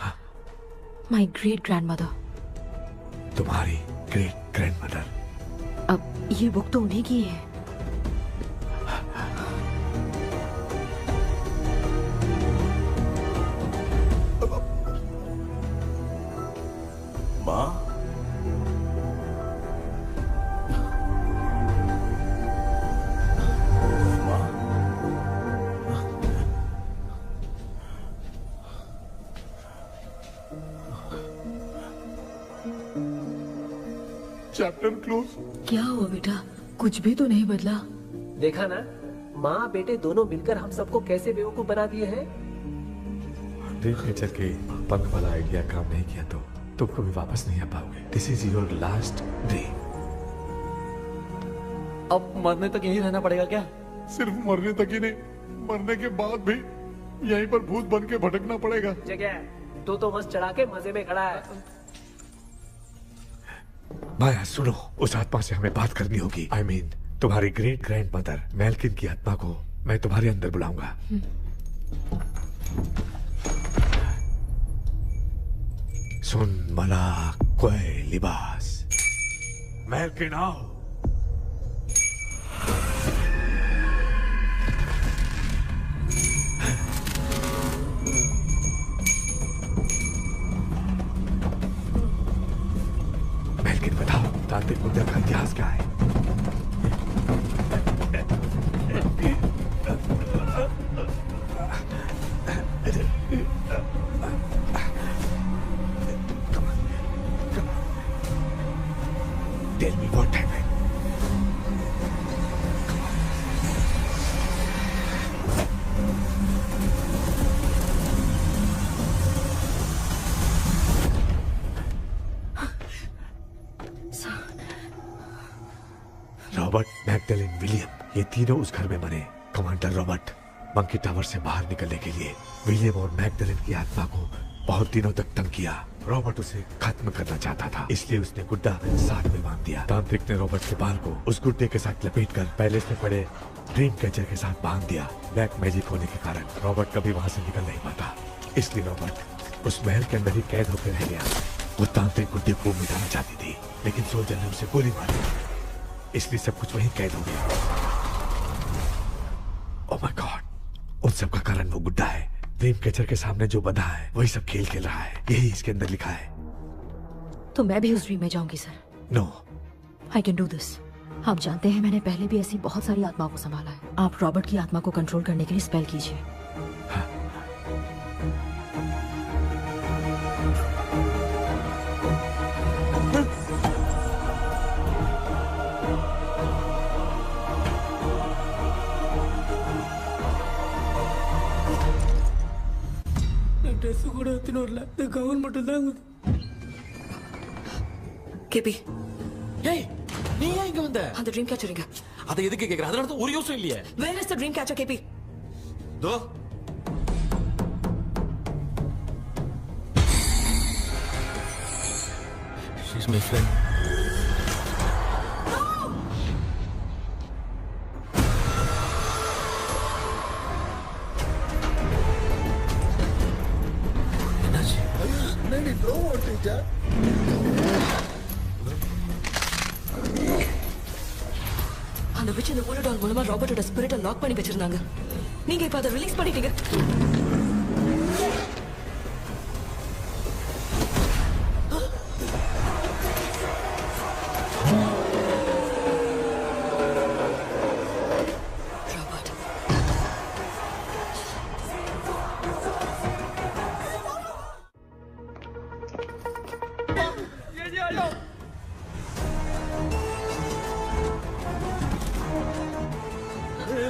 माय ग्रेट ग्रैंडमदर। तुम्हारी ग्रेट ग्रैंडमदर? अब ये बुक तो उन्हीं की है। माँ, चैप्टर क्लोज। क्या हुआ बेटा? कुछ भी तो नहीं बदला। देखा ना, माँ बेटे दोनों मिलकर हम सबको कैसे बेवकूफ बना दिए हैं। ड्रीम कैचर के पंख वाला आइडिया काम नहीं किया तो तुम कभी वापस नहीं आ पाओगे। This is your last dream. अब मरने तक यही रहना पड़ेगा क्या? सिर्फ मरने तक ही नहीं, मरने के बाद भी यहीं पर भूत बन के भटकना पड़ेगा। जगह तो मस्त चढ़ा के मजे में खड़ा है। माया सुनो, उस आत्मा से हमें बात करनी होगी। I mean, तुम्हारी ग्रेट ग्रैंड मदर मैल्किन की आत्मा को मैं तुम्हारे अंदर बुलाऊंगा। सुन मला कोई लिबास, मैल्किन आओ। मैल्किन बताओ, तांत्रिक मुद्रा का इतिहास क्या है? Tell me what happened. Robert, Magdalene, William, ये तीनों उस घर में मरे। कमांडर रॉबर्ट मंकी टावर से बाहर निकलने के लिए विलियम और मैगडेलिन की आत्मा को बहुत दिनों तक तंग किया। रॉबर्ट उसे खत्म करना चाहता था, इसलिए उसने गुड्डा साथ में बांध दिया। तांत्रिक ने रॉबर्ट के बाल को उस गुड्डे के साथ लपेटकर पैलेस में पड़े ड्रीम कैचर के साथ बांध दिया। ब्लैक मैजिक होने के कारण रॉबर्ट कभी वहां से निकल नहीं पाता, इसलिए रॉबर्ट उस महल के अंदर ही कैद होकर रह गया। वो तांत्रिक गुड्डे को मिटाना चाहती थी, लेकिन सोल्जर ने उसे गोली मारी, इसलिए सब कुछ वहीं कैद हो गया। ओह माय गॉड, उन सब का कारण वो गुड्डा है। ड्रीम कैचर के सामने जो बंधा है वही सब खेल खेल रहा है, यही इसके अंदर लिखा है। तो मैं भी उस ड्रीम में जाऊंगी sir? No, I can do this. आप जानते हैं मैंने पहले भी ऐसी बहुत सारी आत्माओं को संभाला है। आप रॉबर्ट की आत्मा को कंट्रोल करने के लिए स्पेल कीजिए। ட்ரெஸ் கூட எடுத்துன்னு வரல, இந்த கவுன் மட்டும் தான். கேபி, ஏய் நீ ஏன் இங்க வந்த? அந்த ட்ரீம் கேச்சர் எங்க? அதை எதுக்கு கேக்குற? அதனால தான் ஒரு யோசனை இல்லையே. Where is the dream catcher, KP? Though she's my friend. बेटा அந்த witch இந்த போலடால் மூலமா ராபர்ட்டோட ஸ்பிரிட்டை லாக் பண்ணி வச்சிருந்தாங்க. நீங்க இப்ப அதை ரிலீஸ் பண்ணிட்டீங்க.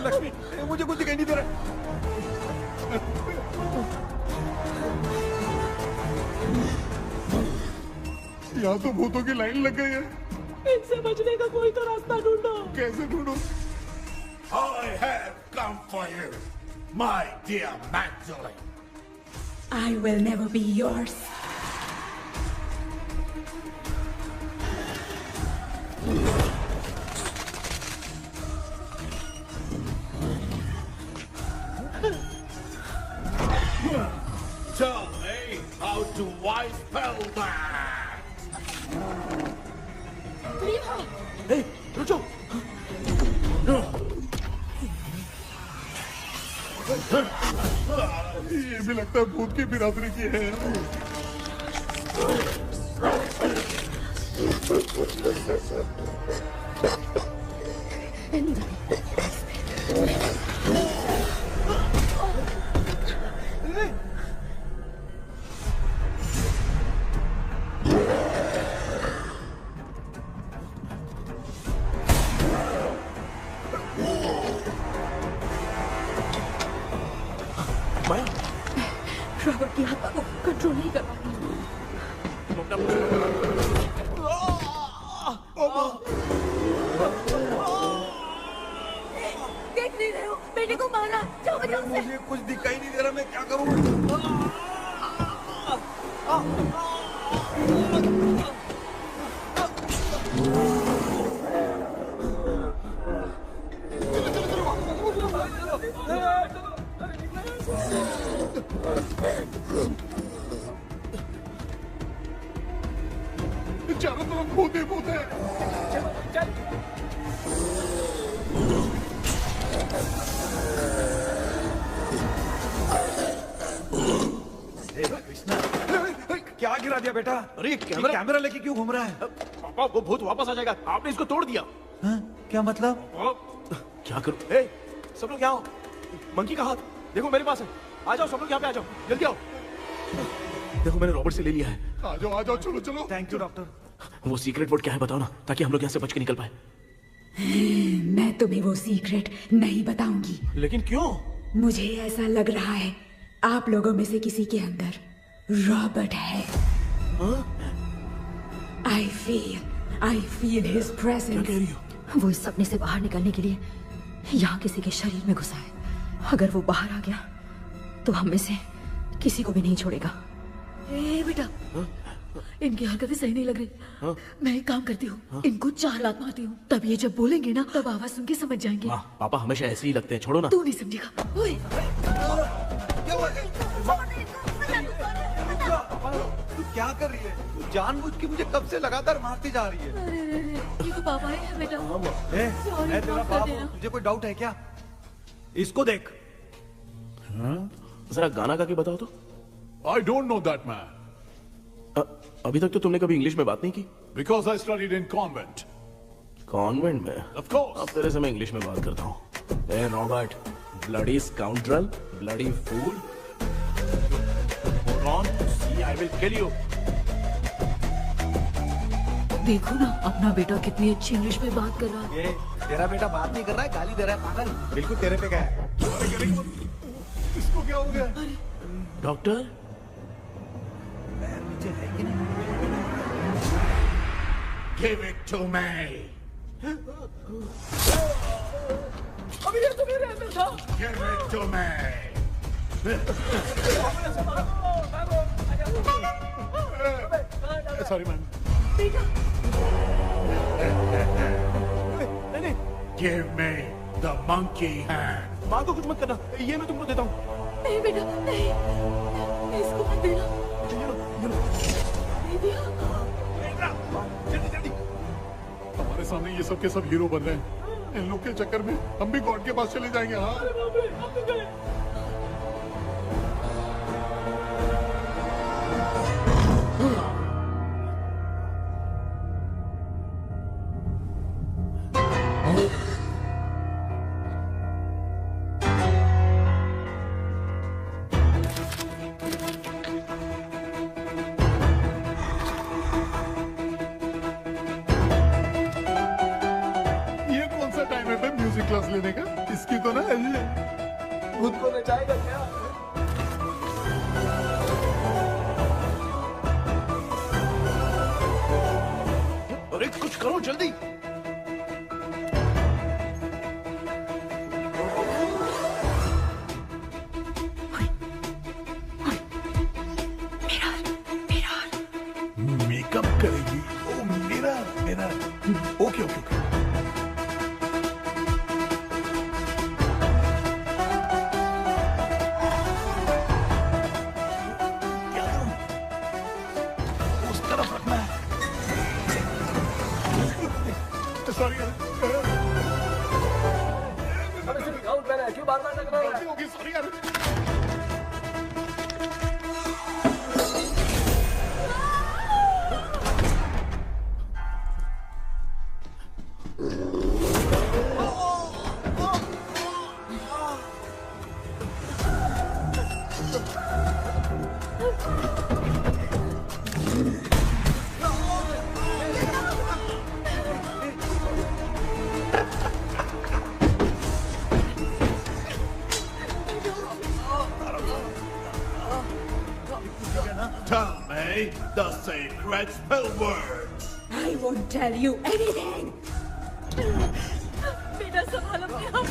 लक्ष्मी मुझे कुछ दिखाई नहीं दे रहा। यहाँ तो भूतों की लाइन लग गई है। इनसे बचने का कोई तो रास्ता ढूंढो। कैसे ढूंढो? I have come for you, my dear Magdalene. I will never be yours. Tell me how to wipe spell that. Hey, रुको। ये भी लगता है भूत की बिरादरी की है। रॉबर्ट की आत्मा को कंट्रोल नहीं कर पा रही। देख नहीं रहे हो बेटे को मारा। जाओ बचाओ उसे। मुझे कुछ दिखाई नहीं दे रहा, मैं क्या करूं? चारों तरफ भूत ही भूत है। क्या गिरा दिया बेटा? अरे कैमरा लेके क्यों घूम रहा है? पापा वो भूत वापस आ जाएगा। आपने इसको तोड़ दिया। क्या मतलब? क्या करूं? सब लोग यहाँ आओ। मंकी का हाथ देखो मेरे पास है। आ जाओ सब लोग यहाँ पे आ जाओ, जल्दी आओ। देखो मैंने रॉबर्ट से ले लिया है। आ जाओ चलो चलो। Thank you doctor. वो सीक्रेट वर्ड क्या है बताओ ना, ताकि हम लोग यहाँ से बच के निकल पाए। मैं तुम्हें वो सीक्रेट नहीं बताऊंगी। लेकिन क्यों? मुझे ऐसा लग रहा है आप लोगों में से किसी के अंदर रॉबर्ट है। I feel his presence। क्या कह रही हो? वो इस सपने से बाहर निकलने के लिए यहाँ किसी के शरीर में घुसा है। अगर वो बाहर आ गया तो हम में से किसी को भी नहीं छोड़ेगा। ए बेटा, इनकी हरकतें सही नहीं लग रही। मैं एक काम करती हूँ, इनको 4 लात मारती हूँ, तब ये जब बोलेंगे ना तब आवाज सुन के समझ जाएंगे। पापा हमेशा ऐसे ही लगते हैं, छोड़ो ना। तू नहीं समझेगा। ओए, तू क्या कर रही है? तू जानबूझ के मुझे कब से लगातार मारती जा रही है। अरे ये तो पापा है बेटा। मैं तेरा बाप हूँ, तुझे कोई डाउट है क्या? इसको देख। जरा गाना गा के बताओ तो। I don't know that man. अभी तक तो तुमने कभी इंग्लिश में बात नहीं की। Because I studied in convent. Convent में? Of course. अब तेरे से मैं इंग्लिश में बात करता हूँ। ए Robert, bloody scoundrel, bloody fool. Hold on, see I will kill you. देखो ना अपना बेटा कितनी अच्छी इंग्लिश में बात कर रहा है। ये तेरा बेटा बात नहीं कर रहा है, गाली दे रहा है पागल। बिल्कुल तेरे पे क्या है? इसको क्या हो गया? डॉक्टर नीचे है कि नहीं? Give it to me. अभी ये तो मेरे अंदर था। Give it to me. Sorry man. नहीं। Give me the monkey hand. माँ को कुछ मत करना, ये मैं तुमको देता हूँ। नहीं बेटा नहीं, इसको मत देना। सामने ये सब के सब हीरो बन रहे हैं। इन लोग के चक्कर में हम भी गॉड के पास चले जाएंगे। हाँ क्लास लेने का, इसकी तो ना खुद को नचाएगा क्या? अरे कुछ करो जल्दी। मेकअप करेगी? ओ मेरा okay okay okay. The sacred spell words. I won't tell you anything. बेटा संभालो अपने आप।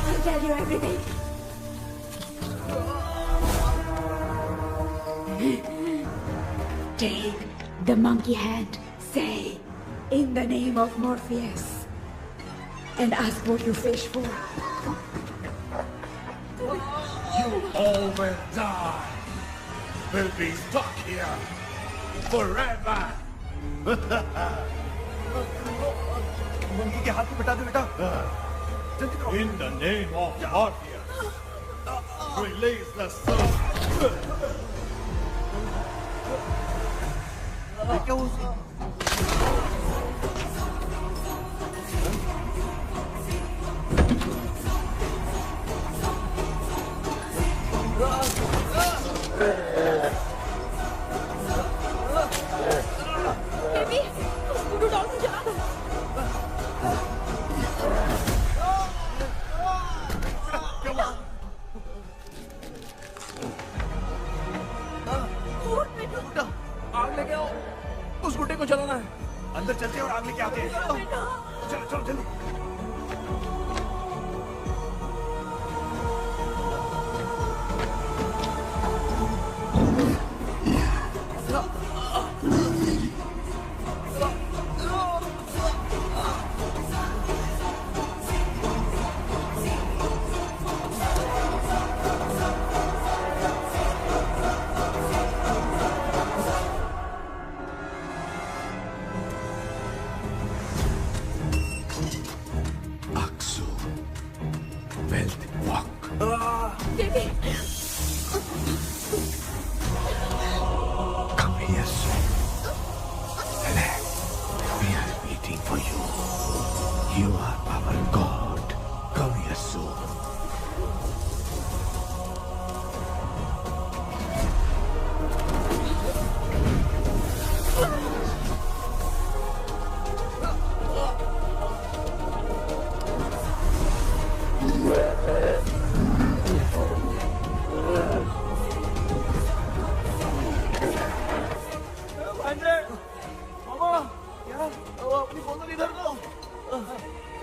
I'll tell you everything. Take the monkey hand. Say, in the name of Morpheus, and ask what you fish for. You all will die. Will be stuck here forever. Monkey के हाथ में बता दो बेटा। In the name of Morpheus, release the soul. क्या हुआ? आग लेके आओ, उस गुड्डे को जलाना है। अंदर चलते हैं और आग लेके आते हैं। चलो चलो जल्दी।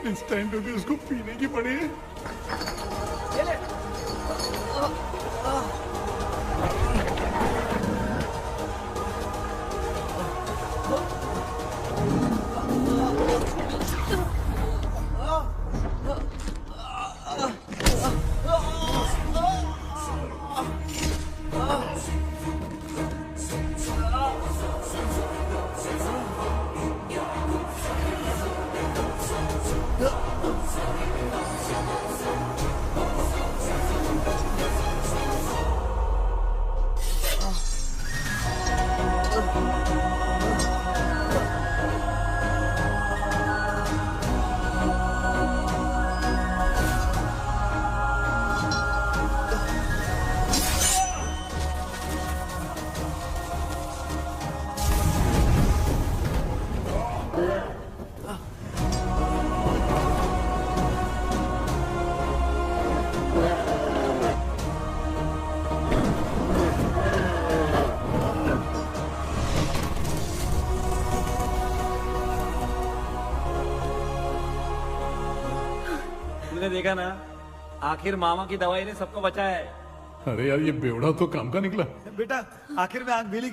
इस टाइम पे भी उसको पीने की पड़ी है। तूने देखा ना, आखिर मामा की दवाई ने सबको बचाया है। अरे यार ये बेवड़ा तो काम का निकला। बेटा आखिर में आंख मिली।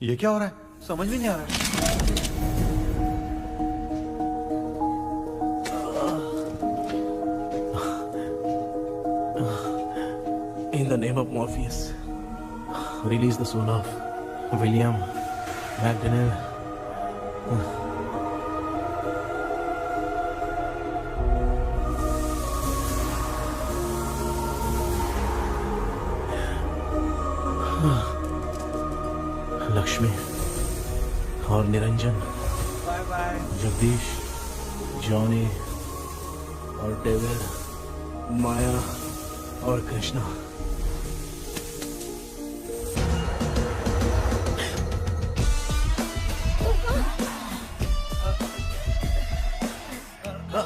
ये क्या हो रहा है, समझ में नहीं आ रहा है। In the name of Morpheus, release the soul of William McDonnell. Lakshmi और निरंजन, जगदीश, जॉनी और डेविड, माया और कृष्णा।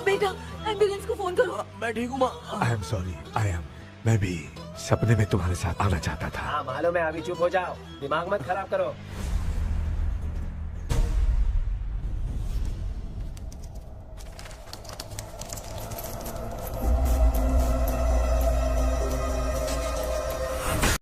बेटा एम्बुलेंस को फोन करो। मैं ठीक हूँ माँ। आई एम सॉरी, मैं भी सपने में तुम्हारे साथ आना चाहता था। हाँ मालूम है, अभी चुप हो जाओ, दिमाग मत खराब करो।